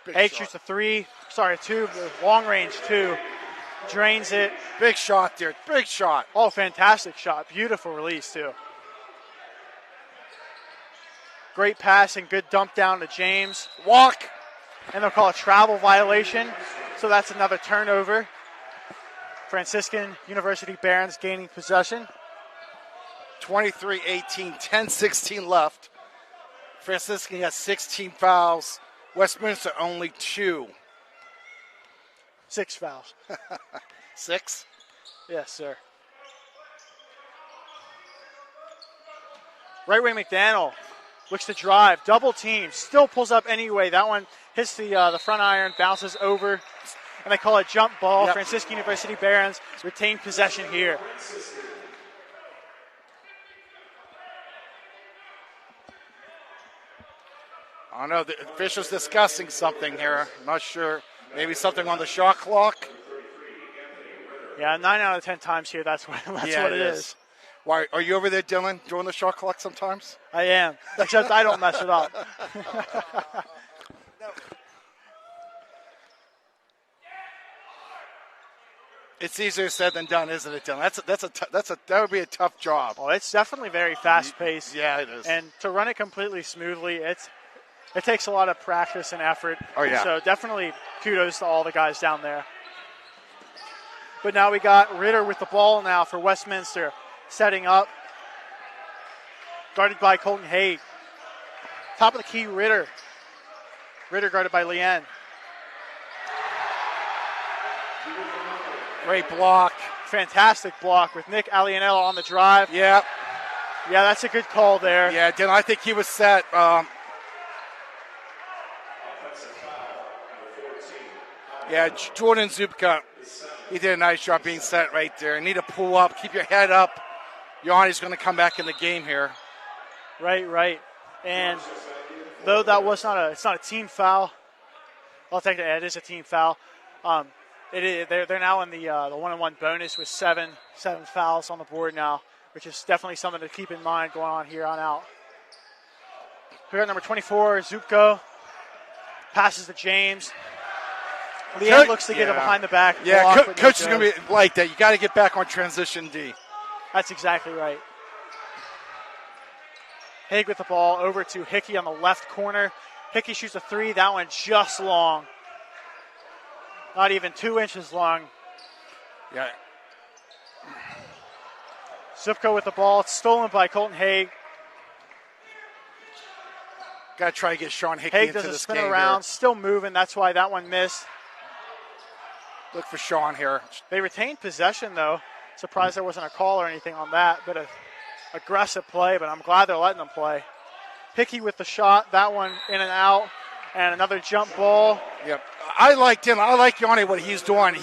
Hage shoots a 2, long range 2. Drains it. Big shot there. Big shot. Oh, fantastic shot. Beautiful release, too. Great pass and good dump down to James. Walk. And they'll call a travel violation. So that's another turnover. Franciscan University Barons gaining possession. 23-18, 10-16 left. Franciscan has 16 fouls. Westminster only 2. 6 fouls. 6? Yes, sir. Right wing McDaniel looks to drive. Double team. Still pulls up anyway. That one hits the front iron, bounces over, and they call it jump ball. Yep. Franciscan University Barons retain possession here. I don't know. The official's discussing something here. I'm not sure. Maybe something on the shot clock. Yeah, 9 out of 10 times here, that's what it is. Why, are you over there, Dylan, during the shot clock sometimes? I am, except I don't mess it up. It's easier said than done, isn't it, Dylan? That would be a tough job. Oh, it's definitely very fast-paced. Yeah, it is. And to run it completely smoothly, it takes a lot of practice and effort. Oh, yeah. So definitely kudos to all the guys down there. But now we got Ritter with the ball now for Westminster. Setting up. Guarded by Colton Haig. Top of the key, Ritter. Ritter guarded by Leanne. Great block. Fantastic block with Nick Alianello on the drive. Yeah. Yeah, that's a good call there. Yeah, Dylan, I think he was set. Yeah, Jordan Zubka, he did a nice job being set right there. Need to pull up, keep your head up. Yanni's going to come back in the game here. Right. And though that was it's not a team foul. I'll take that. It is a team foul. They're now in the 1-on-1 bonus with seven fouls on the board now, which is definitely something to keep in mind going on here on out. We got number 24, Zupko. Passes to James. Leanne looks to get a behind the back. Yeah, block, but coach no is going to be like that. You got to get back on transition D. That's exactly right. Haig with the ball over to Hickey on the left corner. Hickey shoots a three. That one just long. Not even 2 inches long. Yeah. Zipko with the ball. It's stolen by Colton Haig. Got to try to get Sean Hickey Haig into does a this spin game around. here. Still moving. That's why that one missed. Look for Sean here. They retained possession, though. Surprised there wasn't a call or anything on that. Bit of aggressive play, but I'm glad they're letting them play. Hickey with the shot. That one in and out. And another jump ball. Yep. I liked him. I like Yanni, what he's doing.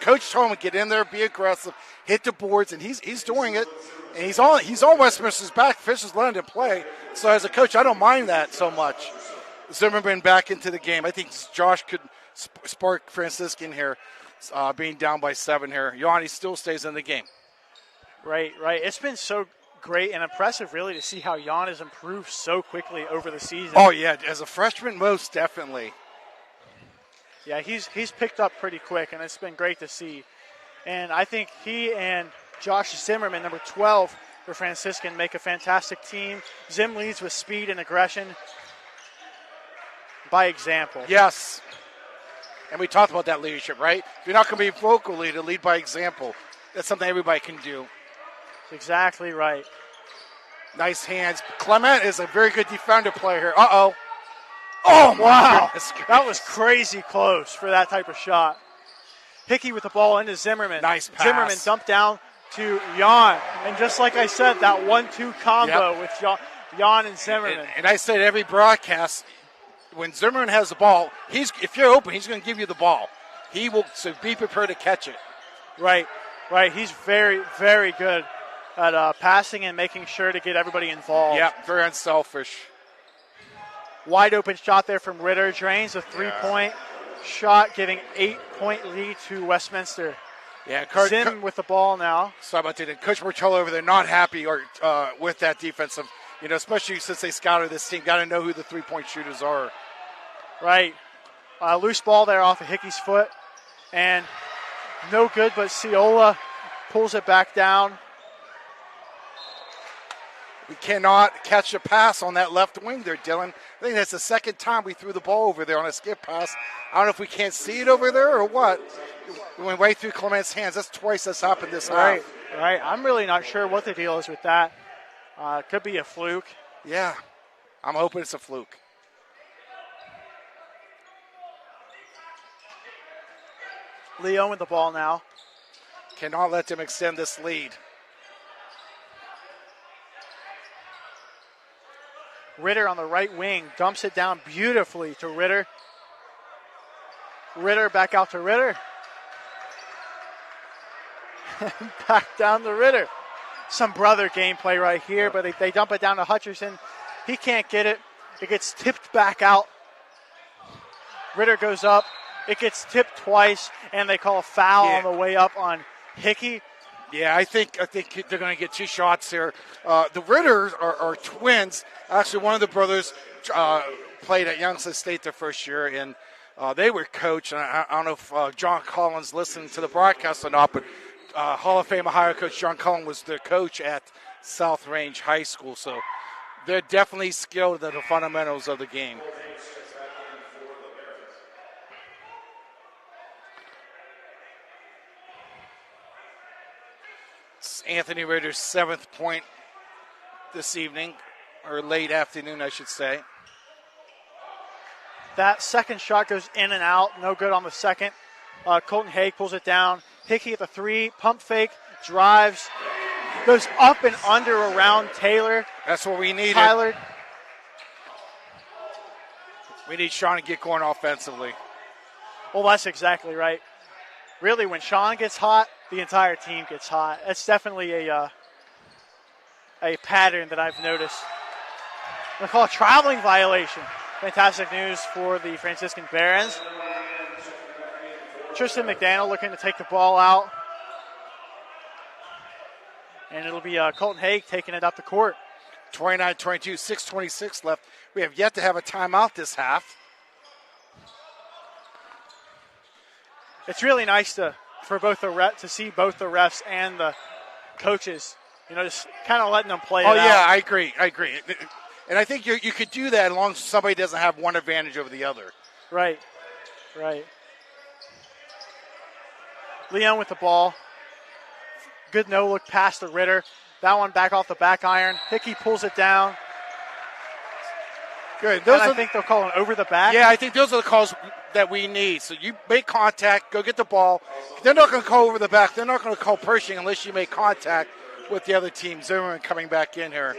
Coach told him to get in there, be aggressive, hit the boards, and he's doing it. And he's on Westminster's back. Fish is letting him play. So as a coach, I don't mind that so much. Zimmerman back into the game. I think Josh could spark Franciscan here, being down by 7 here. Yanni still stays in the game. Right. It's been so great and impressive, really, to see how Jan has improved so quickly over the season. Oh, yeah. As a freshman, most definitely. Yeah, he's picked up pretty quick, and it's been great to see. And I think he and Josh Zimmerman, number 12 for Franciscan, make a fantastic team. Zim leads with speed and aggression by example. Yes. And we talked about that leadership, right? If you're not going to be vocal leader, lead by example. That's something everybody can do. Exactly right. Nice hands. Clement is a very good defender player here. Uh-oh. Oh, wow. That was crazy close for that type of shot. Hickey with the ball into Zimmerman. Nice pass. Zimmerman dumped down to Jan. And just like I said, that 1-2 combo with Jan and Zimmerman. And I said every broadcast, when Zimmerman has the ball, if you're open, he's going to give you the ball. So be prepared to catch it. Right. He's very, very good at passing and making sure to get everybody involved. Yeah, very unselfish. Wide open shot there from Ritter. Drains a three-point shot, giving 8-point lead to Westminster. Yeah, Zim with the ball now. Sorry about that. Coach Martello over there not happy with that defensive, especially since they scouted this team. Got to know who the three-point shooters are. Right. Loose ball there off of Hickey's foot. And no good, but Ciola pulls it back down. We cannot catch a pass on that left wing there, Dylan. I think that's the second time we threw the ball over there on a skip pass. I don't know if we can't see it over there or what. It went right through Clement's hands. That's twice that's happened this half. Right. I'm really not sure what the deal is with that. Could be a fluke. Yeah. I'm hoping it's a fluke. Leo with the ball now. Cannot let them extend this lead. Ritter on the right wing dumps it down beautifully to Ritter. Ritter back out to Ritter. Back down to Ritter. Some brother gameplay right here, but they dump it down to Hutcherson. He can't get it. It gets tipped back out. Ritter goes up. It gets tipped twice, and they call a foul on the way up on Hickey. Yeah, I think they're going to get 2 shots here. The Ritters are twins. Actually, one of the brothers played at Youngstown State their first year, and they were coached. And I don't know if John Collins listened to the broadcast or not, but Hall of Fame Ohio coach John Collins was their coach at South Range High School. So they're definitely skilled at the fundamentals of the game. Anthony Ritter's 7th point this evening, or late afternoon, I should say. That second shot goes in and out. No good on the second. Colton Haig pulls it down. Hickey at the 3, pump fake, drives, goes up and under around Taylor. That's what we need. Tyler. We need Sean to get going offensively. Well, that's exactly right. Really, when Sean gets hot, the entire team gets hot. That's definitely a pattern that I've noticed. They call it a traveling violation. Fantastic news for the Franciscan Barons. Tristan McDaniel looking to take the ball out. And it'll be Colton Haig taking it up the court. 29-22, 6:26 left. We have yet to have a timeout this half. it's really nice for both to see both the refs and the coaches, just kind of letting them play it out. I agree. And I think you could do that as long as somebody doesn't have one advantage over the other. Right. Leon with the ball. Good no-look pass to Ritter. That one back off the back iron. Hickey pulls it down. Good. I think they'll call it over the back. Yeah, I think those are the calls that we need. So you make contact, go get the ball. They're not going to call over the back. They're not going to call Pershing unless you make contact with the other team. Zimmerman coming back in here.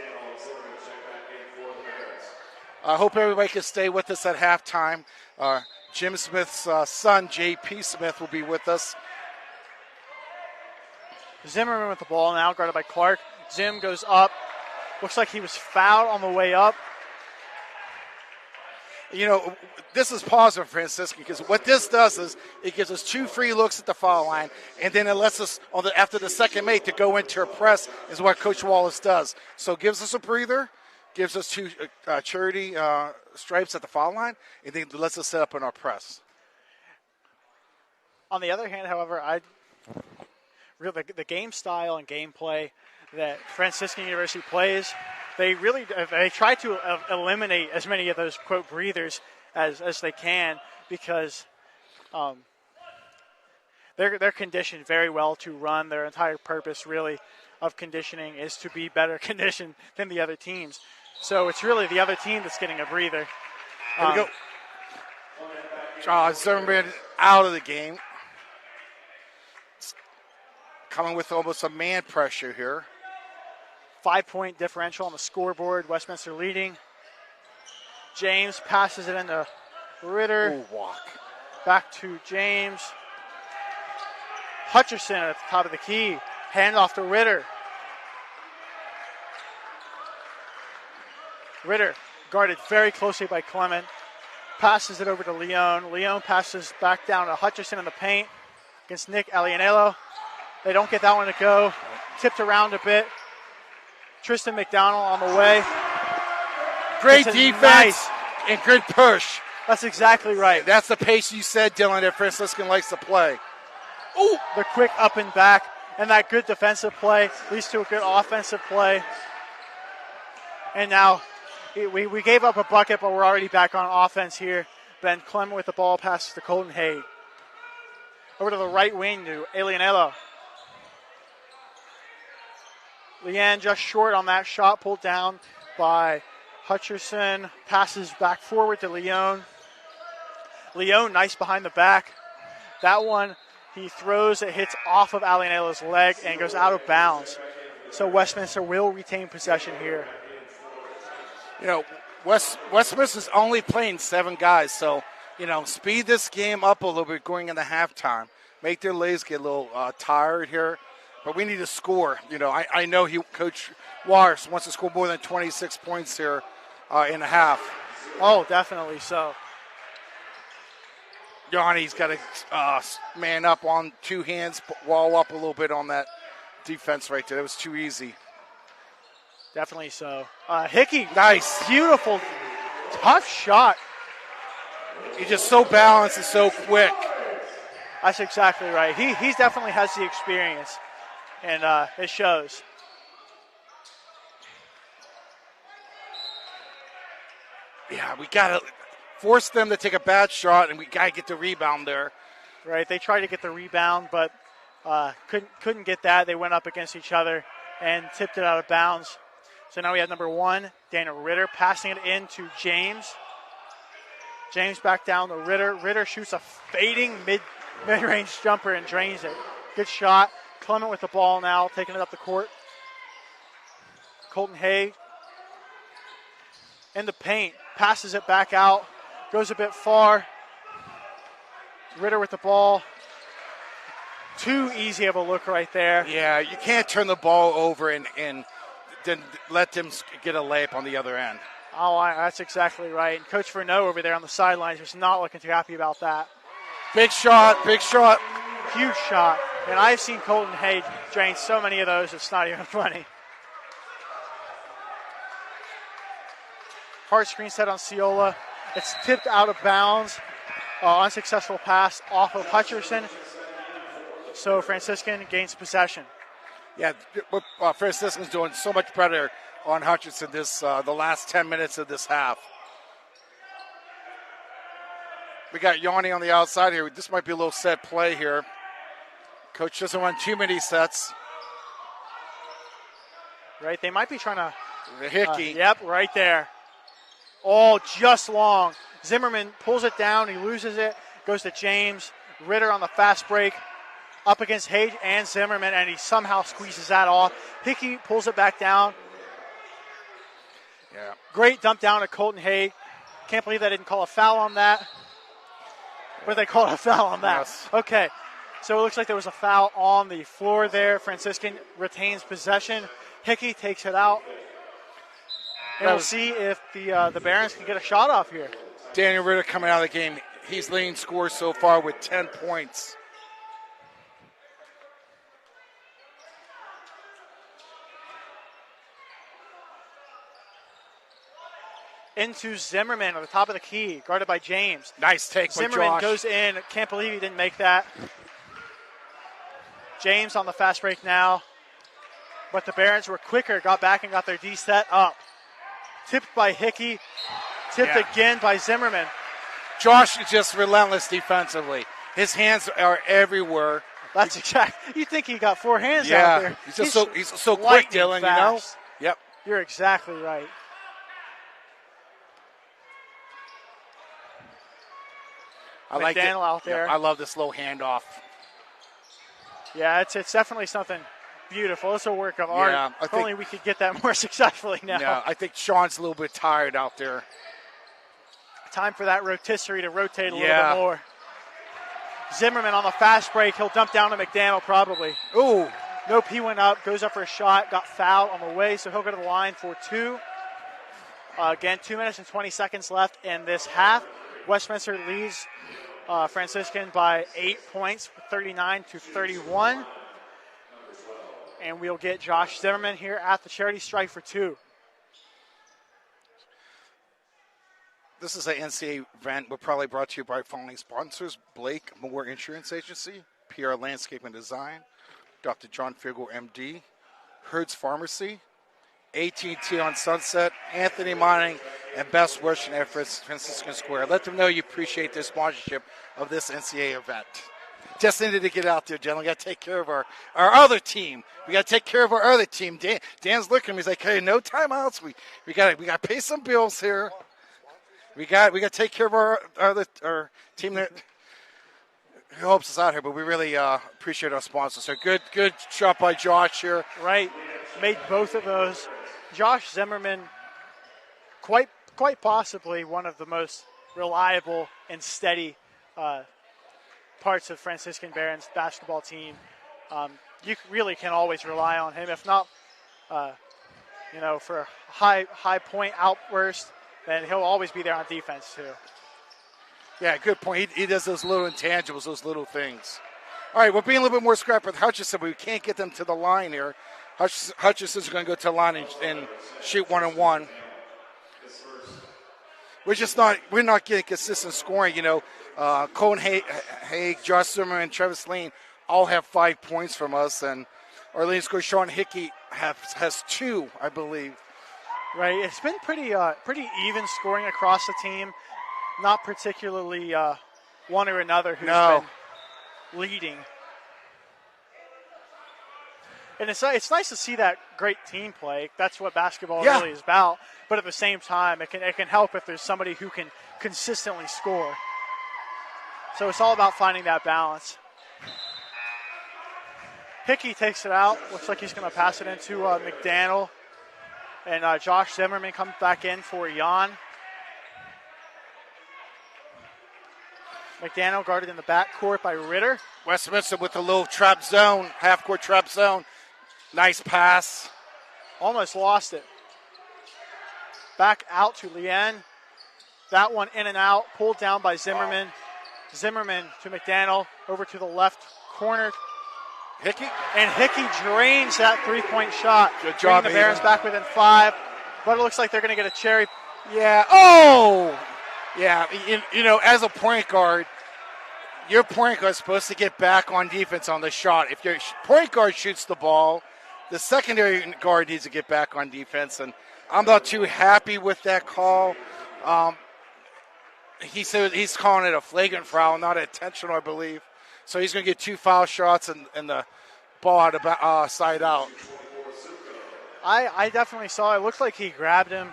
I hope everybody can stay with us at halftime. Jim Smith's son, J.P. Smith, will be with us. Zimmerman with the ball now, guarded by Clark. Zim goes up. Looks like he was fouled on the way up. This is positive for Franciscan because what this does is it gives us 2 free looks at the foul line, and then it lets us, after the second mate, to go into a press is what Coach Wallace does. So it gives us a breather, gives us 2 charity stripes at the foul line, and then lets us set up in our press. On the other hand, however, the game style and gameplay that Franciscan University plays, they try to eliminate as many of those, quote, breathers as they can because they're conditioned very well to run. Their entire purpose, really, of conditioning is to be better conditioned than the other teams. So it's really the other team that's getting a breather. Here we go. Zimmerman out of the game. Coming with almost a man pressure here. 5-point differential on the scoreboard. Westminster leading. James passes it into Ritter. Ooh, walk. Back to James. Hutcherson at the top of the key. Handoff to Ritter. Ritter guarded very closely by Clement. Passes it over to Leon. Leon passes back down to Hutcherson in the paint against Nick Alianello. They don't get that one to go. Tipped around a bit. Tristan McDonald on the way. Great defense and good push. That's exactly right. That's the pace you said, Dylan, that Franciscan likes to play. Ooh, the quick up and back, and that good defensive play leads to a good offensive play. And now we gave up a bucket, but we're already back on offense here. Ben Clement with the ball passes to Colton Hay. Over to the right wing to Alianello. Leanne just short on that shot, pulled down by Hutcherson. Passes back forward to Leon. Leon, nice behind the back. That one, he throws, it hits off of Alianello's leg and goes out of bounds. So Westminster will retain possession here. Westminster's only playing 7 guys, so, speed this game up a little bit going into halftime. Make their legs get a little tired here. But we need to score. I know Coach Wars wants to score more than 26 points here in a half. Oh, definitely so. Yanni's got to man up on 2 hands, wall up a little bit on that defense right there. That was too easy. Definitely so. Hickey. Nice. Beautiful, tough shot. He's just so balanced and so quick. That's exactly right. He definitely has the experience. And it shows. Yeah, we got to force them to take a bad shot, and we got to get the rebound there. Right, they tried to get the rebound, but couldn't get that. They went up against each other and tipped it out of bounds. So now we have number 1, Daniel Ritter, passing it in to James. James back down to Ritter. Ritter shoots a fading mid-range jumper and drains it. Good shot. Clement with the ball now, taking it up the court. Colton Hay in the paint, passes it back out, goes a bit far. Ritter with the ball. Too easy of a look right there. Yeah, you can't turn the ball over and then let them get a layup on the other end. Oh, that's exactly right. And Coach Verneau over there on the sidelines was not looking too happy about that. Big shot. Huge shot. And I've seen Colton Hay drain so many of those, it's not even funny. Hard screen set on Ciola. It's tipped out of bounds. unsuccessful pass off of Hutcherson. So Franciscan gains possession. Yeah, Franciscan's doing so much better on Hutchinson the last 10 minutes of this half. We got Yanni on the outside here. This might be a little set play here. Coach doesn't want too many sets. Right, they might be trying to. The Hickey. Yep, right there. Oh, just long. Zimmerman pulls it down. He loses it. Goes to James. Ritter on the fast break. Up against Hage and Zimmerman, and he somehow squeezes that off. Hickey pulls it back down. Yeah. Great dump down to Colton Haig. Can't believe they didn't call a foul on that. But they called a foul on that. Yes. Okay. So it looks like there was a foul on the floor there. Franciscan retains possession. Hickey takes it out. And we'll see if the Barons can get a shot off here. Daniel Ritter coming out of the game. He's leading scores so far with 10 points. Into Zimmerman on the top of the key, guarded by James. Nice take by Zimmerman Josh. goes in. Can't believe he didn't make that. James on the fast break now. But the Barons were quicker, got back and got their D set up. Tipped by Hickey. Tipped again by Zimmerman. Josh is just relentless defensively. His hands are everywhere. That's exact. You think he got 4 hands out there. He's so quick, Dylan, fast. you know? Yep. You're exactly right. McDaniel out there. I love this low handoff. Yeah, it's definitely something beautiful. It's a work of art. Yeah, if only we could get that more successfully now. Yeah, I think Sean's a little bit tired out there. Time for that rotisserie to rotate a little bit more. Zimmerman on the fast break. He'll dump down to McDaniel probably. Ooh. Nope, he went up, goes up for a shot, got fouled on the way, so he'll go to the line for 2. Again, 2 minutes and 20 seconds left in this half. Westminster leads Franciscan by 8 points, 39-31. And we'll get Josh Zimmerman here at the charity strike for 2. This is an NCAA event. We're probably brought to you by following sponsors: Blake Moore Insurance Agency, PR Landscape and Design, Dr. John Figel, MD, Hertz Pharmacy, AT&T on Sunset, Anthony Mining, and Best Western Efforts, Franciscan Square. Let them know you appreciate their sponsorship of this NCAA event. Just needed to get out there, gentlemen. We got to take care of our other team. We got to take care of our other team. Dan's looking at me. He's like, "Hey, no timeouts. We got to pay some bills here. We got to take care of our team that helps us out here." But we really appreciate our sponsors. So good shot by Josh here. Right, made both of those. Josh Zimmerman, quite possibly one of the most reliable and steady parts of Franciscan Barons basketball team. You really can always rely on him. If not, for a high point outburst, then he'll always be there on defense too. Yeah, good point. He does those little intangibles, those little things. All right, we're being a little bit more scrappy with Hutchinson, but we can't get them to the line here. Hutchinson's going to go to the line and shoot 1-on-1. We're not getting consistent scoring. Colin Haig, Josh Zimmerman, and Travis Lane all have 5 points from us, and our leading scorer Sean Hickey has 2, I believe. Right, it's been pretty even scoring across the team. Not particularly one or another who's been leading. And it's nice to see that great team play. That's what basketball really is about. But at the same time, it can help if there's somebody who can consistently score. So it's all about finding that balance. Hickey takes it out. Looks like he's going to pass it into McDaniel. And Josh Zimmerman comes back in for Jan. McDaniel guarded in the backcourt by Ritter. Westminster with a little trap zone, half-court trap zone. Nice pass. Almost lost it. Back out to Lien. That one in and out, pulled down by Zimmerman. Zimmerman to McDaniel, over to the left corner. Hickey. And Hickey drains that three-point shot. Good job, the Barons back within 5. But it looks like they're going to get a cherry. Yeah. Oh! Yeah, as a point guard, your point guard is supposed to get back on defense on the shot. If your point guard shoots the ball, the secondary guard needs to get back on defense, and I'm not too happy with that call. He said he's calling it a flagrant foul, not intentional, I believe. So he's going to get 2 foul shots and the ball out of side out. I definitely saw it. It looked like he grabbed him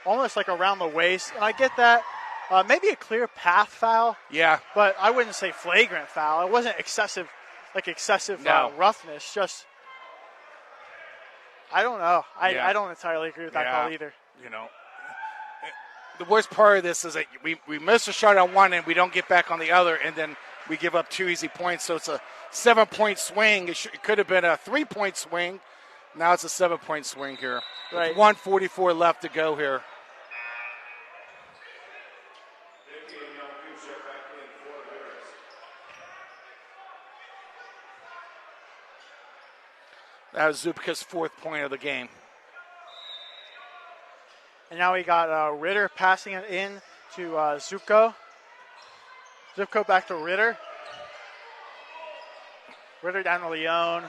almost like around the waist. And I get that. Maybe a clear path foul. Yeah. But I wouldn't say flagrant foul. It wasn't excessive roughness. Just, I don't know. I don't entirely agree with that call either. The worst part of this is that we miss a shot on one and we don't get back on the other, and then we give up 2 easy points. So it's a 7-point swing. It could have been a 3-point swing. Now it's a 7-point swing here. Right. 1:44 left to go here. That was Zubka's 4th point of the game. And now we got Ritter passing it in to Zubko. Zubko back to Ritter. Ritter down to Leone.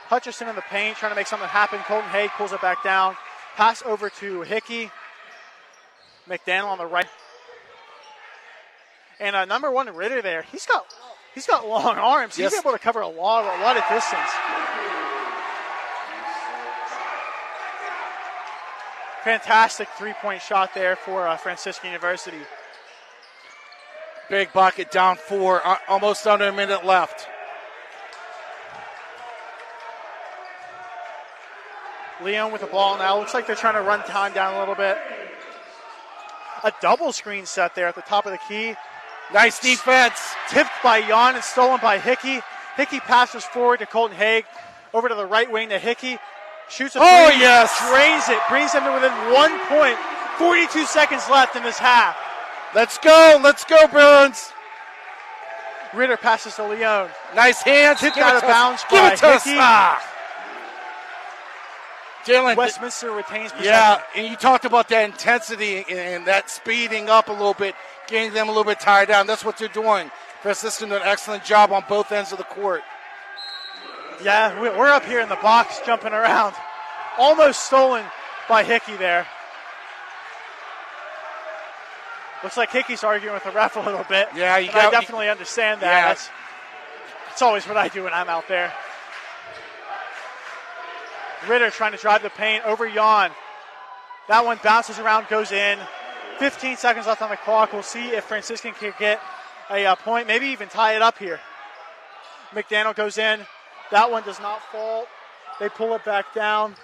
Hutchison in the paint, trying to make something happen. Colton Haig pulls it back down. Pass over to Hickey. McDaniel on the right. And number 1 Ritter there. He's got long arms. He's able to cover a lot of distance. Fantastic 3-point shot there for Franciscan University. Big bucket, down 4, almost under a minute left. Leon with the ball now. Looks like they're trying to run time down a little bit. A double screen set there at the top of the key. Nice defense. Tipped by Jan and stolen by Hickey. Hickey passes forward to Colton Haig. Over to the right wing to Hickey. Shoots a three. Oh, yes. Drains it. Brings them to within 1 point. 42 seconds left in this half. Let's go, Burns. Ritter passes to Leone. Nice hands. Tipped out of bounds by Hickey. Dylan, Westminster retains possession. Yeah, and you talked about that intensity and that speeding up a little bit, getting them a little bit tired down. That's what they're doing. Franciscan did an excellent job on both ends of the court. Yeah, we're up here in the box jumping around. Almost stolen by Hickey there. Looks like Hickey's arguing with the ref a little bit. Yeah, I definitely understand that. Yeah. That's always what I do when I'm out there. Ritter trying to drive the paint over Jan. That one bounces around, goes in. 15 seconds left on the clock. We'll see if Franciscan can get a point, maybe even tie it up here. McDaniel goes in. That one does not fall. They pull it back down.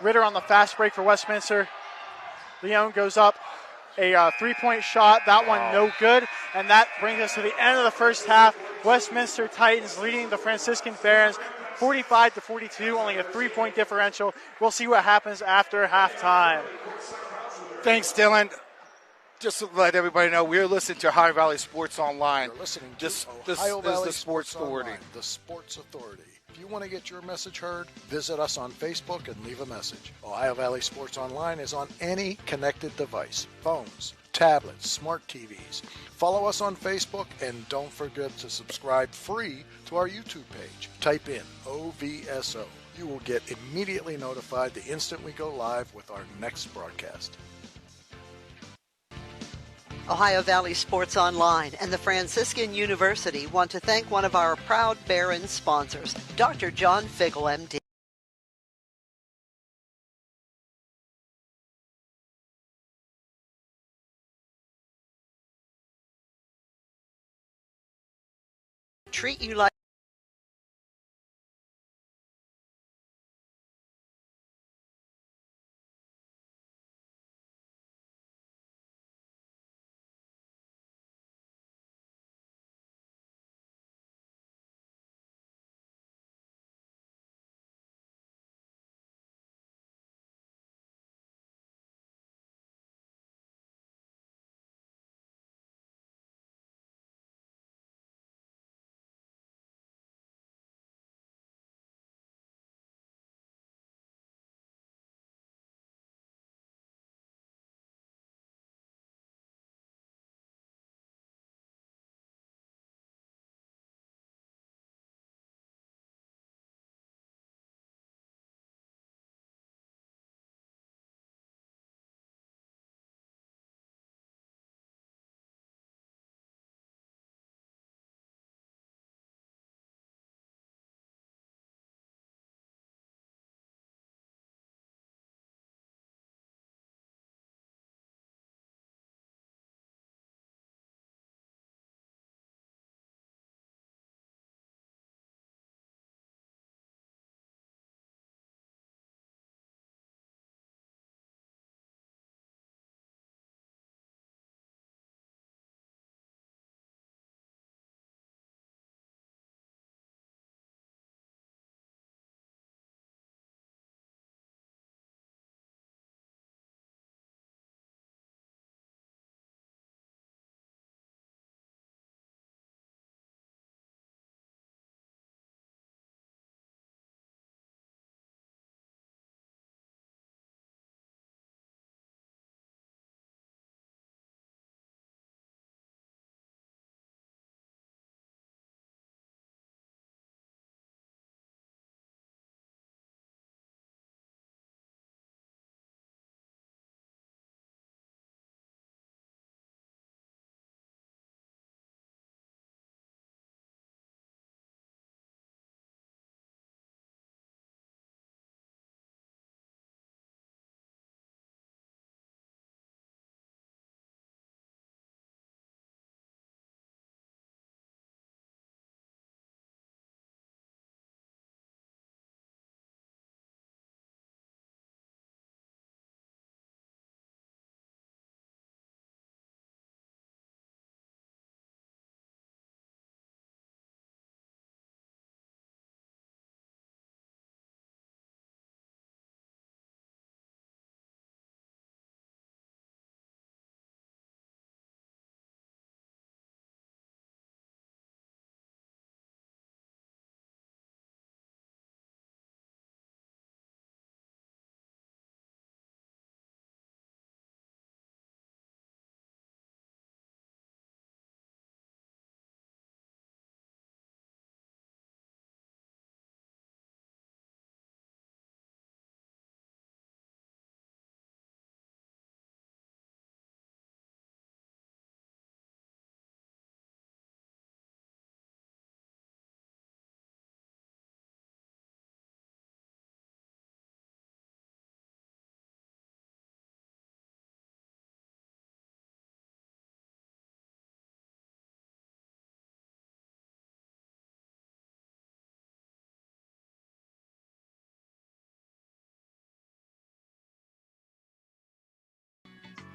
Ritter on the fast break for Westminster. Leone goes up. A 3-point shot. That one no good. And that brings us to the end of the first half. Westminster Titans leading the Franciscan Barons 45-42, only a 3-point differential. We'll see what happens after halftime. Thanks, Dylan. Just to let everybody know, we're listening to Ohio Valley Sports Online. You're listening to This Ohio is Valley the Sports Authority. Online, the Sports Authority. If you want to get your message heard, visit us on Facebook and leave a message. Ohio Valley Sports Online is on any connected device, phones, tablets, smart TVs. Follow us on Facebook and don't forget to subscribe free to our YouTube page. Type in OVSO. You will get immediately notified the instant we go live with our next broadcast. Ohio Valley Sports Online and the Franciscan University want to thank one of our proud Barron sponsors, Dr. John Figel, MD. Treat you like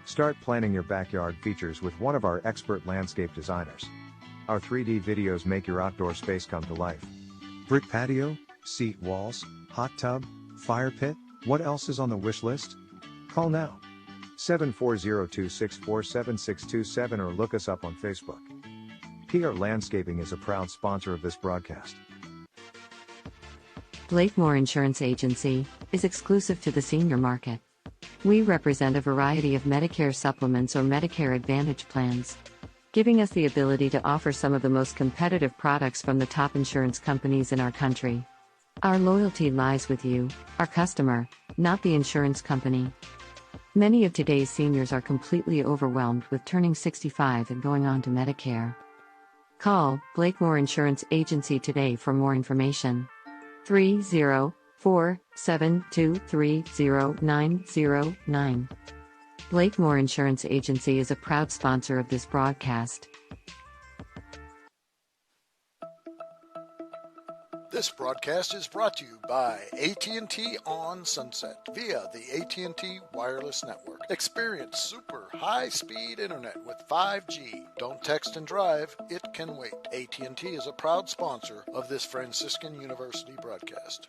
Start planning your backyard features with one of our expert landscape designers. Our 3D videos make your outdoor space come to life. Brick patio, seat walls, hot tub, fire pit, what else is on the wish list? Call now. 740-264-7627 or look us up on Facebook. PR Landscaping is a proud sponsor of this broadcast. Blakemore Insurance Agency is exclusive to the senior market. We represent a variety of Medicare supplements or Medicare Advantage plans, giving us the ability to offer some of the most competitive products from the top insurance companies in our country. Our loyalty lies with you, our customer, not the insurance company. Many of today's seniors are completely overwhelmed with turning 65 and going on to Medicare. Call Blakemore Insurance Agency today for more information. 304-723-0909. Blakemore Insurance Agency is a proud sponsor of this broadcast. This broadcast is brought to you by AT&T on Sunset via the AT&T Wireless Network. Experience super high-speed internet with 5G. Don't text and drive, it can wait. AT&T is a proud sponsor of this Franciscan University broadcast.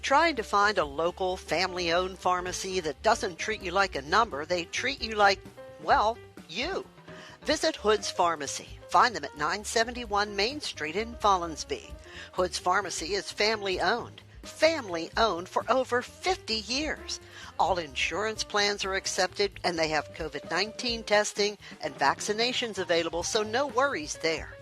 Trying to find a local, family-owned pharmacy that doesn't treat you like a number, they treat you like, well, you. Visit Hood's Pharmacy. Find them at 971 Main Street in Follinsby. Hood's Pharmacy is family-owned. Family-owned for over 50 years. All insurance plans are accepted, and they have COVID-19 testing and vaccinations available, so no worries there.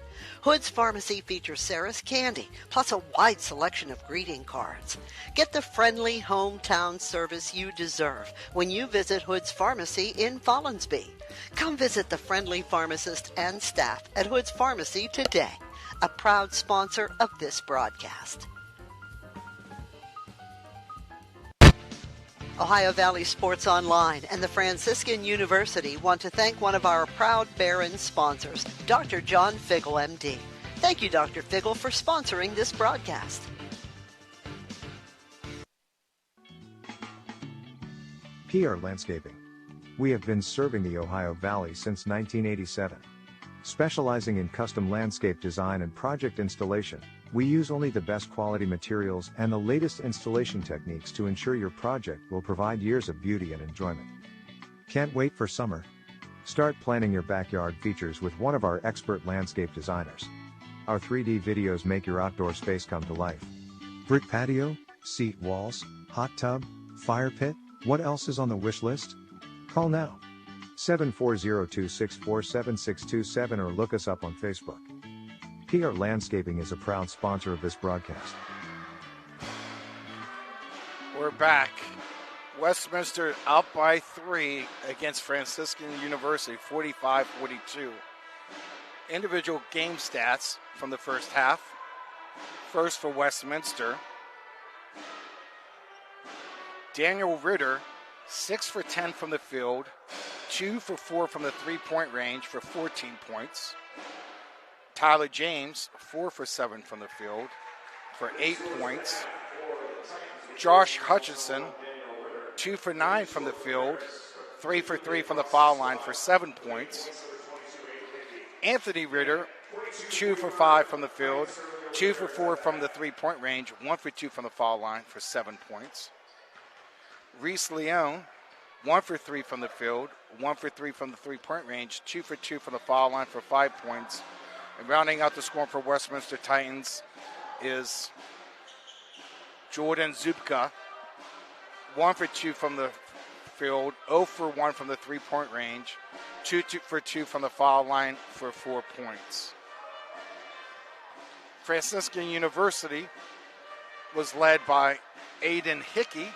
Hood's Pharmacy features Sarah's Candy, plus a wide selection of greeting cards. Get the friendly hometown service you deserve when you visit Hood's Pharmacy in Follinsby. Come visit the friendly pharmacist and staff at Hood's Pharmacy today, a proud sponsor of this broadcast. Ohio Valley Sports Online and the Franciscan University want to thank one of our proud Barron sponsors, Dr. John Figgle, MD. Thank you, Dr. Figgle, for sponsoring this broadcast. PR Landscaping. We have been serving the Ohio Valley since 1987. Specializing in custom landscape design and project installation, we use only the best quality materials and the latest installation techniques to ensure your project will provide years of beauty and enjoyment. Can't wait for summer? Start planning your backyard features with one of our expert landscape designers. Our 3D videos make your outdoor space come to life. Brick patio, seat walls, hot tub, fire pit, what else is on the wish list? Call now. 740-264-7627 or look us up on Facebook. PR Landscaping is a proud sponsor of this broadcast. We're back. Westminster out by 3 against Franciscan University, 45-42. Individual game stats from the first half. First for Westminster, Daniel Ritter, 6 for 10 from the field, 2 for 4 from the three-point range for 14 points. Tyler James, 4 for 7 from the field for 8 points. Josh Hutchinson, 2 for 9 from the field, 3 for 3 from the foul line for 7 points. Anthony Ritter, 2 for 5 from the field, 2 for 4 from the three-point range, 1 for 2 from the foul line for 7 points. Reese Leone, 1 for 3 from the field, 1 for 3 from the three-point range, 2 for 2 from the foul line for 5 points. And rounding out the scoring for Westminster Titans is Jordan Zubka, 1 for 2 from the field, 0 for 1 from the three-point range, 2 for 2 from the foul line for 4 points. Franciscan University was led by Aiden Hickey.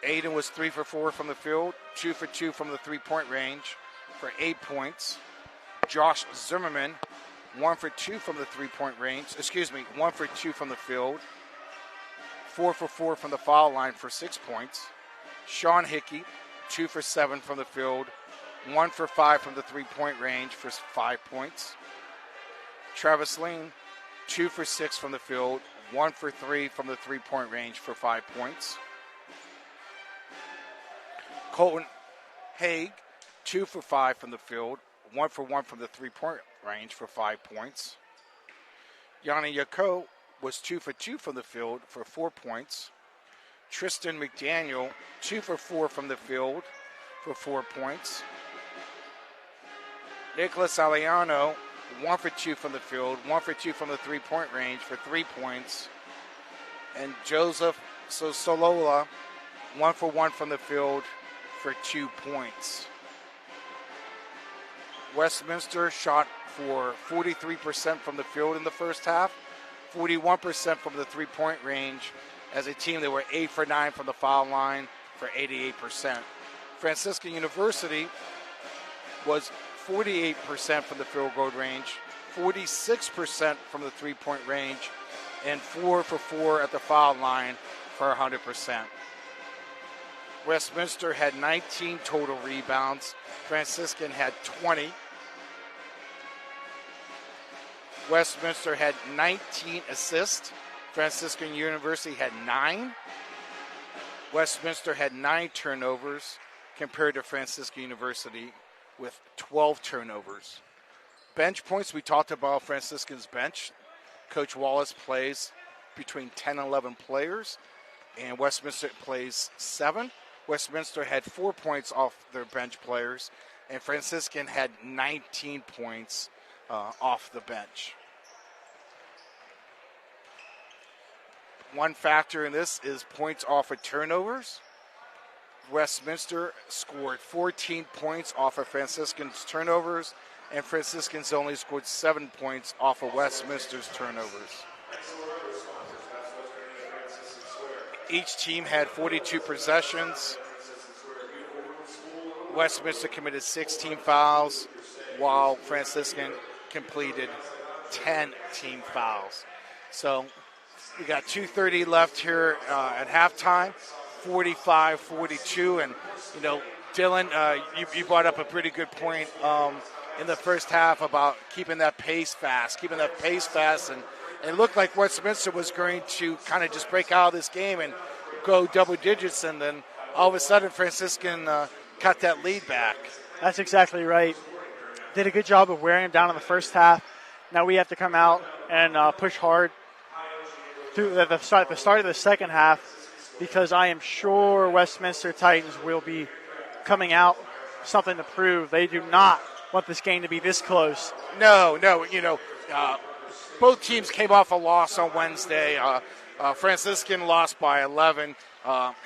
Aiden was 3 for 4 from the field, 2 for 2 from the three-point range for 8 points. Josh Zimmerman, 1 for 2 from the three-point range, 1 for 2 from the field, 4 for 4 from the foul line for 6 points. Sean Hickey, 2 for 7 from the field, 1 for 5 from the three-point range for 5 points. Travis Lean, 2 for 6 from the field, 1 for 3 from the three-point range for 5 points. Colton Haig, 2 for 5 from the field, 1 for 1 from the three-point range for 5 points. Yanni Yako was 2 for 2 from the field for 4 points. Tristan McDaniel, 2 for 4 from the field for 4 points. Nicholas Aliano, 1 for 2 from the field, 1 for 2 from the three-point range for 3 points. And Joseph Solola, 1 for 1 from the field for 2 points. Westminster shot for 43% from the field in the first half, 41% from the three-point range. As a team, they were 8 for 9 from the foul line for 88%. Franciscan University was 48% from the field goal range, 46% from the three-point range, and 4 for 4 at the foul line for 100%. Westminster had 19 total rebounds. Franciscan had 20. Westminster had 19 assists. Franciscan University had 9. Westminster had 9 turnovers compared to Franciscan University with 12 turnovers. Bench points, we talked about Franciscan's bench. Coach Wallace plays between 10 and 11 players, and Westminster plays 7. Westminster had 4 points off their bench players, and Franciscan had 19 points off the bench. One factor in this is points off of turnovers. Westminster scored 14 points off of Franciscan's turnovers, and Franciscan's only scored 7 points off of Westminster's turnovers. Each team had 42 possessions. Westminster committed 16 fouls, while Franciscan completed 10 team fouls. So we got 2:30 left here at halftime, 45-42. And, you know, Dylan, you brought up a pretty good point in the first half about keeping that pace fast. And it looked like Westminster was going to kind of just break out of this game and go double digits, and then all of a sudden Franciscan cut that lead back. That's exactly right. Did a good job of wearing them down in the first half. Now we have to come out and push hard through the start of the second half, because I am sure Westminster Titans will be coming out something to prove. They do not want this game to be this close. No, you know, both teams came off a loss on Wednesday. Franciscan lost by 11,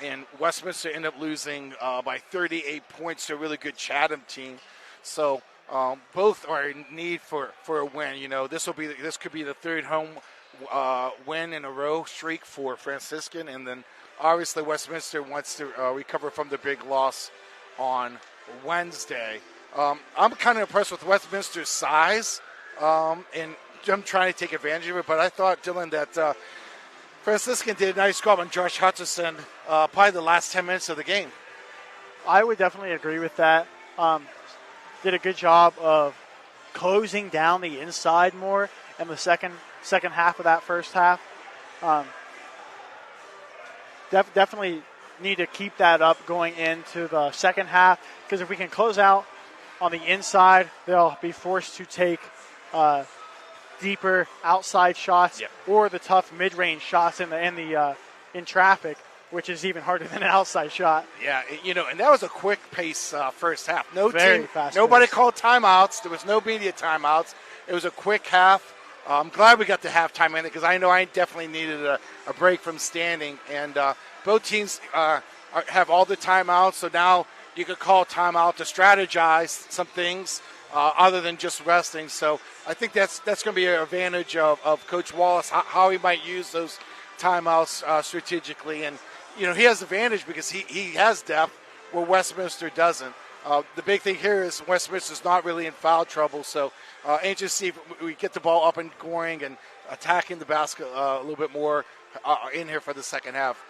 and Westminster ended up losing by 38 points to a really good Chatham team. So both are in need for a win. You know, this could be the third home win in a row streak for Franciscan, and then obviously Westminster wants to recover from the big loss on Wednesday. I'm kind of impressed with Westminster's size, and I'm trying to take advantage of it. But I thought, Dylan, that Franciscan did a nice job on Josh Hutchison probably the last 10 minutes of the game. I would definitely agree with that. Did a good job of closing down the inside more in the second half of that first half. Definitely need to keep that up going into the second half, because if we can close out on the inside, they'll be forced to take deeper outside shots, or the tough mid-range shots in traffic, which is even harder than an outside shot. Yeah, you know, and that was a quick pace first half. Nobody pace. called timeouts. There was no media timeouts. It was a quick half. I'm glad we got the halftime in it, because I know I definitely needed a break from standing. And both teams have all the timeouts, so now you could call timeout to strategize some things other than just resting. So I think that's going to be an advantage of Coach Wallace, how he might use those timeouts strategically. And, you know, he has advantage because he has depth where Westminster doesn't. The big thing here is Westminster's not really in foul trouble, so anxious to see if we get the ball up and going and attacking the basket a little bit more in here for the second half.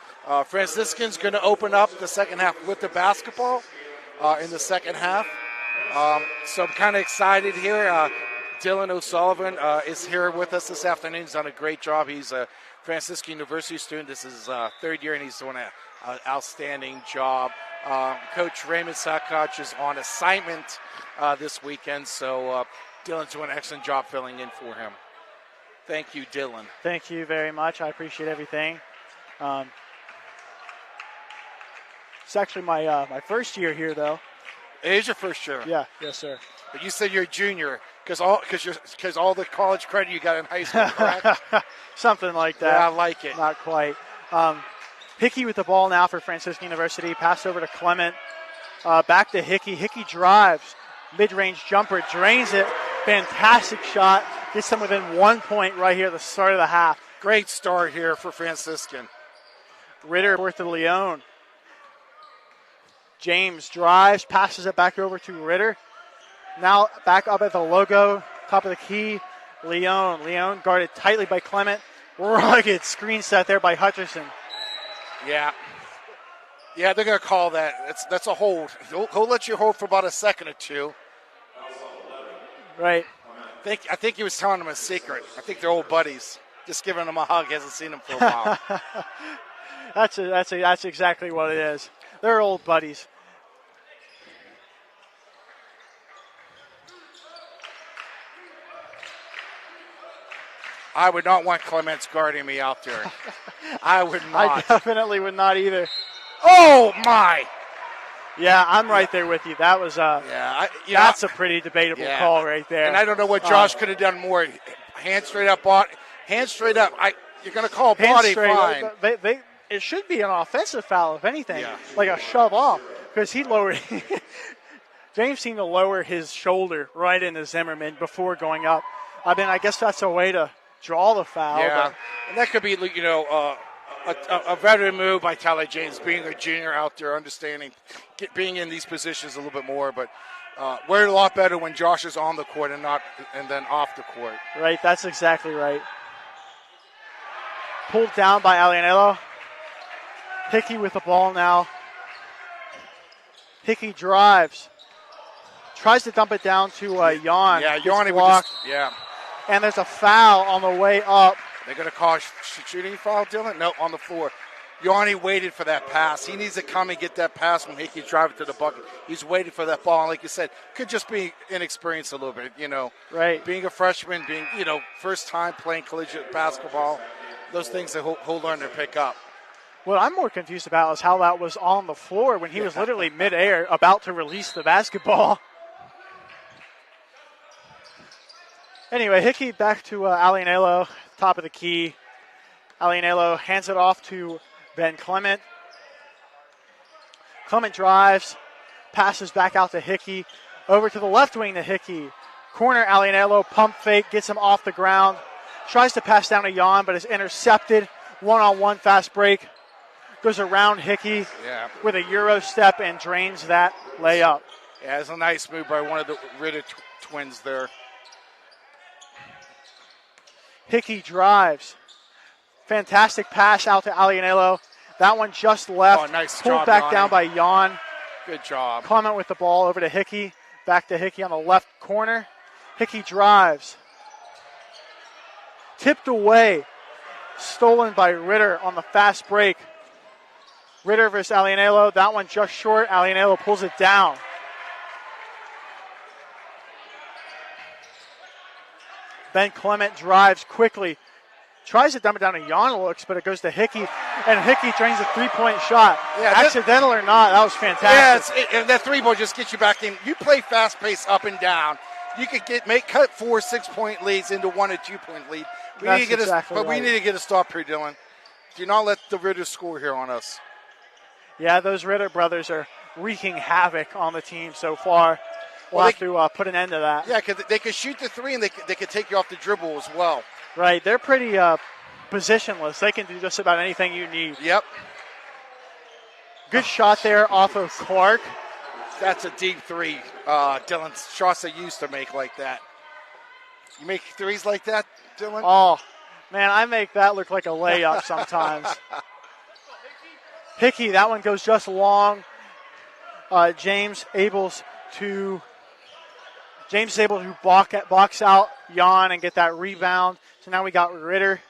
Franciscan's going to open up the second half with the basketball in the second half. So I'm kind of excited here. Dylan O'Sullivan is here with us this afternoon. He's done a great job. He's a Franciscan University student. This is his third year, and he's doing an outstanding job. Coach Raymond Sakoch is on assignment this weekend, so Dylan's doing an excellent job filling in for him. Thank you, Dylan. Thank you very much. I appreciate everything. It's actually my first year here, though. It is your first year. Yeah, yes, sir. But you said you're a junior because all the college credit you got in high school, correct? Something like that. Yeah, I like it. Not quite. Hickey with the ball now for Franciscan University. Pass over to Clement. Back to Hickey. Hickey drives. Mid-range jumper. Drains it. Fantastic shot. Gets them within 1 point right here at the start of the half. Great start here for Franciscan. Ritter worth to Leon. James drives. Passes it back over to Ritter. Now back up at the logo. Top of the key. Leon. Leon guarded tightly by Clement. Rugged screen set there by Hutcherson. Yeah. Yeah, they're going to call that. That's a hold. He'll let you hold for about a second or two. Right. I think he was telling them a secret. I think they're old buddies. Just giving them a hug. He hasn't seen them for a while. That's exactly what it is. They're old buddies. I would not want Clements guarding me out there. I would not. I definitely would not either. Oh, my. Yeah, I'm right there with you. That was that's a pretty debatable call right there. And I don't know what Josh could have done more. Hand straight up. You're going to call body fine. It should be an offensive foul, if anything, like a shove off, because he lowered. James seemed to lower his shoulder right into Zimmerman before going up. I mean, I guess that's a way to draw the foul. Yeah, and that could be, a veteran move by Tyler James, being a junior out there, understanding, being in these positions a little bit more. But we're a lot better when Josh is on the court and then off the court. Right, that's exactly right. Pulled down by Alianello. Hickey with the ball now. Hickey drives. Tries to dump it down to Jan. Yeah, Yanni would just, And there's a foul on the way up. They're going to call shooting foul, Dylan? No, on the floor. Yanni waited for that pass. He needs to come and get that pass when Hickey's driving to the bucket. He's waiting for that ball. And like you said, could just be inexperienced a little bit, Right. Being a freshman, being, first time playing collegiate basketball, those things that he'll learn to pick up. What I'm more confused about is how that was on the floor when he was literally midair about to release the basketball. Anyway, Hickey back to Alianello, top of the key. Alianello hands it off to Ben Clement. Clement drives, passes back out to Hickey. Over to the left wing to Hickey. Corner Alianello, pump fake, gets him off the ground. Tries to pass down to Jan, but is intercepted. One-on-one fast break. Goes around Hickey with a Euro step and drains that layup. Yeah, it's a nice move by one of the Ritter twins there. Hickey drives. Fantastic pass out to Alianello. That one just left. Oh, nice Pulled job, back Yanni. down by Jan. Good job. Clement with the ball over to Hickey. Back to Hickey on the left corner. Hickey drives. Tipped away. Stolen by Ritter on the fast break. Ritter versus Alianello. That one just short. Alianello pulls it down. Ben Clement drives quickly. Tries to dump it down to Jan, looks, but it goes to Hickey. And Hickey drains a three-point shot. Yeah, accidental or not, that was fantastic. Yeah, that three-ball just gets you back in. You play fast-paced up and down. You could cut 4 6-point leads into 1 or 2-point lead. We need to get a stop here, Dylan. Do not let the Ritter score here on us. Yeah, those Ritter brothers are wreaking havoc on the team so far. We'll have to put an end to that. Yeah, because they could shoot the three and they could take you off the dribble as well. Right, they're pretty positionless. They can do just about anything you need. Yep. Good shot there off of Clark. That's a deep three. Dylan's shots they used to make like that. You make threes like that, Dylan? Oh, man, I make that look like a layup sometimes. Hickey, that one goes just long. James able to box out Jan and get that rebound. So now we got Ritter.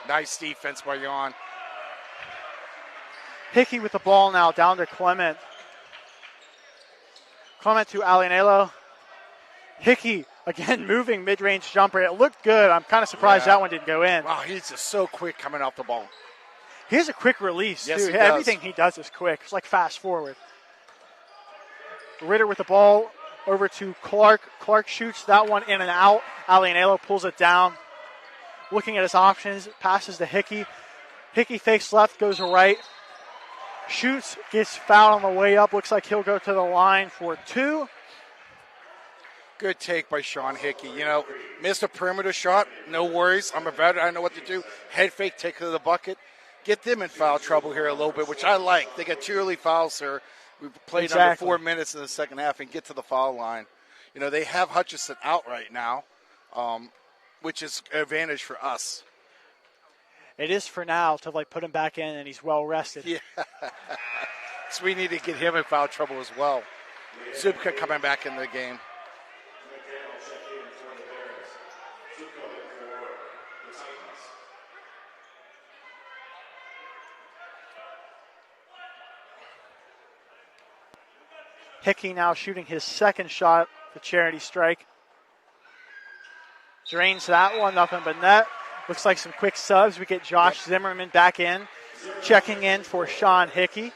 Nice defense by Jan. Hickey with the ball now, down to Clement. Clement to Alianello. Hickey, again, moving mid-range jumper. It looked good. I'm kind of surprised that one didn't go in. Wow, he's just so quick coming off the ball. He has a quick release, yes, too. He does. Everything he does is quick. It's like fast forward. Ritter with the ball over to Clark. Clark shoots that one in and out. Alianello pulls it down. Looking at his options, passes to Hickey. Hickey fakes left, goes right. Shoots, gets fouled on the way up. Looks like he'll go to the line for 2. Good take by Sean Hickey. You know, missed a perimeter shot. No worries. I'm a veteran. I know what to do. Head fake, take it to the bucket. Get them in foul trouble here a little bit, which I like. They got 2 early fouls here. We played under 4 minutes in the second half and get to the foul line. You know, they have Hutchison out right now, which is an advantage for us. It is for now to put him back in, and he's well rested. Yeah. So we need to get him in foul trouble as well. Zubka coming back in the game. Hickey now shooting his second shot, the charity strike. Drains that one, nothing but net. Looks like some quick subs. We get Josh Zimmerman back in, checking in for Sean Hickey.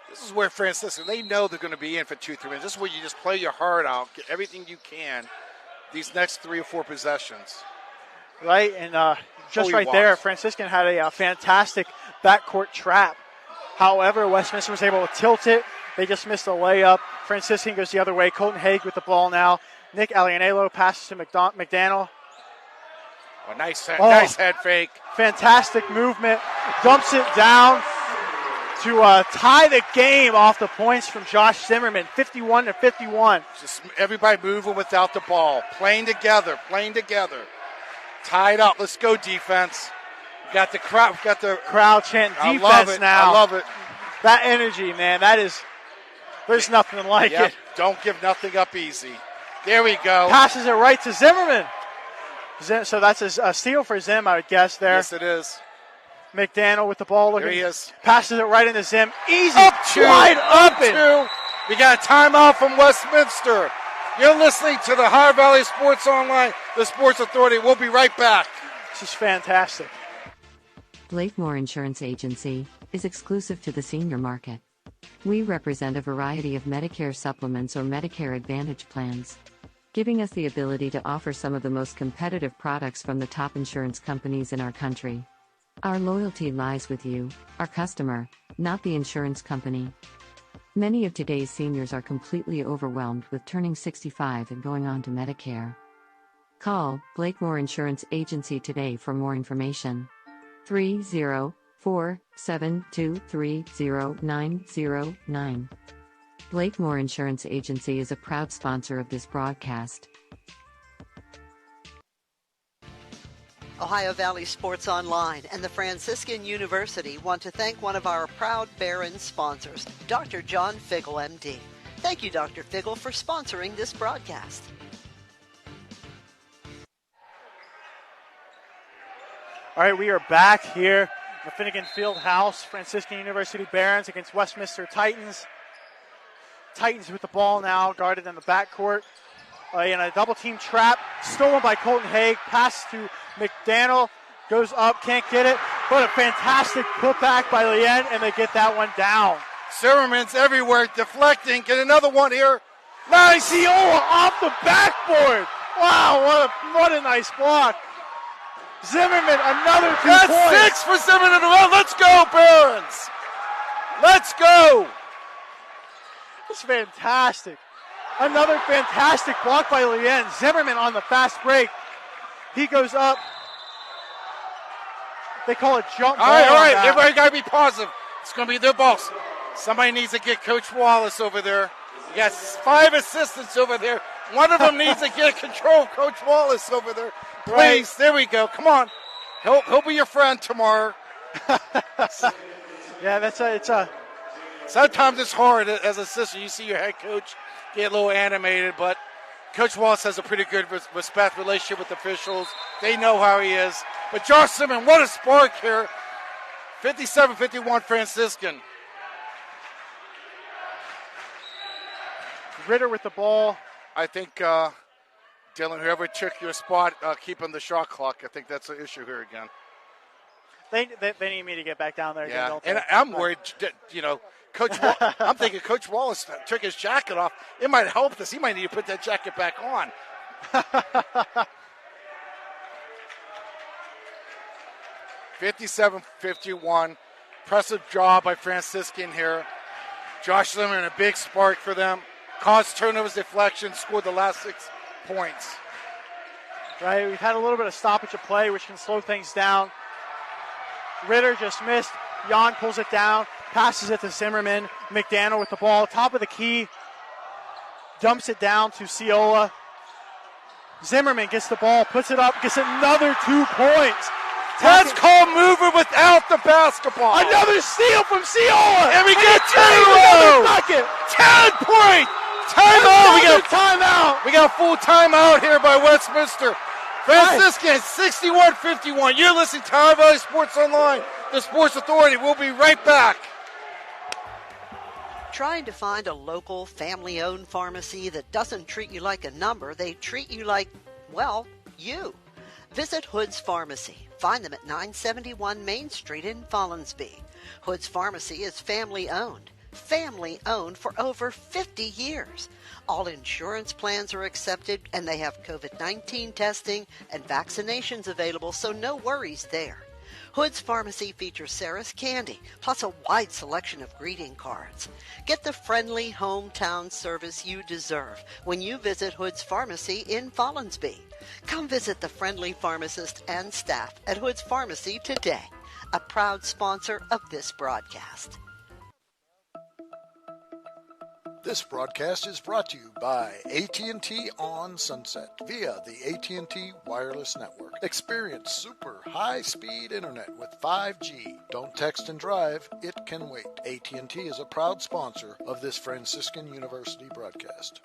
This is where Franciscan, they know they're going to be in for 2-3 minutes. This is where you just play your heart out, get everything you can these next 3 or 4 possessions. Right, and just right there, Franciscan had a fantastic backcourt trap. However, Westminster was able to tilt it. They just missed a layup. Franciscan goes the other way. Colton Haig with the ball now. Nick Alianello passes to McDaniel. Oh, nice head fake. Fantastic movement. Dumps it down to tie the game off the points from Josh Zimmerman, 51-51. Just everybody moving without the ball. Playing together. Tied up. Let's go, defense. Got the crowd chanting defense now. I love it. That energy, man, there's nothing like it. Don't give nothing up easy. There we go. Passes it right to Zimmerman. So that's a steal for Zim, I would guess there. Yes, it is. McDaniel with the ball. There he is. Passes it right into Zim. Easy. Wide open. We got a timeout from Westminster. You're listening to the Ohio Valley Sports Online, the Sports Authority. We'll be right back. This is fantastic. Blakemore Insurance Agency is exclusive to the senior market. We represent a variety of Medicare supplements or Medicare Advantage plans, giving us the ability to offer some of the most competitive products from the top insurance companies in our country. Our loyalty lies with you, our customer, not the insurance company. Many of today's seniors are completely overwhelmed with turning 65 and going on to Medicare. Call Blakemore Insurance Agency today for more information. 304-723-0909. Blakemore Insurance Agency is a proud sponsor of this broadcast. Ohio Valley Sports Online and the Franciscan University want to thank one of our proud Barron sponsors, Dr. John Figgle, MD. Thank you, Dr. Figgle, for sponsoring this broadcast. All right, we are back here in the Finnegan Field House. Franciscan University Barons against Westminster Titans. Titans with the ball now, guarded in the backcourt. In a double-team trap, stolen by Colton Haig. Pass to McDaniel, goes up, can't get it. But a fantastic putback by Lien, and they get that one down. Zimmerman's everywhere, deflecting. Get another one here. Nice! Ciola off the backboard. Wow, what a nice block. Zimmerman, another 2 That's points. 6 for Zimmerman in a row. Let's go, Barons. Let's go. It's fantastic. Another fantastic block by Lien. Zimmerman on the fast break. He goes up. They call it jump ball. All right. Everybody got to be positive. It's going to be their boss. Somebody needs to get Coach Wallace over there. You got 5 assistants over there. One of them needs to get control of Coach Wallace over there. Please, right. There we go. Come on. He'll be your friend tomorrow. Yeah, it's a. Sometimes it's hard as an assistant. You see your head coach get a little animated, but Coach Wallace has a pretty good respect relationship with officials. They know how he is. But Josh Simmons, what a spark here. 57-51 Franciscan. Ritter with the ball. I think, Dylan, whoever took your spot, keeping the shot clock, I think that's the issue here again. They need me to get back down there again, don't they? And I'm worried, Coach I'm thinking Coach Wallace took his jacket off. It might help this. He might need to put that jacket back on. 57-51. Impressive job by Franciscan here. Josh Zimmerman, a big spark for them. Caused turnovers, deflections, scored the last 6 points. Right, we've had a little bit of stoppage of play, which can slow things down. Ritter just missed. Jan pulls it down, passes it to Zimmerman. McDaniel with the ball, top of the key. Dumps it down to Ciola. Zimmerman gets the ball, puts it up, gets another 2 points. That's called moving without the basketball. Another steal from Ciola. And we get 2 in a row. 10 point. Timeout. We got a full timeout here by Westminster. Franciscan 61-51. You're listening to Ohio Valley Sports Online, the Sports Authority. We'll be right back. Trying to find a local, family-owned pharmacy that doesn't treat you like a number, they treat you like, well, you. Visit Hood's Pharmacy. Find them at 971 Main Street in Follinsby. Hood's Pharmacy is family-owned. Family-owned for over 50 years. All insurance plans are accepted, and they have COVID-19 testing and vaccinations available, so no worries there. Hood's Pharmacy features Sarah's Candy, plus a wide selection of greeting cards. Get the friendly hometown service you deserve when you visit Hood's Pharmacy in Follinsby. Come visit the friendly pharmacist and staff at Hood's Pharmacy today, a proud sponsor of this broadcast. This broadcast is brought to you by AT&T on Sunset via the AT&T Wireless Network. Experience super high-speed internet with 5G. Don't text and drive. It can wait. AT&T is a proud sponsor of this Franciscan University broadcast.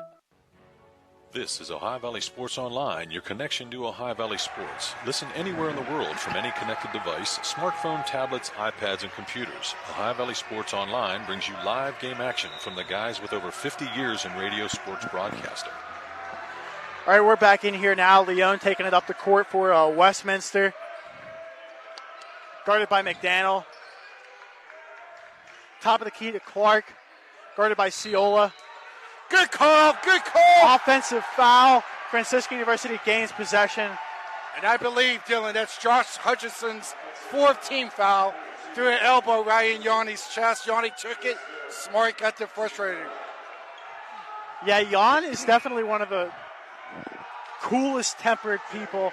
This is Ohio Valley Sports Online, your connection to Ohio Valley sports. Listen anywhere in the world from any connected device, smartphone, tablets, iPads, and computers. Ohio Valley Sports Online brings you live game action from the guys with over 50 years in radio sports broadcasting. All right, we're back in here now. Leone taking it up the court for Westminster. Guarded by McDaniel. Top of the key to Clark. Guarded by Ciola. Good call, good call. Offensive foul. Franciscan University gains possession. And I believe, Dylan, that's Josh Hutchinson's 4th team foul. Threw an elbow right in Yanni's chest. Yanni took it. Smart got them frustrated. Yeah, Jan is definitely one of the coolest tempered people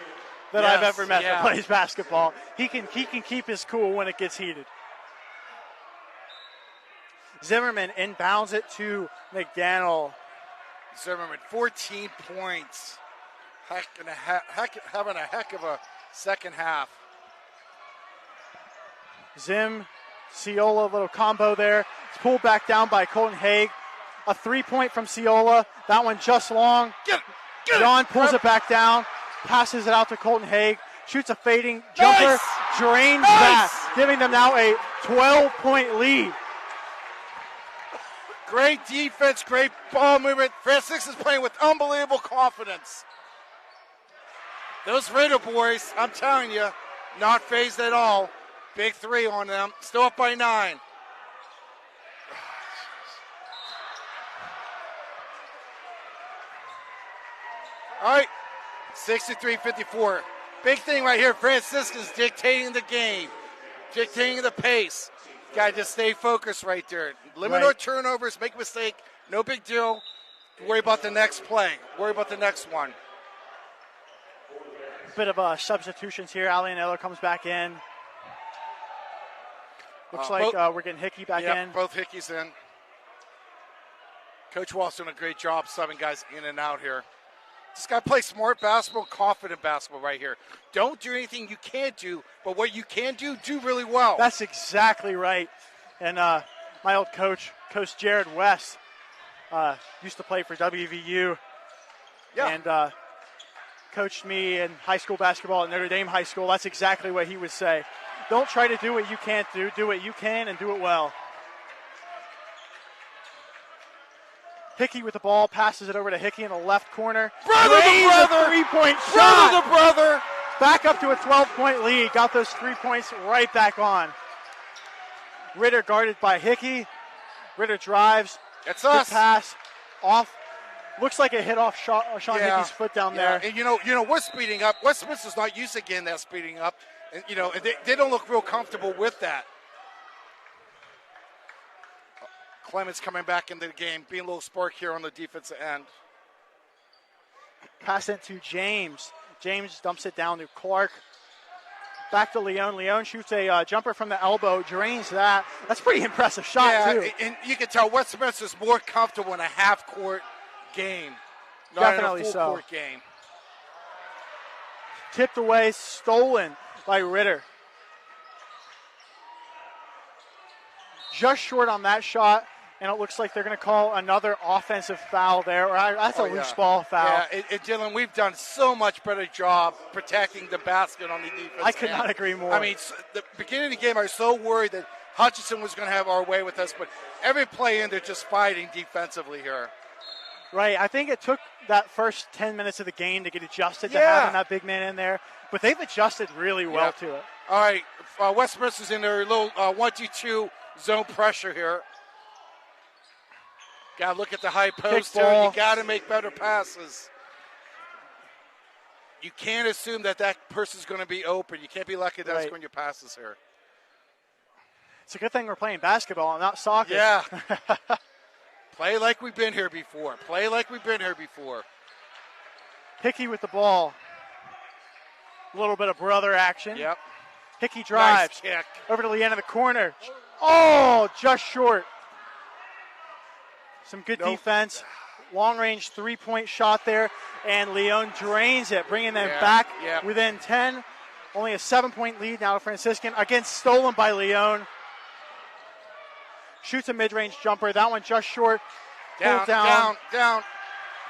that I've ever met that plays basketball. He can keep his cool when it gets heated. Zimmerman inbounds it to McDaniel. Zimmerman, 14 points. Having a heck of a second half. Zim, Ciola, little combo there. It's pulled back down by Colton Haig. A 3-point from Ciola. That one just long. John pulls it back down, passes it out to Colton Haig, shoots a fading jumper, drains that, giving them now a 12-point lead. Great defense, great ball movement. Francis is playing with unbelievable confidence. Those Ritter boys, I'm telling you, not phased at all. Big 3 on them. Still up by 9. All right, 63-54. Big thing right here. Franciscan's dictating the game, dictating the pace. Got to just stay focused right there. Limit our turnovers, make a mistake, no big deal. Worry about the next play. Worry about the next one. Bit of substitutions here. Alianello comes back in. Looks like we're getting Hickey back in. Both Hickey's in. Coach Wall's doing a great job subbing guys in and out here. Just got to play smart basketball, confident basketball right here. Don't do anything you can't do, but what you can do really well. That's exactly right. And my old coach, Coach Jared West, used to play for WVU and coached me in high school basketball at Notre Dame High School. That's exactly what he would say. Don't try to do what you can't do. Do what you can and do it well. Hickey with the ball, passes it over to Hickey in the left corner. Brother to brother! Three-point shot! Brother to brother! Back up to a 12-point lead. Got those 3 points right back on. Ritter guarded by Hickey. Ritter drives. It's Good us. pass. Off. Looks like it hit off Sean Hickey's foot down there. And you know, we're speeding up. Westminster's not used to getting that speeding up. And, and they don't look real comfortable with that. Clemens coming back into the game, being a little spark here on the defensive end. Pass it to James. James dumps it down to Clark. Back to Leon. Leon shoots a jumper from the elbow, drains that. That's a pretty impressive shot, too. And you can tell Westminster's more comfortable in a half-court game, not Definitely in a full-court game. Tipped away, stolen by Ritter. Just short on that shot, and it looks like they're going to call another offensive foul there. That's a loose ball foul. Yeah, Dylan, we've done so much better job protecting the basket on the defense. I could not agree more. I mean, the beginning of the game, I was so worried that Hutchinson was going to have our way with us, but every play in, they're just fighting defensively here. Right, I think it took that first 10 minutes of the game to get adjusted to having that big man in there, but they've adjusted really well to it. All right, Westminster's in their little 1-2 zone pressure here. Got to look at the high post here. You got to make better passes. You can't assume that person's going to be open. You can't be lucky that's when your passes here. It's a good thing we're playing basketball and not soccer. Yeah. Play like we've been here before. Play like we've been here before. Hickey with the ball. A little bit of brother action. Yep. Hickey drives. Nice kick. Over to the end of the corner. Oh, just short. Some good defense. Long-range three-point shot there, and Leon drains it, bringing them back within 10. Only a 7-point lead now to Franciscan. Again, stolen by Leon. Shoots a mid-range jumper. That one just short. Down.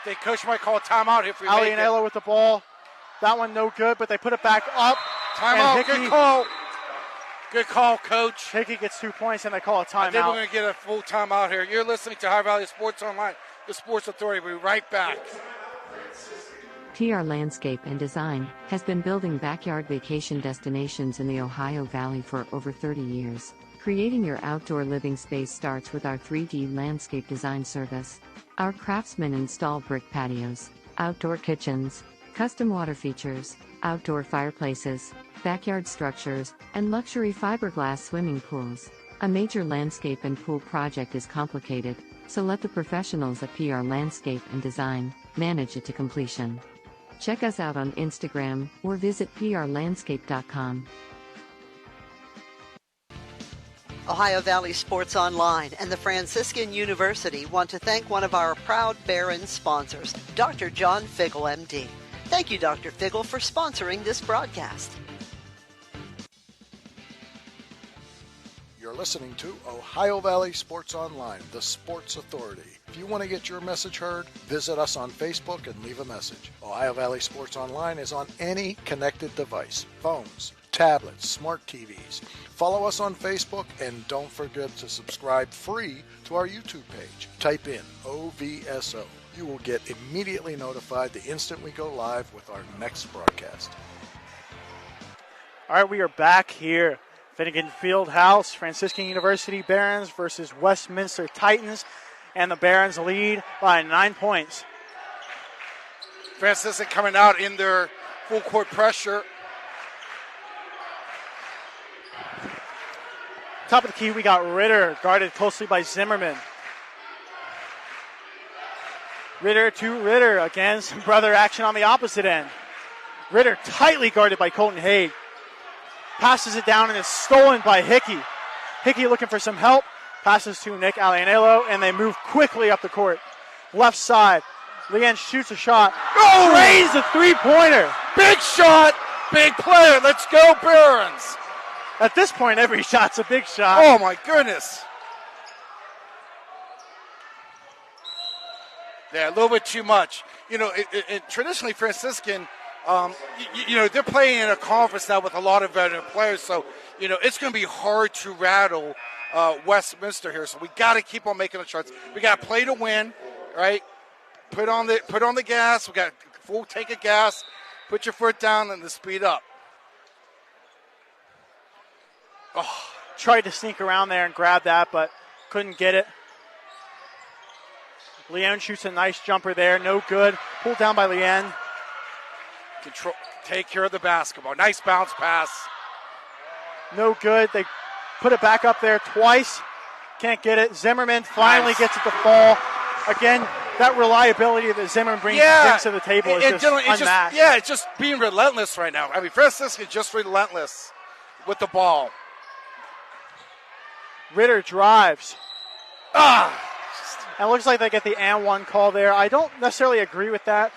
They coach might call a timeout if we make it. Alianello with the ball. That one no good, but they put it back up. Timeout. Good call. Good call, Coach. Hickey gets 2 points, and they call a timeout. I think we're going to get a full timeout here. You're listening to High Valley Sports Online, the Sports Authority. We'll be right back. PR Landscape and Design has been building backyard vacation destinations in the Ohio Valley for over 30 years. Creating your outdoor living space starts with our 3D landscape design service. Our craftsmen install brick patios, outdoor kitchens, custom water features, outdoor fireplaces, backyard structures, and luxury fiberglass swimming pools. A major landscape and pool project is complicated, so let the professionals at PR Landscape and Design manage it to completion. Check us out on Instagram or visit prlandscape.com. Ohio Valley Sports Online and the Franciscan University want to thank one of our proud Barron sponsors, Dr. John Figgle, MD. Thank you, Dr. Figgle, for sponsoring this broadcast. You're listening to Ohio Valley Sports Online, the Sports Authority. If you want to get your message heard, visit us on Facebook and leave a message. Ohio Valley Sports Online is on any connected device, phones, tablets, smart TVs. Follow us on Facebook and don't forget to subscribe free to our YouTube page. Type in OVSO. You will get immediately notified the instant we go live with our next broadcast. All right, we are back here. Finnegan Fieldhouse, Franciscan University Barons versus Westminster Titans, and the Barons lead by 9 points. Franciscan coming out in their full court pressure. Top of the key, we got Ritter, guarded closely by Zimmerman. Ritter to Ritter. Again, some brother action on the opposite end. Ritter tightly guarded by Colton Haig. Passes it down and is stolen by Hickey. Hickey looking for some help. Passes to Nick Alianello, and they move quickly up the court. Left side. Leanne shoots a shot. Drains a three-pointer. Big shot. Big player. Let's go, Barons. At this point, every shot's a big shot. Oh, my goodness. Yeah, a little bit too much. You know, traditionally Franciscan, they're playing in a conference now with a lot of veteran players, so it's going to be hard to rattle Westminster here. So we got to keep on making the shots. We got to play to win, right? Put on the gas. We got full tank of gas. Put your foot down and the speed up. Oh, tried to sneak around there and grab that, but couldn't get it. Leon shoots a nice jumper there. No good. Pulled down by Leon. Take care of the basketball. Nice bounce pass. No good. They put it back up there twice. Can't get it. Zimmerman finally gets it to fall. Again, that reliability that Zimmerman brings to the table is just unmatched. It's just being relentless right now. I mean, Franciscan is just relentless with the ball. Ritter drives. And it looks like they get the and one call there. I don't necessarily agree with that.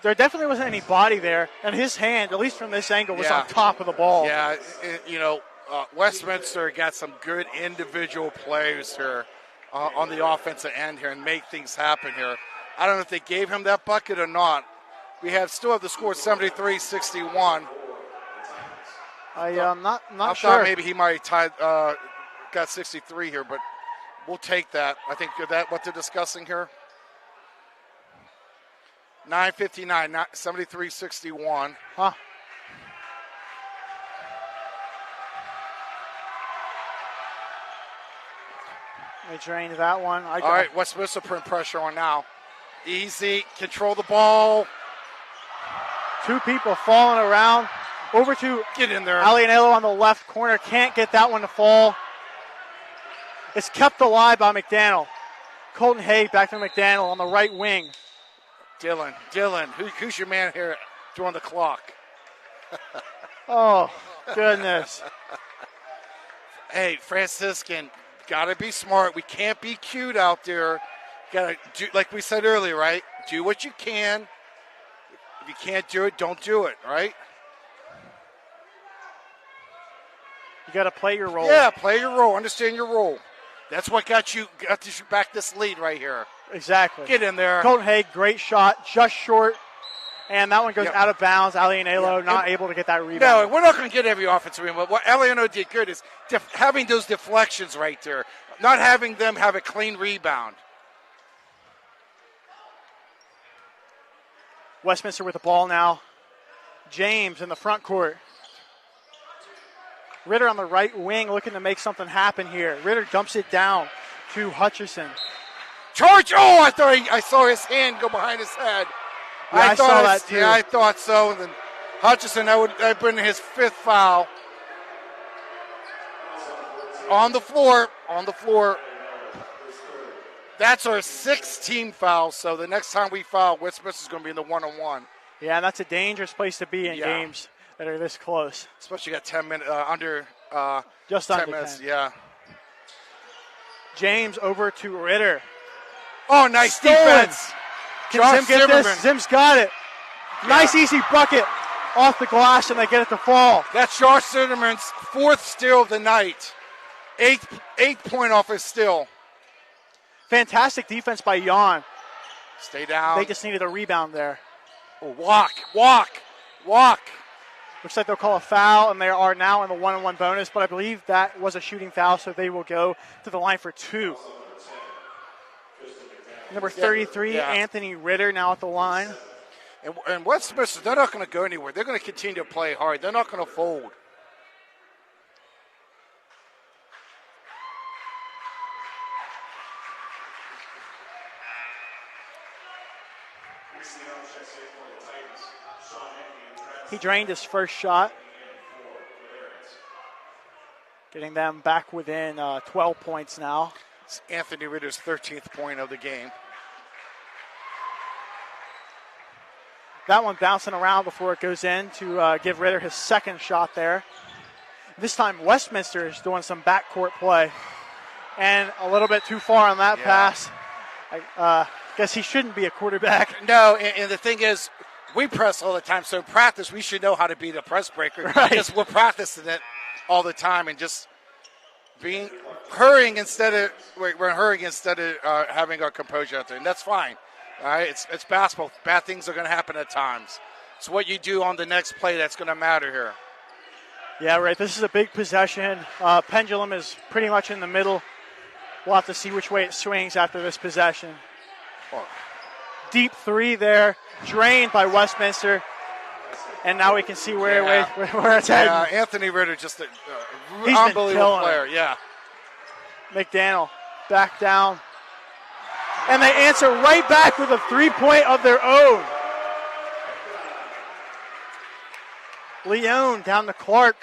There definitely wasn't any body there, and his hand, at least from this angle, was on top of the ball. Yeah, Westminster got some good individual plays here on the offensive end here and make things happen here. I don't know if they gave him that bucket or not. We still have the score 73-61. I'm not I sure. thought maybe he might have got 63 here, but we'll take that. I think that's what they're discussing here. 9:59, 73-61. Huh. They drained that one. All right, Westminster putting pressure on now. Easy, control the ball. Two people falling around. Over to get in there. Alianello on the left corner. Can't get that one to fall. It's kept alive by McDaniel. Colton Hay back to McDaniel on the right wing. Dylan, who's your man here throwing the clock? Oh, goodness. Hey, Franciscan, got to be smart. We can't be cute out there. Got to do, like we said earlier, right? Do what you can. If you can't do it, don't do it, right? You got to play your role. Yeah, play your role. Understand your role. That's what got you back this lead right here. Exactly. Get in there. Colton Hay, great shot, just short. And that one goes out of bounds. Alianello not able to get that rebound. No, we're not going to get every offensive rebound. But what Alianello did good is having those deflections right there, not having them have a clean rebound. Westminster with the ball now. James in the front court. Ritter on the right wing looking to make something happen here. Ritter dumps it down to Hutchison. Charge! Oh, I saw his hand go behind his head. Yeah, I saw that too. Yeah, I thought so. And then Hutchison, that would been his fifth foul. On the floor. That's our sixth team foul. So the next time we foul, Westminster's going to be in the one-on-one. Yeah, and that's a dangerous place to be in games that are this close. Especially got 10 minutes under. Just 10 under minutes. 10. Yeah. James over to Ritter. Oh, nice defense. Can Zim get this? Zim's got it. Nice easy bucket off the glass, and they get it to fall. That's Josh Zimmerman's fourth steal of the night. Eighth point off his steal. Fantastic defense by Jan. Stay down. They just needed a rebound there. Oh, walk. Looks like they'll call a foul, and they are now in the one-on-one bonus, but I believe that was a shooting foul, so they will go to the line for two. Number 33, Anthony Ritter, now at the line. And Westminster, they're not going to go anywhere. They're going to continue to play hard. They're not going to fold. He drained his first shot, getting them back within 12 points now. It's Anthony Ritter's 13th point of the game. That one bouncing around before it goes in to give Ritter his second shot there. This time Westminster is doing some backcourt play. And a little bit too far on that pass. I guess he shouldn't be a quarterback. No, and the thing is, we press all the time. So in practice, we should know how to beat a press breaker. Right. Because we're practicing it all the time and just hurrying instead of having our composure out there. And that's fine. All right, it's basketball. Bad things are going to happen at times. It's what you do on the next play that's going to matter here. Yeah, right. This is a big possession. Pendulum is pretty much in the middle. We'll have to see which way it swings after this possession. Deep three there, drained by Westminster. And now we can see where it's heading. Yeah, Anthony Ritter, just an He's unbelievable player. Yeah. McDaniel back down. And they answer right back with a 3-point of their own. Leone down to Clark.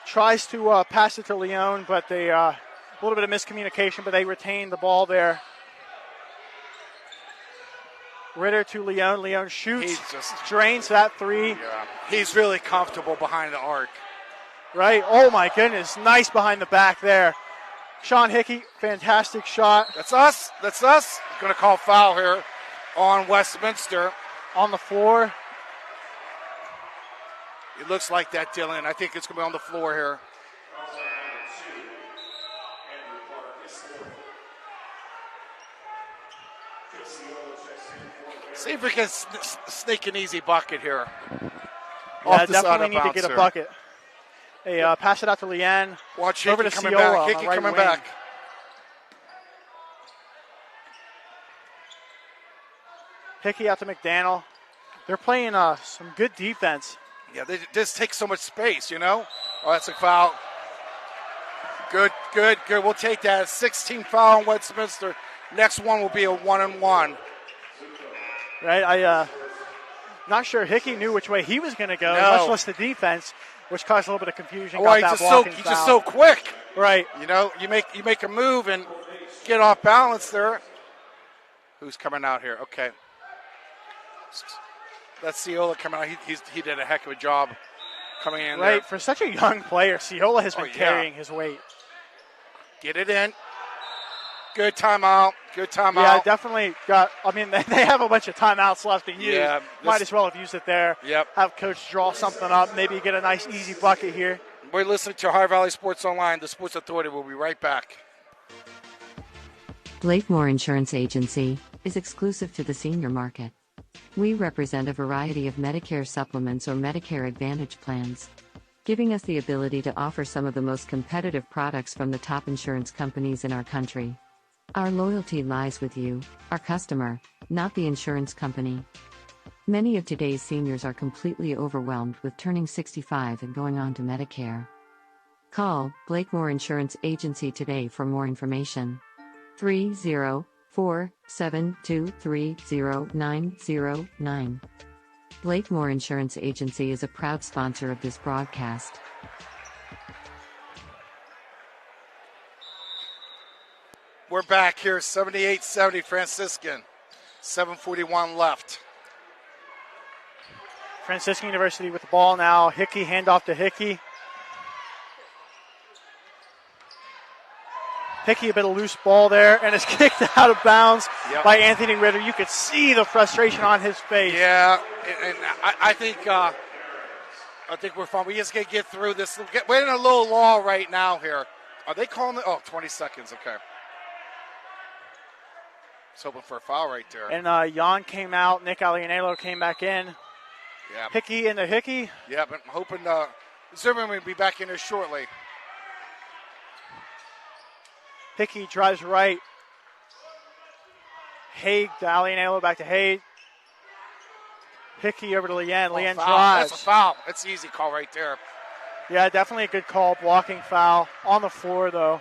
Tries to pass it to Leone, but they a little bit of miscommunication, but they retain the ball there. Ritter to Leone. Leone shoots, drains that three. Yeah. He's really comfortable behind the arc. Right. Oh, my goodness. Nice behind the back there. Sean Hickey, fantastic shot. That's us. Going to call foul here on Westminster. On the floor. It looks like that, Dylan. I think it's going to be on the floor here. See if we can sneak an easy bucket here. Yeah, definitely need to get a bucket. Hey, pass it out to Leanne. Watch over Hickey to coming Ciola back. Hickey right coming wing. back. Hickey out to McDaniel. They're playing some good defense. Yeah, they just take so much space, you know. Oh, that's a foul. Good. We'll take that. 16 foul on Westminster. Next one will be a 1-and-1. Right, not sure Hickey knew which way he was going to go, No. much less the defense, which caused a little bit of confusion. Well, Got he's that blocking just so foul. quick. Right. You know, you make a move and get off balance there. Who's coming out here? Okay. That's Ciola coming out. He did a heck of a job coming in there. Right, for such a young player, Ciola has been carrying his weight. Get it in. Good timeout. Yeah, definitely got. I mean, they have a bunch of timeouts left to use. Yeah, Might as well have used it there. Yep. Have coach draw something up. Maybe get a nice, easy bucket here. We're listening to Ohio Valley Sports Online, the Sports Authority. We'll be right back. Blakemore Insurance Agency is exclusive to the senior market. We represent a variety of Medicare supplements or Medicare Advantage plans, giving us the ability to offer some of the most competitive products from the top insurance companies in our country. Our loyalty lies with you, our customer, not the insurance company. Many of today's seniors are completely overwhelmed with turning 65 and going on to Medicare. Call Blakemore Insurance Agency today for more information. 304-723-0909. Blakemore Insurance Agency is a proud sponsor of this broadcast. We're back here, 78-70 Franciscan. 7:41 left. Franciscan University with the ball now. Hickey, handoff to Hickey. Hickey, a bit of loose ball there, and it's kicked out of bounds by Anthony Ritter. You could see the frustration on his face. Yeah, and I think we're fine. We just got to get through this. We're in a little lull right now here. Are they calling it? Oh, 20 seconds, okay. Just hoping for a foul right there. And Jan came out. Nick Alianello came back in. Yeah. Hickey into Hickey. Yeah, but I'm hoping Zimmerman will be back in here shortly. Hickey drives right. Haig to Alianello, back to Haig. Hickey over to Leanne. Leanne drives. That's a foul. That's an easy call right there. Yeah, definitely a good call. Blocking foul. On the floor, though.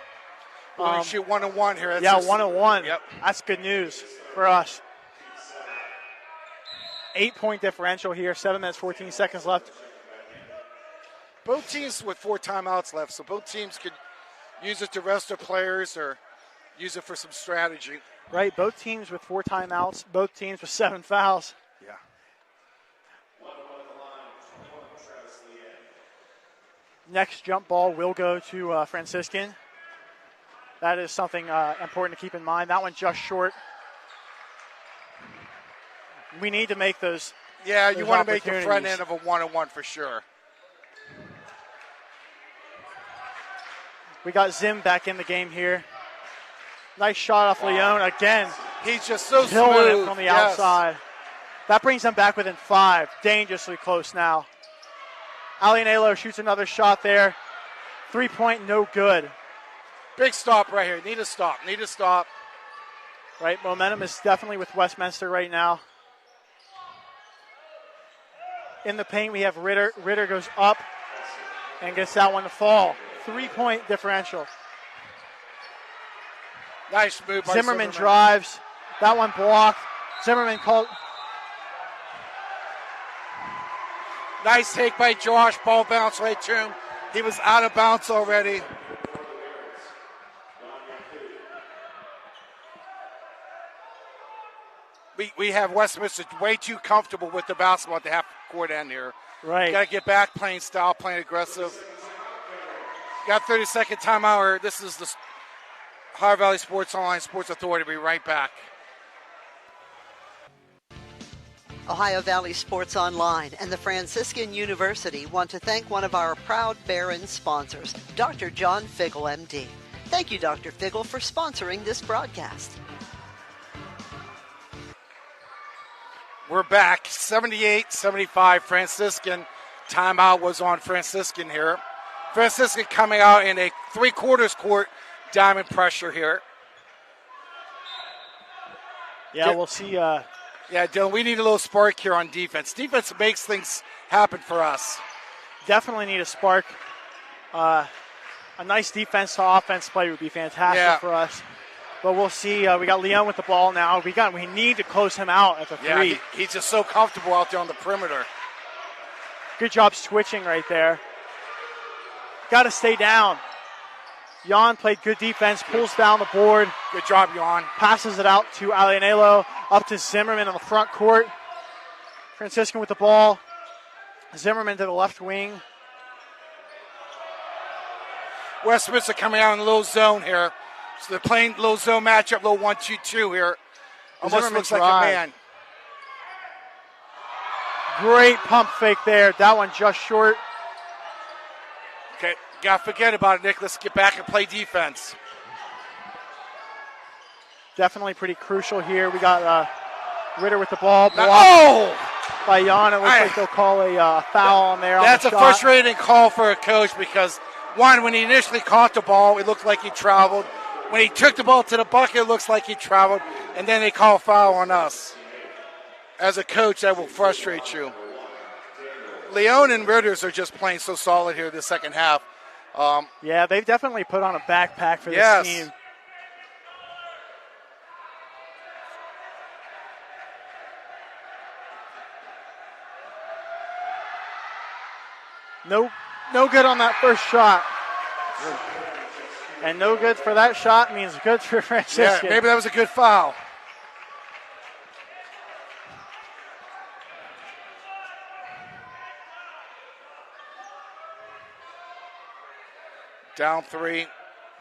We're going to shoot 1-1 here. That's 1-1. Yep. That's good news for us. 8-point differential here. 7 minutes, 14 seconds left. Both teams with 4 timeouts left, so both teams could use it to rest their players or use it for some strategy. Right, both teams with 4 timeouts. Both teams with 7 fouls. Yeah. Next jump ball will go to Franciscan. That is something important to keep in mind. That one just short. We need to make those. Yeah, you want to make the front opportunities. end of a 1-on-1 for sure. We got Zim back in the game here. Nice shot off Leone again. He's just so killing smooth it from the outside. That brings them back within 5. Dangerously close now. Alianello shoots another shot there. 3-point, no good. Big stop right here. Need a stop. Need a stop. Right, momentum is definitely with Westminster right now. In the paint, we have Ritter. Ritter goes up and gets that one to fall. 3-point differential. Nice move by Zimmerman drives. That one blocked. Zimmerman called. Nice take by Josh. Ball bounced right to him. He was out of bounds already. We have Westminster way too comfortable with the basketball at the half-court end here. Right. Got to get back playing style, playing aggressive. Got 30-second timeout. This is the Ohio Valley Sports Online Sports Authority. We'll be right back. Ohio Valley Sports Online and the Franciscan University want to thank one of our proud Barron sponsors, Dr. John Figgle, MD. Thank you, Dr. Figgle, for sponsoring this broadcast. We're back, 78-75 Franciscan. Timeout was on Franciscan here. Franciscan coming out in a three-quarters court diamond pressure here. Yeah, we'll see. Yeah, Dylan, we need a little spark here on defense. Defense makes things happen for us. Definitely need a spark. A nice defense to offense play would be fantastic for us. But we'll see. We got Leon with the ball now. We need to close him out at the three. Yeah, he's just so comfortable out there on the perimeter. Good job switching right there. Got to stay down. Jan played good defense, pulls down the board. Good job, Jan. Passes it out to Alianello, up to Zimmerman on the front court. Franciscan with the ball. Zimmerman to the left wing. Westminster coming out in a little zone here. So they're playing little zone matchup, little 1-2-2 here. Almost Zimmerman looks like drive. a man. Great pump fake there. That one just short. Okay, gotta forget about it, Nick. Let's get back and play defense. Definitely pretty crucial here. We got Ritter with the ball. Oh! By Jan. It looks like they'll call a foul on there. That's on the a frustrating call for a coach because, one, when he initially caught the ball, it looked like he traveled. When he took the ball to the bucket, it looks like he traveled. And then they call a foul on us. As a coach, that will frustrate you. Leon and Ritters are just playing so solid here the second half. Yeah, they've definitely put on a backpack for this team. No good on that first shot. And no good for that shot means good for Franciscan. Yeah, maybe that was a good foul. Down three.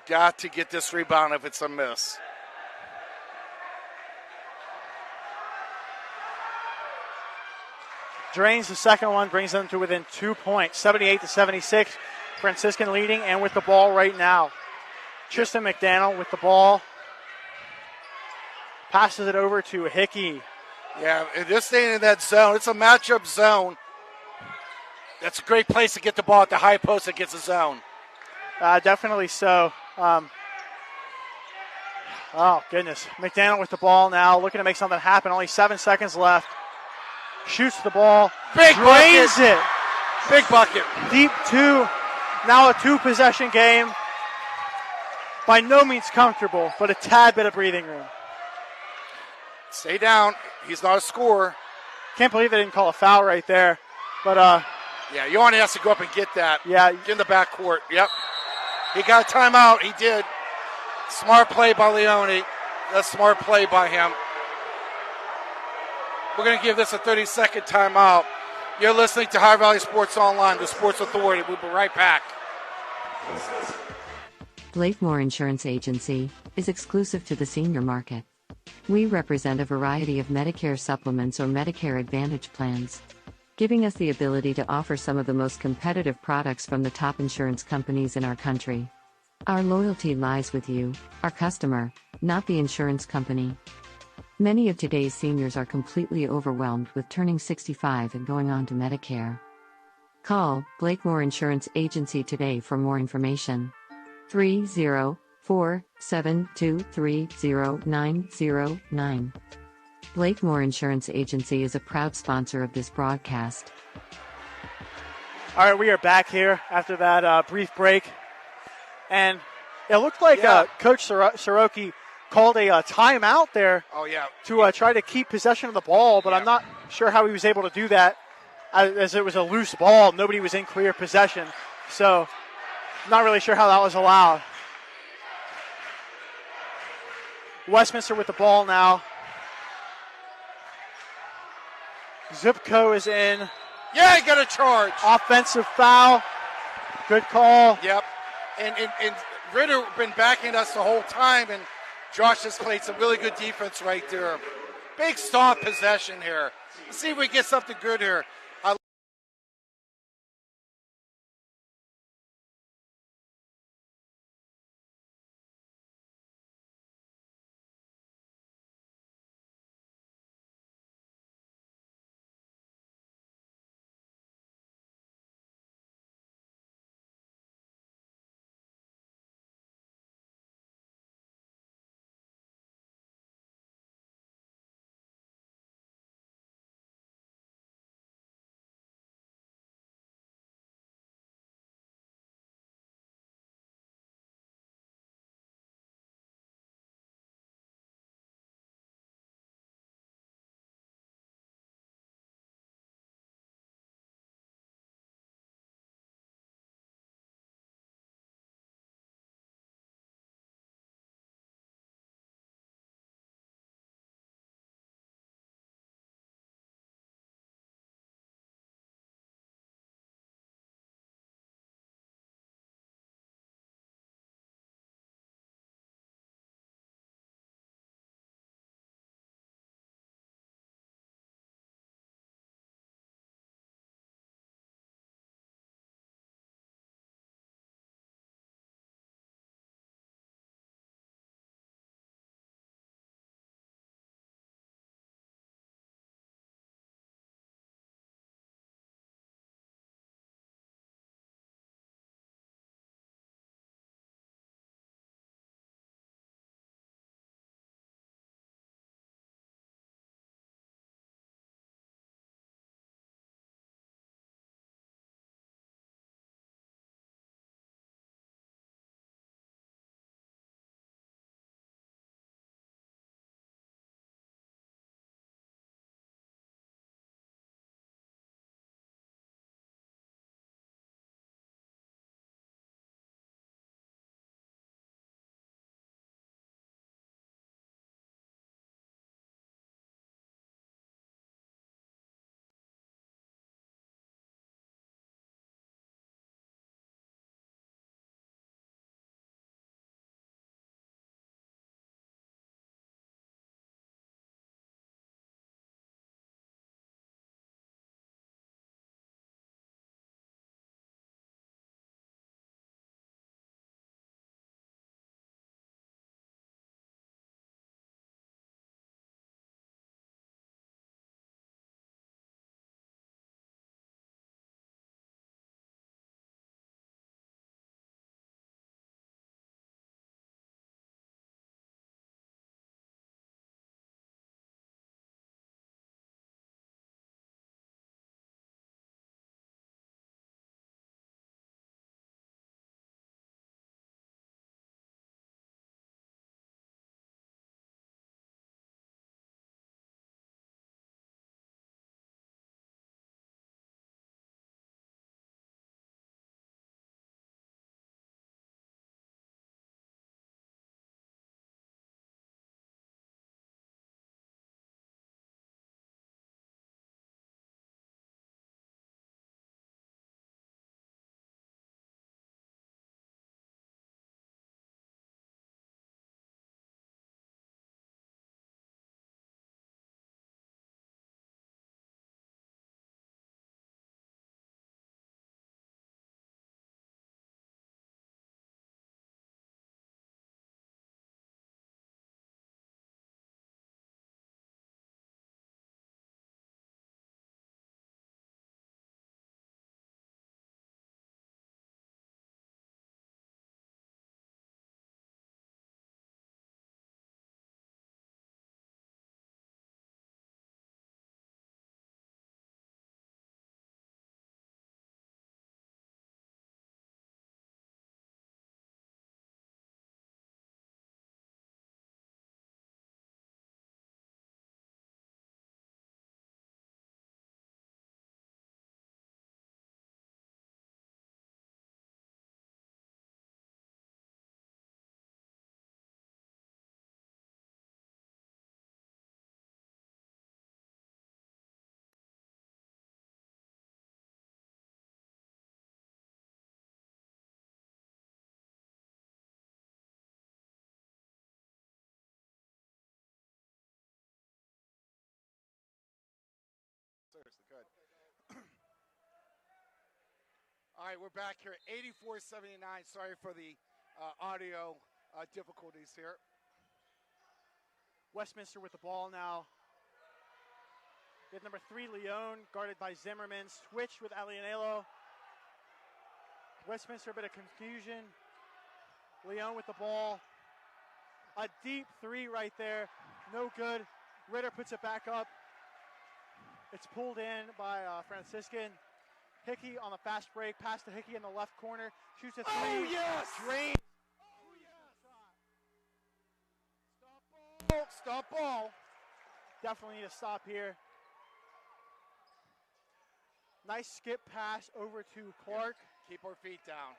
Got to get this rebound if it's a miss. Drains the second one, brings them to within 2 points. 78-76. Franciscan leading and with the ball right now. Tristan McDaniel with the ball. Passes it over to Hickey. Yeah, they're staying in that zone. It's a matchup zone. That's a great place to get the ball at the high post against the zone. Definitely so. Oh, goodness. McDaniel with the ball now, looking to make something happen. Only 7 seconds left. Shoots the ball. Big drains bucket. It. Big bucket. Deep two. Now a two-possession game. By no means comfortable, but a tad bit of breathing room. Stay down. He's not a scorer. Can't believe they didn't call a foul right there. But yeah, Johan has to go up and get that. Yeah. Get in the backcourt. Yep. He got a timeout. He did. Smart play by Leone. That's smart play by him. We're going to give this a 30-second timeout. You're listening to High Valley Sports Online, the Sports Authority. We'll be right back. Blakemore Insurance Agency is exclusive to the senior market. We represent a variety of Medicare supplements or Medicare Advantage plans, giving us the ability to offer some of the most competitive products from the top insurance companies in our country. Our loyalty lies with you, our customer, not the insurance company. Many of today's seniors are completely overwhelmed with turning 65 and going on to Medicare. Call Blakemore Insurance Agency today for more information. 304-723-0909. Blakemore Insurance Agency is a proud sponsor of this broadcast. All right, we are back here after that brief break. And it looked like Coach Soroki called a timeout there to try to keep possession of the ball, but I'm not sure how he was able to do that as it was a loose ball. Nobody was in clear possession. So not really sure how that was allowed. Westminster with the ball now. Zipko is in. Yeah, he got a charge. Offensive foul. Good call. Yep. And Ritter been backing us the whole time, and Josh has played some really good defense right there. Big stop possession here. Let's see if we get something good here. All right, we're back here at 84-79. Sorry for the audio difficulties here. Westminster with the ball now. We have number 3, Leone, guarded by Zimmerman. Switch with Alianello. Westminster, a bit of confusion. Leone with the ball. A deep 3 right there. No good. Ritter puts it back up. It's pulled in by Franciscan. Hickey on the fast break. Pass to Hickey in the left corner. Shoots a 3. Oh, yes! Drain. Stop ball. Definitely need to stop here. Nice skip pass over to Clark. Yeah. Keep our feet down.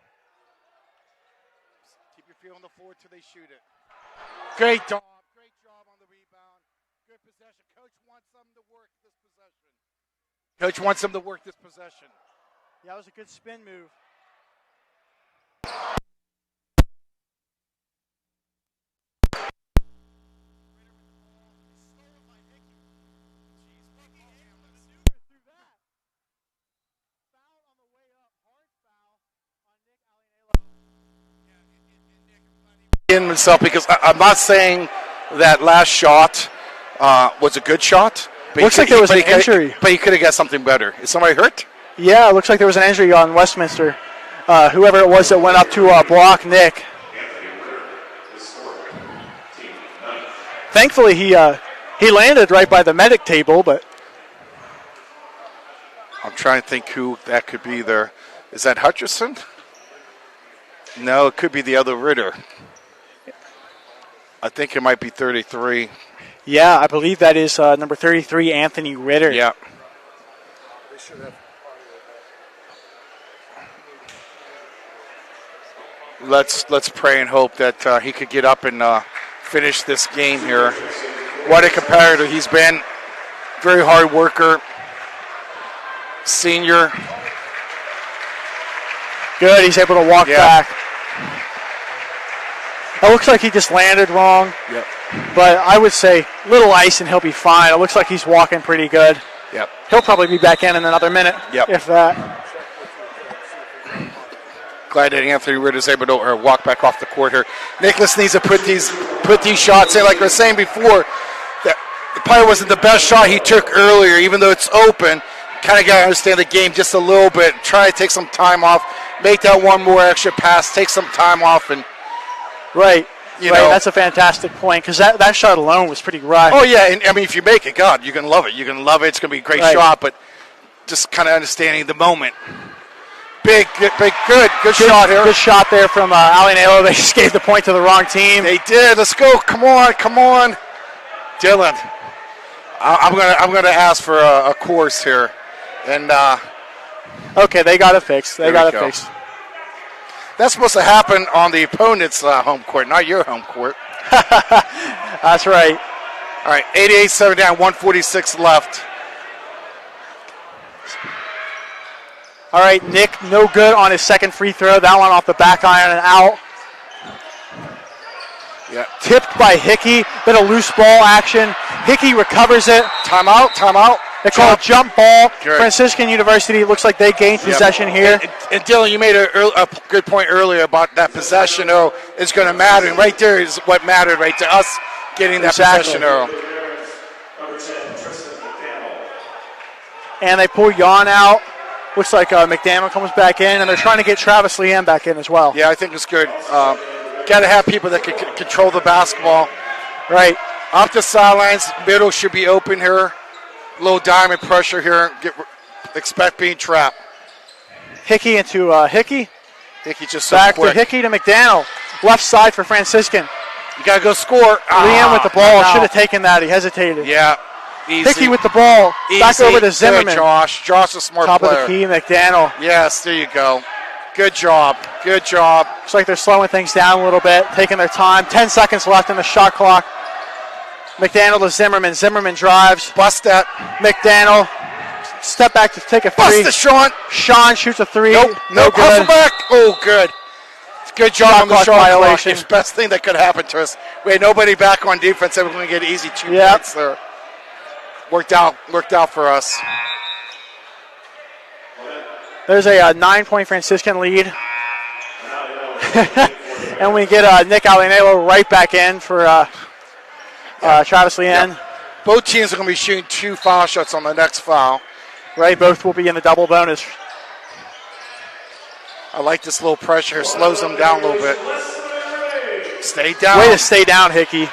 Keep your feet on the floor till they shoot it. Great job on the rebound. Good possession. Coach wants them to work this possession. Yeah, that was a good spin move. In himself, because I'm not saying that last shot was a good shot. Looks like there was an injury. But he could have got something better. Is somebody hurt? Yeah, it looks like there was an injury on Westminster. Whoever it was that went up to block Nick. Thankfully, he landed right by the medic table, but I'm trying to think who that could be there. Is that Hutcherson? No, it could be the other Ritter. I think it might be 33. Yeah, I believe that is number 33, Anthony Ritter. Yeah. Let's pray and hope that he could get up and finish this game here. What a competitor he's been. Very hard worker. Senior. Good, he's able to walk back. It looks like he just landed wrong. Yep. But I would say little ice and he'll be fine. It looks like he's walking pretty good. Yep. He'll probably be back in another minute, if that. Glad that Anthony Ritter is able to walk back off the court here. Nicholas needs to put these shots in. Like I was saying before, that probably wasn't the best shot he took earlier, even though it's open. Kind of got to understand the game just a little bit. Try to take some time off. Make that one more extra pass. Take some time off and. Right. That's a fantastic point because that shot alone was pretty rough. Oh, yeah. And, I mean, if you make it, God, you can love it. You can love it. It's going to be a great shot, but just kind of understanding the moment. Good shot here. Good shot there from Alianello. They just gave the point to the wrong team. They did. Let's go. Come on. Dylan, I'm gonna ask for a course here. And okay, they got it fixed. Fixed. That's supposed to happen on the opponent's home court, not your home court. That's right. All right, 88-7 down, 146 left. All right, Nick, no good on his second free throw. That one off the back iron and out. Yeah. Tipped by Hickey. Bit of loose ball action. Hickey recovers it. Timeout. They call it jump ball. Good. Franciscan University looks like they gained possession here. And Dylan, you made a good point earlier about that possession arrow is going to matter. And right there is what mattered, right, to us getting that possession arrow. And they pull Jan out. Looks like McDaniel comes back in, and they're trying to get Travis Liam back in as well. Yeah, I think it's good. Got to have people that can control the basketball. Right. Off the sidelines, middle should be open here. Low diamond pressure here. Expect being trapped. Hickey into Hickey. Hickey just back so quick. to Hickey to McDaniel. Left side for Franciscan. You got to go score. Liam with the ball. Should have taken that. He hesitated. Yeah. Easy. Hickey with the ball. Easy. Back over to Zimmerman. Good, Josh. Josh is a smart Top player. of the key, McDaniel. Yes, there you go. Good job. Looks like they're slowing things down a little bit, taking their time. 10 seconds left in the shot clock. McDaniel to Zimmerman. Zimmerman drives. Bust that. McDaniel. Step back to take a three. Bust the Sean. Sean shoots a three. Nope. Hustle back. Oh, good. Good job on the shot violation. It's the best thing that could happen to us. We had nobody back on defense, and we're going to get easy 2 points there. Worked out for us. There's a 9-point Franciscan lead. And we get Nick Alinelo right back in for Travis Leanne. Yep. Both teams are going to be shooting 2 foul shots on the next foul. Right, both will be in the double bonus. I like this little pressure. Slows them down a little bit. Stay down. Way to stay down, Hickey.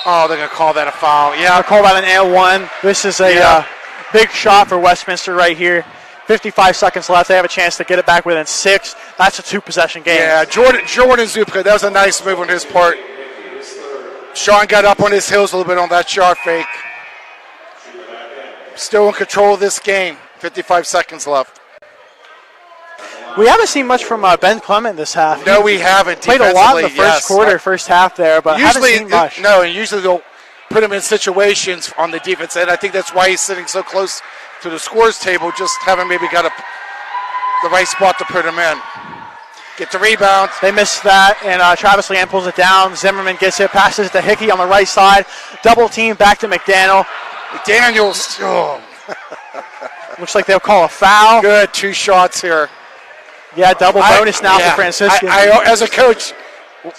Oh, they're going to call that a foul. Yeah. They'll call that an and 1. This is a big shot for Westminster right here. 55 seconds left. They have a chance to get it back within 6. That's a 2-possession game. Yeah, Jordan Zupka, that was a nice move on his part. Sean got up on his heels a little bit on that shot fake. Still in control of this game. 55 seconds left. We haven't seen much from Ben Clement this half. No, we haven't. Played a lot in the first quarter, first half there, but usually, haven't seen much. No, and usually they'll put him in situations on the defense end. I think that's why he's sitting so close to the scores table, just haven't maybe got the right spot to put him in. Get the rebound. They missed that, and Travis Leanne pulls it down. Zimmerman gets it, passes to Hickey on the right side. Double team back to McDaniel. McDaniel's. Oh. Looks like they'll call a foul. Good, 2 shots here. Yeah, double bonus now for Franciscan. As a coach,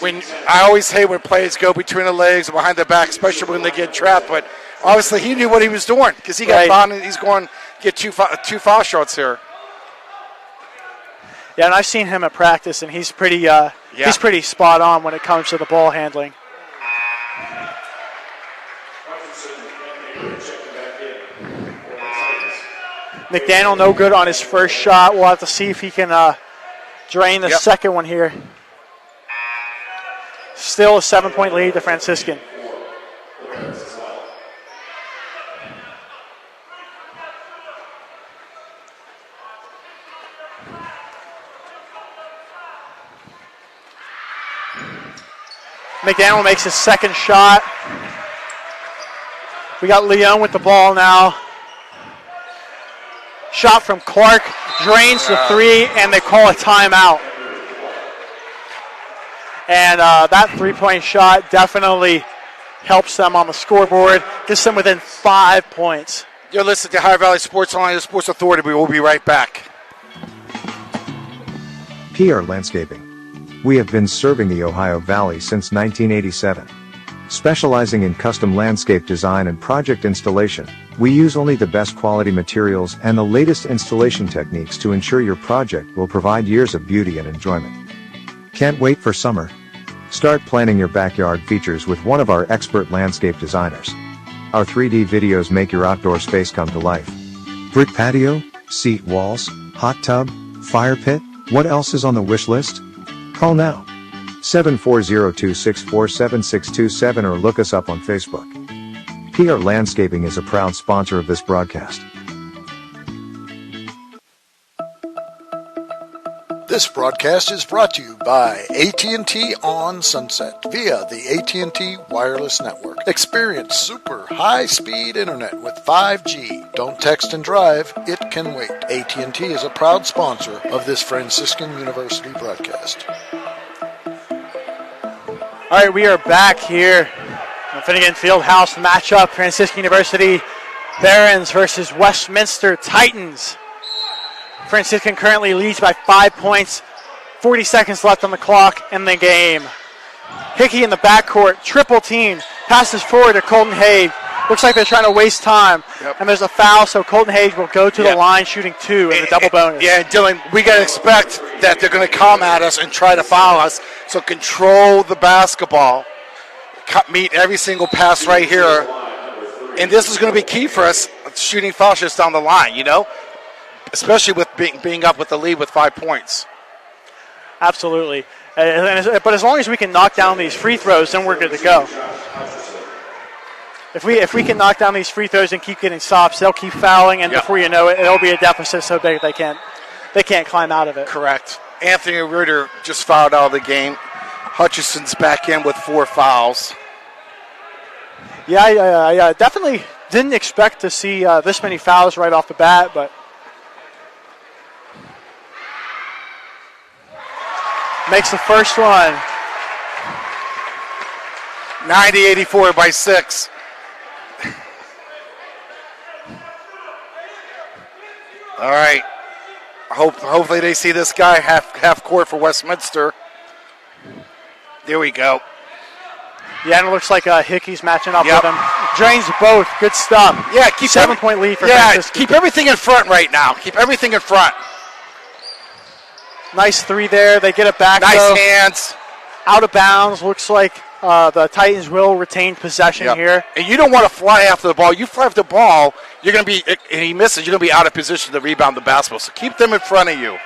I always hate when players go between the legs and behind the back, especially when they get trapped. But obviously, he knew what he was doing because he got bound and he's going to get 2 foul shots here. Yeah, and I've seen him at practice, and he's pretty spot on when it comes to the ball handling. McDaniel no good on his first shot. We'll have to see if he can drain the second one here. Still a 7-point lead to Franciscan. McDaniel makes his second shot. We got Leon with the ball now. Shot from Clark, drains the 3, and they call a timeout. And that 3-point shot definitely helps them on the scoreboard, gets them within 5 points. You're listening to Ohio Valley Sports Online, the Sports Authority. We will be right back. PR Landscaping. We have been serving the Ohio Valley since 1987. Specializing in custom landscape design and project installation, we use only the best quality materials and the latest installation techniques to ensure your project will provide years of beauty and enjoyment. Can't wait for summer? Start planning your backyard features with one of our expert landscape designers. Our 3D videos make your outdoor space come to life. Brick patio, seat walls, hot tub, fire pit, what else is on the wish list? Call now. 740-264-7627 or look us up on Facebook. PR Landscaping is a proud sponsor of this broadcast. This broadcast is brought to you by AT&T on Sunset via the AT&T Wireless Network. Experience super high-speed internet with 5G. Don't text and drive. It can wait. AT&T is a proud sponsor of this Franciscan University broadcast. All right, we are back here. The Finnegan Fieldhouse matchup, Franciscan University Barons versus Westminster Titans. Franciscan currently leads by 5 points. 40 seconds left on the clock in the game. Hickey in the backcourt, triple team, passes forward to Colton Haig. Looks like they're trying to waste time. Yep. And there's a foul, so Colton Haig will go to the line shooting 2 in the double bonus. Yeah, Dylan, we got to expect that they're going to come at us and try to foul us. So control the basketball. Meet every single pass right here. And this is going to be key for us, shooting foul shots down the line, you know? Especially with being up with the lead with 5 points. Absolutely. But as long as we can knock down these free throws, then we're good to go. If we can knock down these free throws and keep getting stops, they'll keep fouling, and before you know it, it'll be a deficit so big they can't climb out of it. Correct. Anthony Ritter just fouled out of the game. Hutchison's back in with 4 fouls. Yeah, I definitely didn't expect to see this many fouls right off the bat, but makes the first one. 90-84 by 6. All right. Hopefully they see this guy half court for Westminster. There we go. Yeah, and it looks like Hickey's matching up with him. Drains both. Good stuff. Yeah, keep 7-point lead for Yeah, Franciscan. keep everything in front right now. Keep everything in front. Nice three there. They get it back. Nice though. hands. Out of bounds. Looks like the Titans will retain possession here. And you don't want to fly after the ball. You fly after the ball, you're going to be, and he misses, you're going to be out of position to rebound the basketball. So keep them in front of you.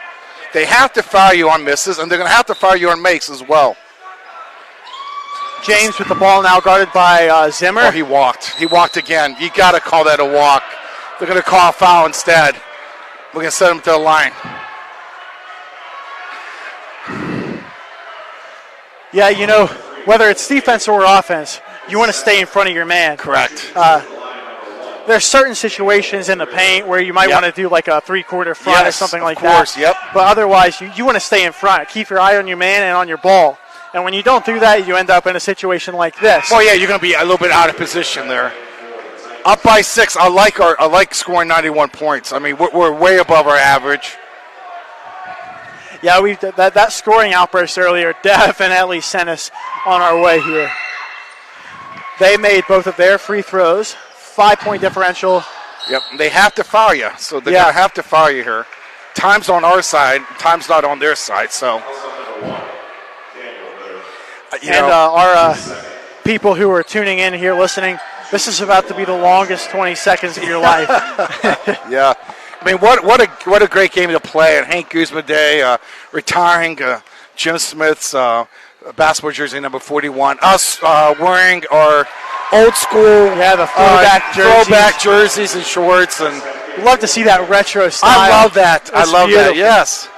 They have to foul you on misses, and they're going to have to foul you on makes as well. James with the ball now guarded by Zimmer. Oh, he walked. He walked again. You got to call that a walk. They're going to call a foul instead. We're going to send him to the line. Yeah, you know, whether it's defense or offense, you want to stay in front of your man. Correct. There's certain situations in the paint where you might want to do like a three-quarter front or something like that. Of course, yep. But otherwise, you want to stay in front. Keep your eye on your man and on your ball. And when you don't do that, you end up in a situation like this. Well, yeah, you're going to be a little bit out of position there. Up by 6. I like scoring 91 points. I mean, we're way above our average. Yeah, that scoring outburst earlier definitely sent us on our way here. They made both of their free throws. 5-point differential. Yep, they have to foul you, so they're going to have to foul you here. Time's on our side, time's not on their side, so. Our people who are tuning in here listening, this is about to be the longest 20 seconds of your life. Yeah. I mean, what a great game to play. And Hank Kuzma Day retiring Jim Smith's basketball jersey number 41. Us wearing our old school the throwback jerseys and shorts. And love to see that retro style. I love that. It's beautiful. Yes.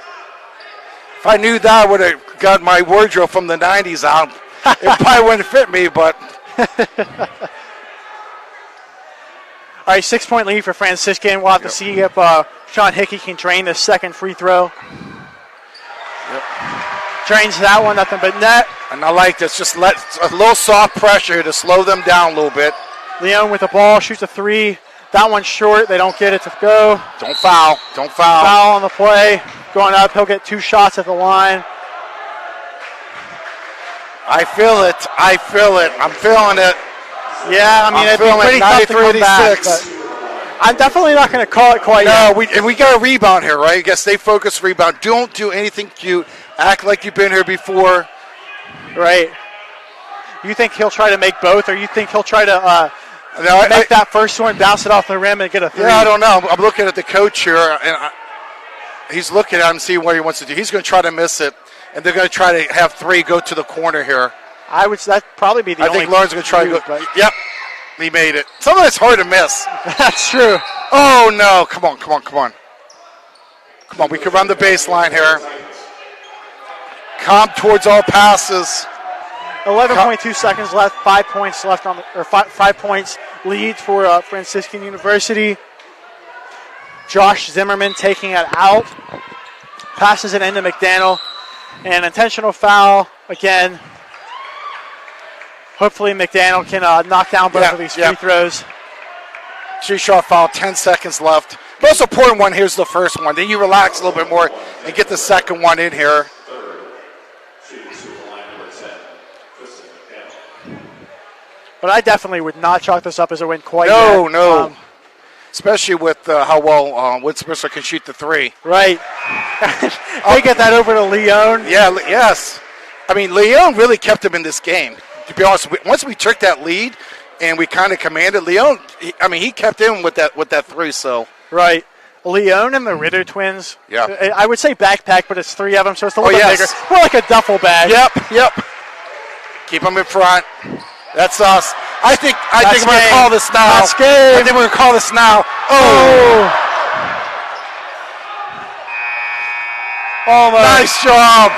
If I knew that, I would have got my wardrobe from the 90s out. It probably wouldn't fit me, but. All right, 6-point lead for Franciscan. We'll have to see if Sean Hickey can drain the second free throw. Drains that one, nothing but net. And I like this. Just let a little soft pressure to slow them down a little bit. Leon with the ball, shoots a three. That one's short. They don't get it to go. Don't foul. Don't foul. Foul on the play. Going up, he'll get 2 shots at the line. I feel it. I feel it. I'm feeling it. Yeah, I mean, it'd be pretty tough to come back, but I'm definitely not going to call it quite yet. No, we got a rebound here, right? I guess stay focused, rebound. Don't do anything cute. Act like you've been here before. Right. You think he'll try to make both, or you think he'll try to make that first one, bounce it off the rim, and get a three? Yeah, I don't know. I'm looking at the coach here, and he's looking at him, seeing what he wants to do. He's going to try to miss it, and they're going to try to have 3 go to the corner here. That'd probably be the only. I think Lauren's going to try to go. But Yep, he made it. Some of it's hard to miss. That's true. Oh, no. Come on. Come on, we can run the baseline here. Come towards all passes. 11.2 seconds left. 5 points left on the, or 5 points lead for Franciscan University. Josh Zimmerman taking it out. Passes it into McDaniel. An intentional foul again. Hopefully McDaniel can knock down both of these free throws. 2-shot foul, 10 seconds left. Most important one here is the first one. Then you relax a little bit more and get the second one in here. But I definitely would not chalk this up as a win quite yet. No. Especially with how well Westminster can shoot the 3. Right. They get that over to Leon. Yeah, yes. I mean, Leon really kept him in this game. To be honest, once we took that lead and we kind of commanded Leon, he kept him with that 3. So right, Leon and the Ritter twins. Yeah, I would say backpack, but it's 3 of them, so it's a little bit bigger. More like a duffel bag. Yep. Keep them in front. That's us. I think we're going to call this now. That's game. I think we're going to call this now. Oh, nice job.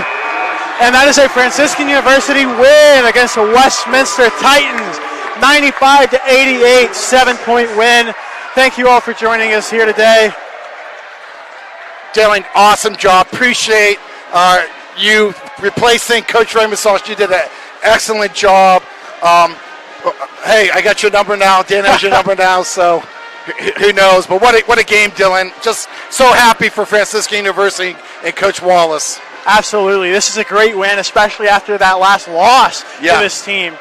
And that is a Franciscan University win against the Westminster Titans. 95-88, 7-point win. Thank you all for joining us here today. Dylan, awesome job. Appreciate you replacing Coach Ray Massage. You did an excellent job. Hey, I got your number now. Dan has your number now. So who knows? But what a game, Dylan. Just so happy for Franciscan University and Coach Wallace. Absolutely. This is a great win, especially after that last loss to this team.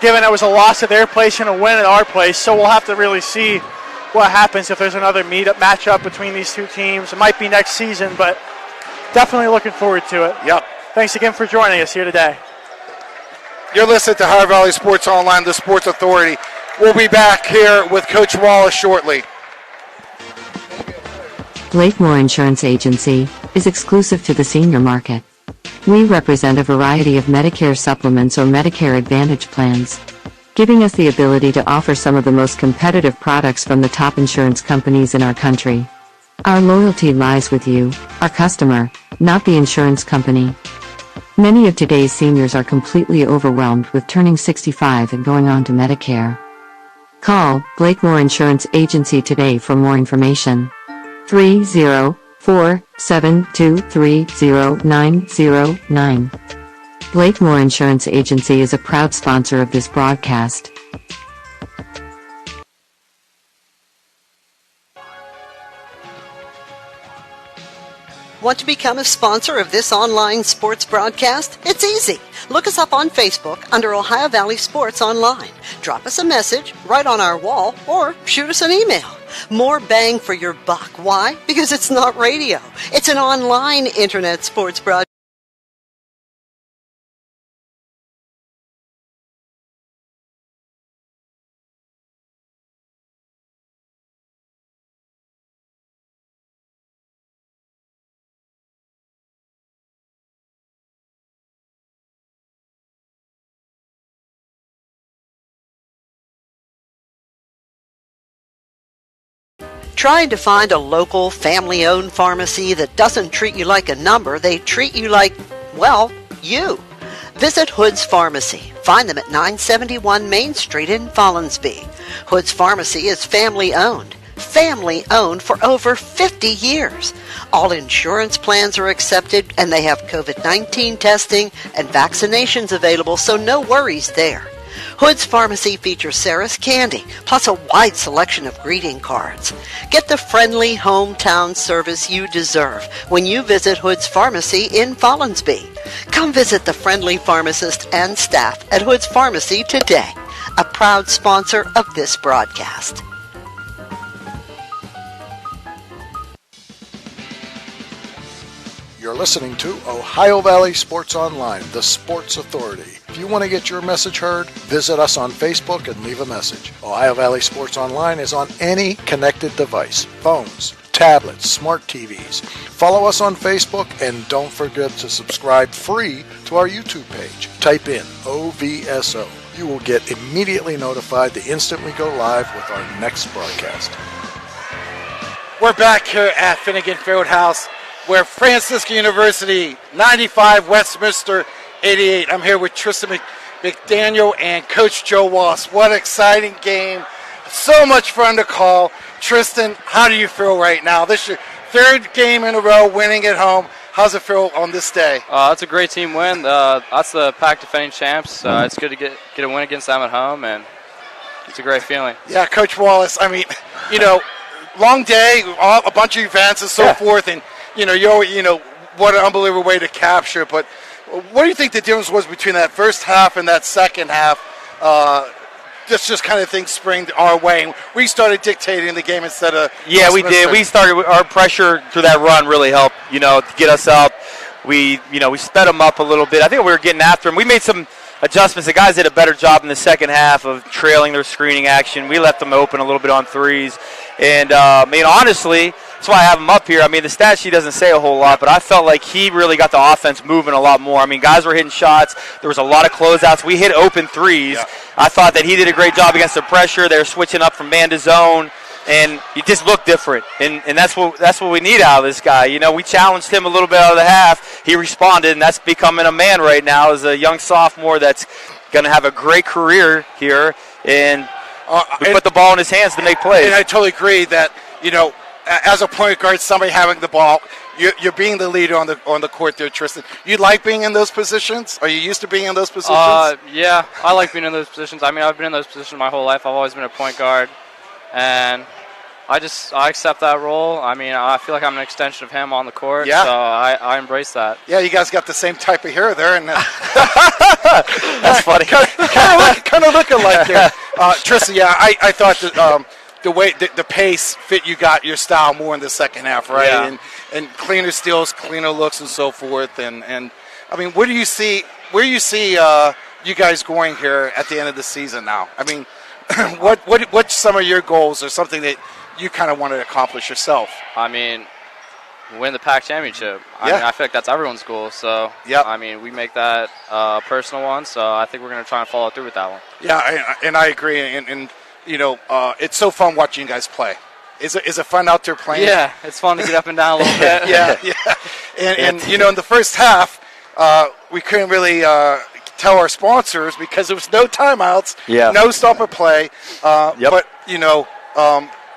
Given it was a loss at their place and a win at our place, so we'll have to really see what happens if there's another matchup between these two teams. It might be next season, but definitely looking forward to it. Yep. Thanks again for joining us here today. You're listening to Ohio Valley Sports Online, the Sports Authority. We'll be back here with Coach Wallace shortly. Blakemore Insurance Agency is exclusive to the senior market. We represent a variety of Medicare supplements or Medicare Advantage plans, giving us the ability to offer some of the most competitive products from the top insurance companies in our country. Our loyalty lies with you, our customer, not the insurance company. Many of today's seniors are completely overwhelmed with turning 65 and going on to Medicare. Call Blakemore Insurance Agency today for more information. 304-723-0909. Blakemore Insurance Agency is a proud sponsor of this broadcast. Want to become a sponsor of this online sports broadcast? It's easy. Look us up on Facebook under Ohio Valley Sports Online. Drop us a message right on our wall or shoot us an email. More bang for your buck. Why? Because it's not radio. It's an online internet sports broadcast. Trying to find a local, family-owned pharmacy that doesn't treat you like a number, they treat you like, well, you. Visit Hood's Pharmacy. Find them at 971 Main Street in Follinsby. Hood's Pharmacy is family-owned. Family-owned for over 50 years. All insurance plans are accepted, and they have COVID-19 testing and vaccinations available, so no worries there. Hood's Pharmacy features Sarah's Candy, plus a wide selection of greeting cards. Get the friendly hometown service you deserve when you visit Hood's Pharmacy in Follinsby. Come visit the friendly pharmacist and staff at Hood's Pharmacy today, a proud sponsor of this broadcast. You're listening to Ohio Valley Sports Online, the Sports Authority. If you want to get your message heard, visit us on Facebook and leave a message. Ohio Valley Sports Online is on any connected device, phones, tablets, smart TVs. Follow us on Facebook and don't forget to subscribe free to our YouTube page. Type in OVSO. You will get immediately notified the instant we go live with our next broadcast. We're back here at Finnegan Fieldhouse, where Franciscan University 95, Westminster 88. I'm here with Tristan McDaniel and Coach Joe Wallace. What an exciting game. So much fun to call. Tristan, how do you feel right now? This is your third game in a row winning at home. How's it feel on this day? It's a great team win. That's the PAC defending champs. It's good to get a win against them at home, and it's a great feeling. Yeah, Coach Wallace, I mean, long day, a bunch of events and so forth, and what an unbelievable way to capture it. But what do you think the difference was between that first half and that second half? Just kind of things springed our way, and we started dictating the game instead of. Yeah, we did. We started our pressure through that run really helped. To get us up. We sped them up a little bit. I think we were getting after them. We made some adjustments. The guys did a better job in the second half of trailing their screening action. We left them open a little bit on threes, and honestly. That's why I have him up here. The stat sheet doesn't say a whole lot, but I felt like he really got the offense moving a lot more. Guys were hitting shots. There was a lot of closeouts. We hit open threes. Yeah. I thought that he did a great job against the pressure. They were switching up from man to zone, and he just looked different. And that's what we need out of this guy. We challenged him a little bit out of the half. He responded, and that's becoming a man right now as a young sophomore that's going to have a great career here. And we put the ball in his hands to make plays. And I totally agree that, as a point guard, somebody having the ball, you're being the leader on the court there, Tristan. You like being in those positions? Are you used to being in those positions? Yeah, I like being in those positions. I've been in those positions my whole life. I've always been a point guard. and I accept that role. I mean, I feel like I'm an extension of him on the court, Yeah. so I embrace that. Yeah, you guys got the same type of hair there, and That's funny. kind of looking like there. Tristan, yeah, I thought that, the way the pace fit you got your style more in the second half, right? Yeah. And cleaner steals, cleaner looks, and so forth. And I mean, where do you see you guys going here at the end of the season now? I mean, what's some of your goals or something that you kind of want to accomplish yourself? I mean, win the PAC championship. I mean, I feel like that's everyone's goal. So, I mean, we make that a personal one. So I think we're going to try and follow through with that one. Yeah, and I agree. And you know, it's so fun watching you guys play. Is it fun out there playing? Yeah, it's fun to get up and down a little bit. yeah. And you know, in the first half, we couldn't really tell our sponsors because there was no timeouts, no stop or play. But you know,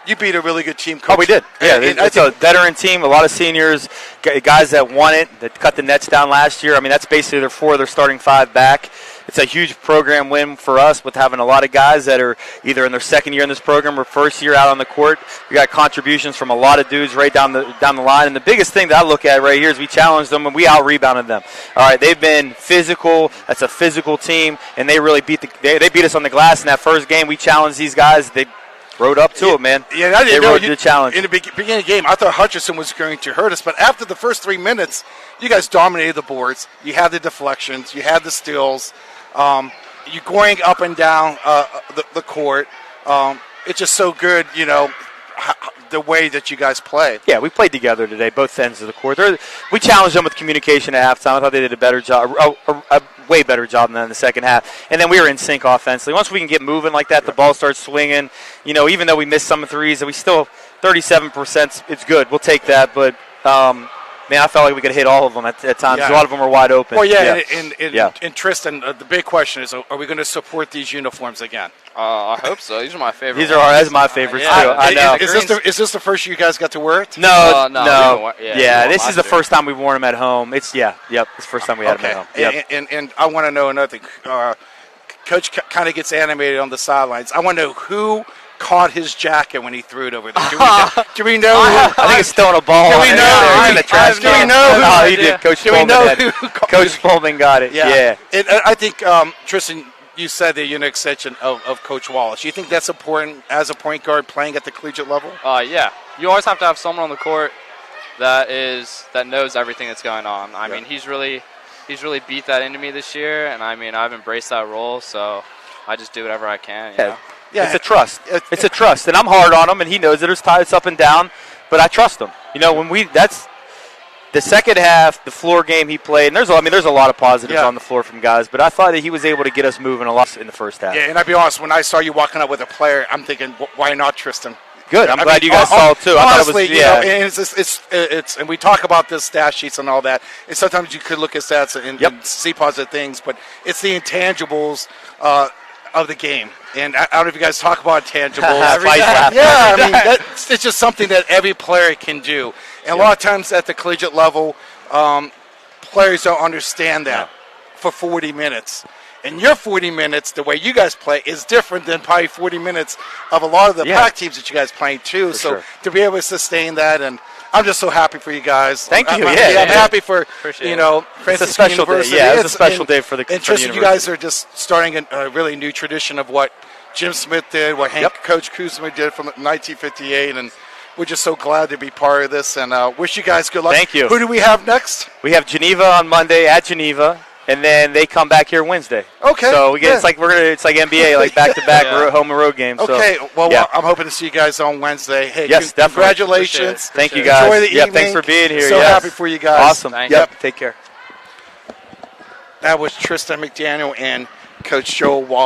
you beat a really good team, Coach. Oh, we did. Yeah, it's a veteran team, a lot of seniors, guys that won it, that cut the nets down last year. I mean, that's basically their starting 5 back. It's a huge program win for us with having a lot of guys that are either in their second year in this program or first year out on the court. We got contributions from a lot of dudes right down the line. And the biggest thing that I look at right here is we challenged them and we out-rebounded them. All right, they've been physical. That's a physical team, and they really beat us on the glass in that first game. We challenged these guys. They rode up to it, man. Yeah, I didn't they know rode the challenge. In the beginning of the game, I thought Hutcherson was going to hurt us, but after the first 3 minutes, you guys dominated the boards. You had the deflections. You had the steals. You're going up and down the court. It's just so good, you know, the way that you guys play. Yeah, we played together today, both ends of the court. We challenged them with communication at halftime. I thought they did a better job, a way better job than in the second half. And then we were in sync offensively. Once we can get moving like that, the ball starts swinging. You know, even though we missed some threes, we still 37%. It's good. We'll take that, but. Man, I felt like we could hit all of them at times. Yeah. A lot of them were wide open. Well, and Tristan, the big question is, are we going to support these uniforms again? I hope so. These are my favorite. That's my favorites too. I know. Is this the first year you guys got to wear it? No. This is the first time we've worn them at home. It's It's the first time we had them at home. Yep. And I want to know another thing. Coach kind of gets animated on the sidelines. I want to know who caught his jacket when he threw it over there. Do we know? I think it's throwing a ball. Do we know? In the trash Do we know? He did. Coach Pullman got it. Yeah. And I think, Tristan, you said that you're an extension of Coach Wallace. You think that's important as a point guard playing at the collegiate level? Yeah. You always have to have someone on the court that knows everything that's going on. I mean, he's really beat that into me this year, and I mean, I've embraced that role, so I just do whatever I can. You know? Yeah, it's a trust. It's a trust, and I'm hard on him, and he knows that it's up and down, but I trust him. You know, that's the second half, the floor game he played, and there's a lot of positives on the floor from guys, but I thought that he was able to get us moving a lot in the first half. Yeah, and I'll be honest, when I saw you walking up with a player, I'm thinking, why not Tristan? Good. I'm glad you guys saw it too. Honestly, I thought it was, you know, it's and we talk about this stat sheets and all that. And sometimes you could look at stats and see positive things, but it's the intangibles of the game. And I don't know if you guys talk about intangibles. I mean, it's just something that every player can do. And a lot of times at the collegiate level, players don't understand that for 40 minutes. And your 40 minutes, the way you guys play, is different than probably 40 minutes of a lot of the PAC teams that you guys play too. So to be able to sustain that, and I'm just so happy for you guys. Thank you. I'm happy for Franciscan University. Yeah, it's a special day for the And Tristan, you guys are just starting a really new tradition of what Jim Smith did, what Coach Kuzma did from 1958, and we're just so glad to be part of this. And wish you guys good luck. Thank you. Who do we have next? We have Geneva on Monday at Geneva. And then they come back here Wednesday. Okay. So we get it's like NBA, like back-to-back home and road games. Okay. Well, I'm hoping to see you guys on Wednesday. Hey, definitely. Congratulations. Thank you guys. Enjoy the evening. Thanks for being here. So happy for you guys. Awesome. Take care. That was Tristan McDaniel and Coach Joe Wall.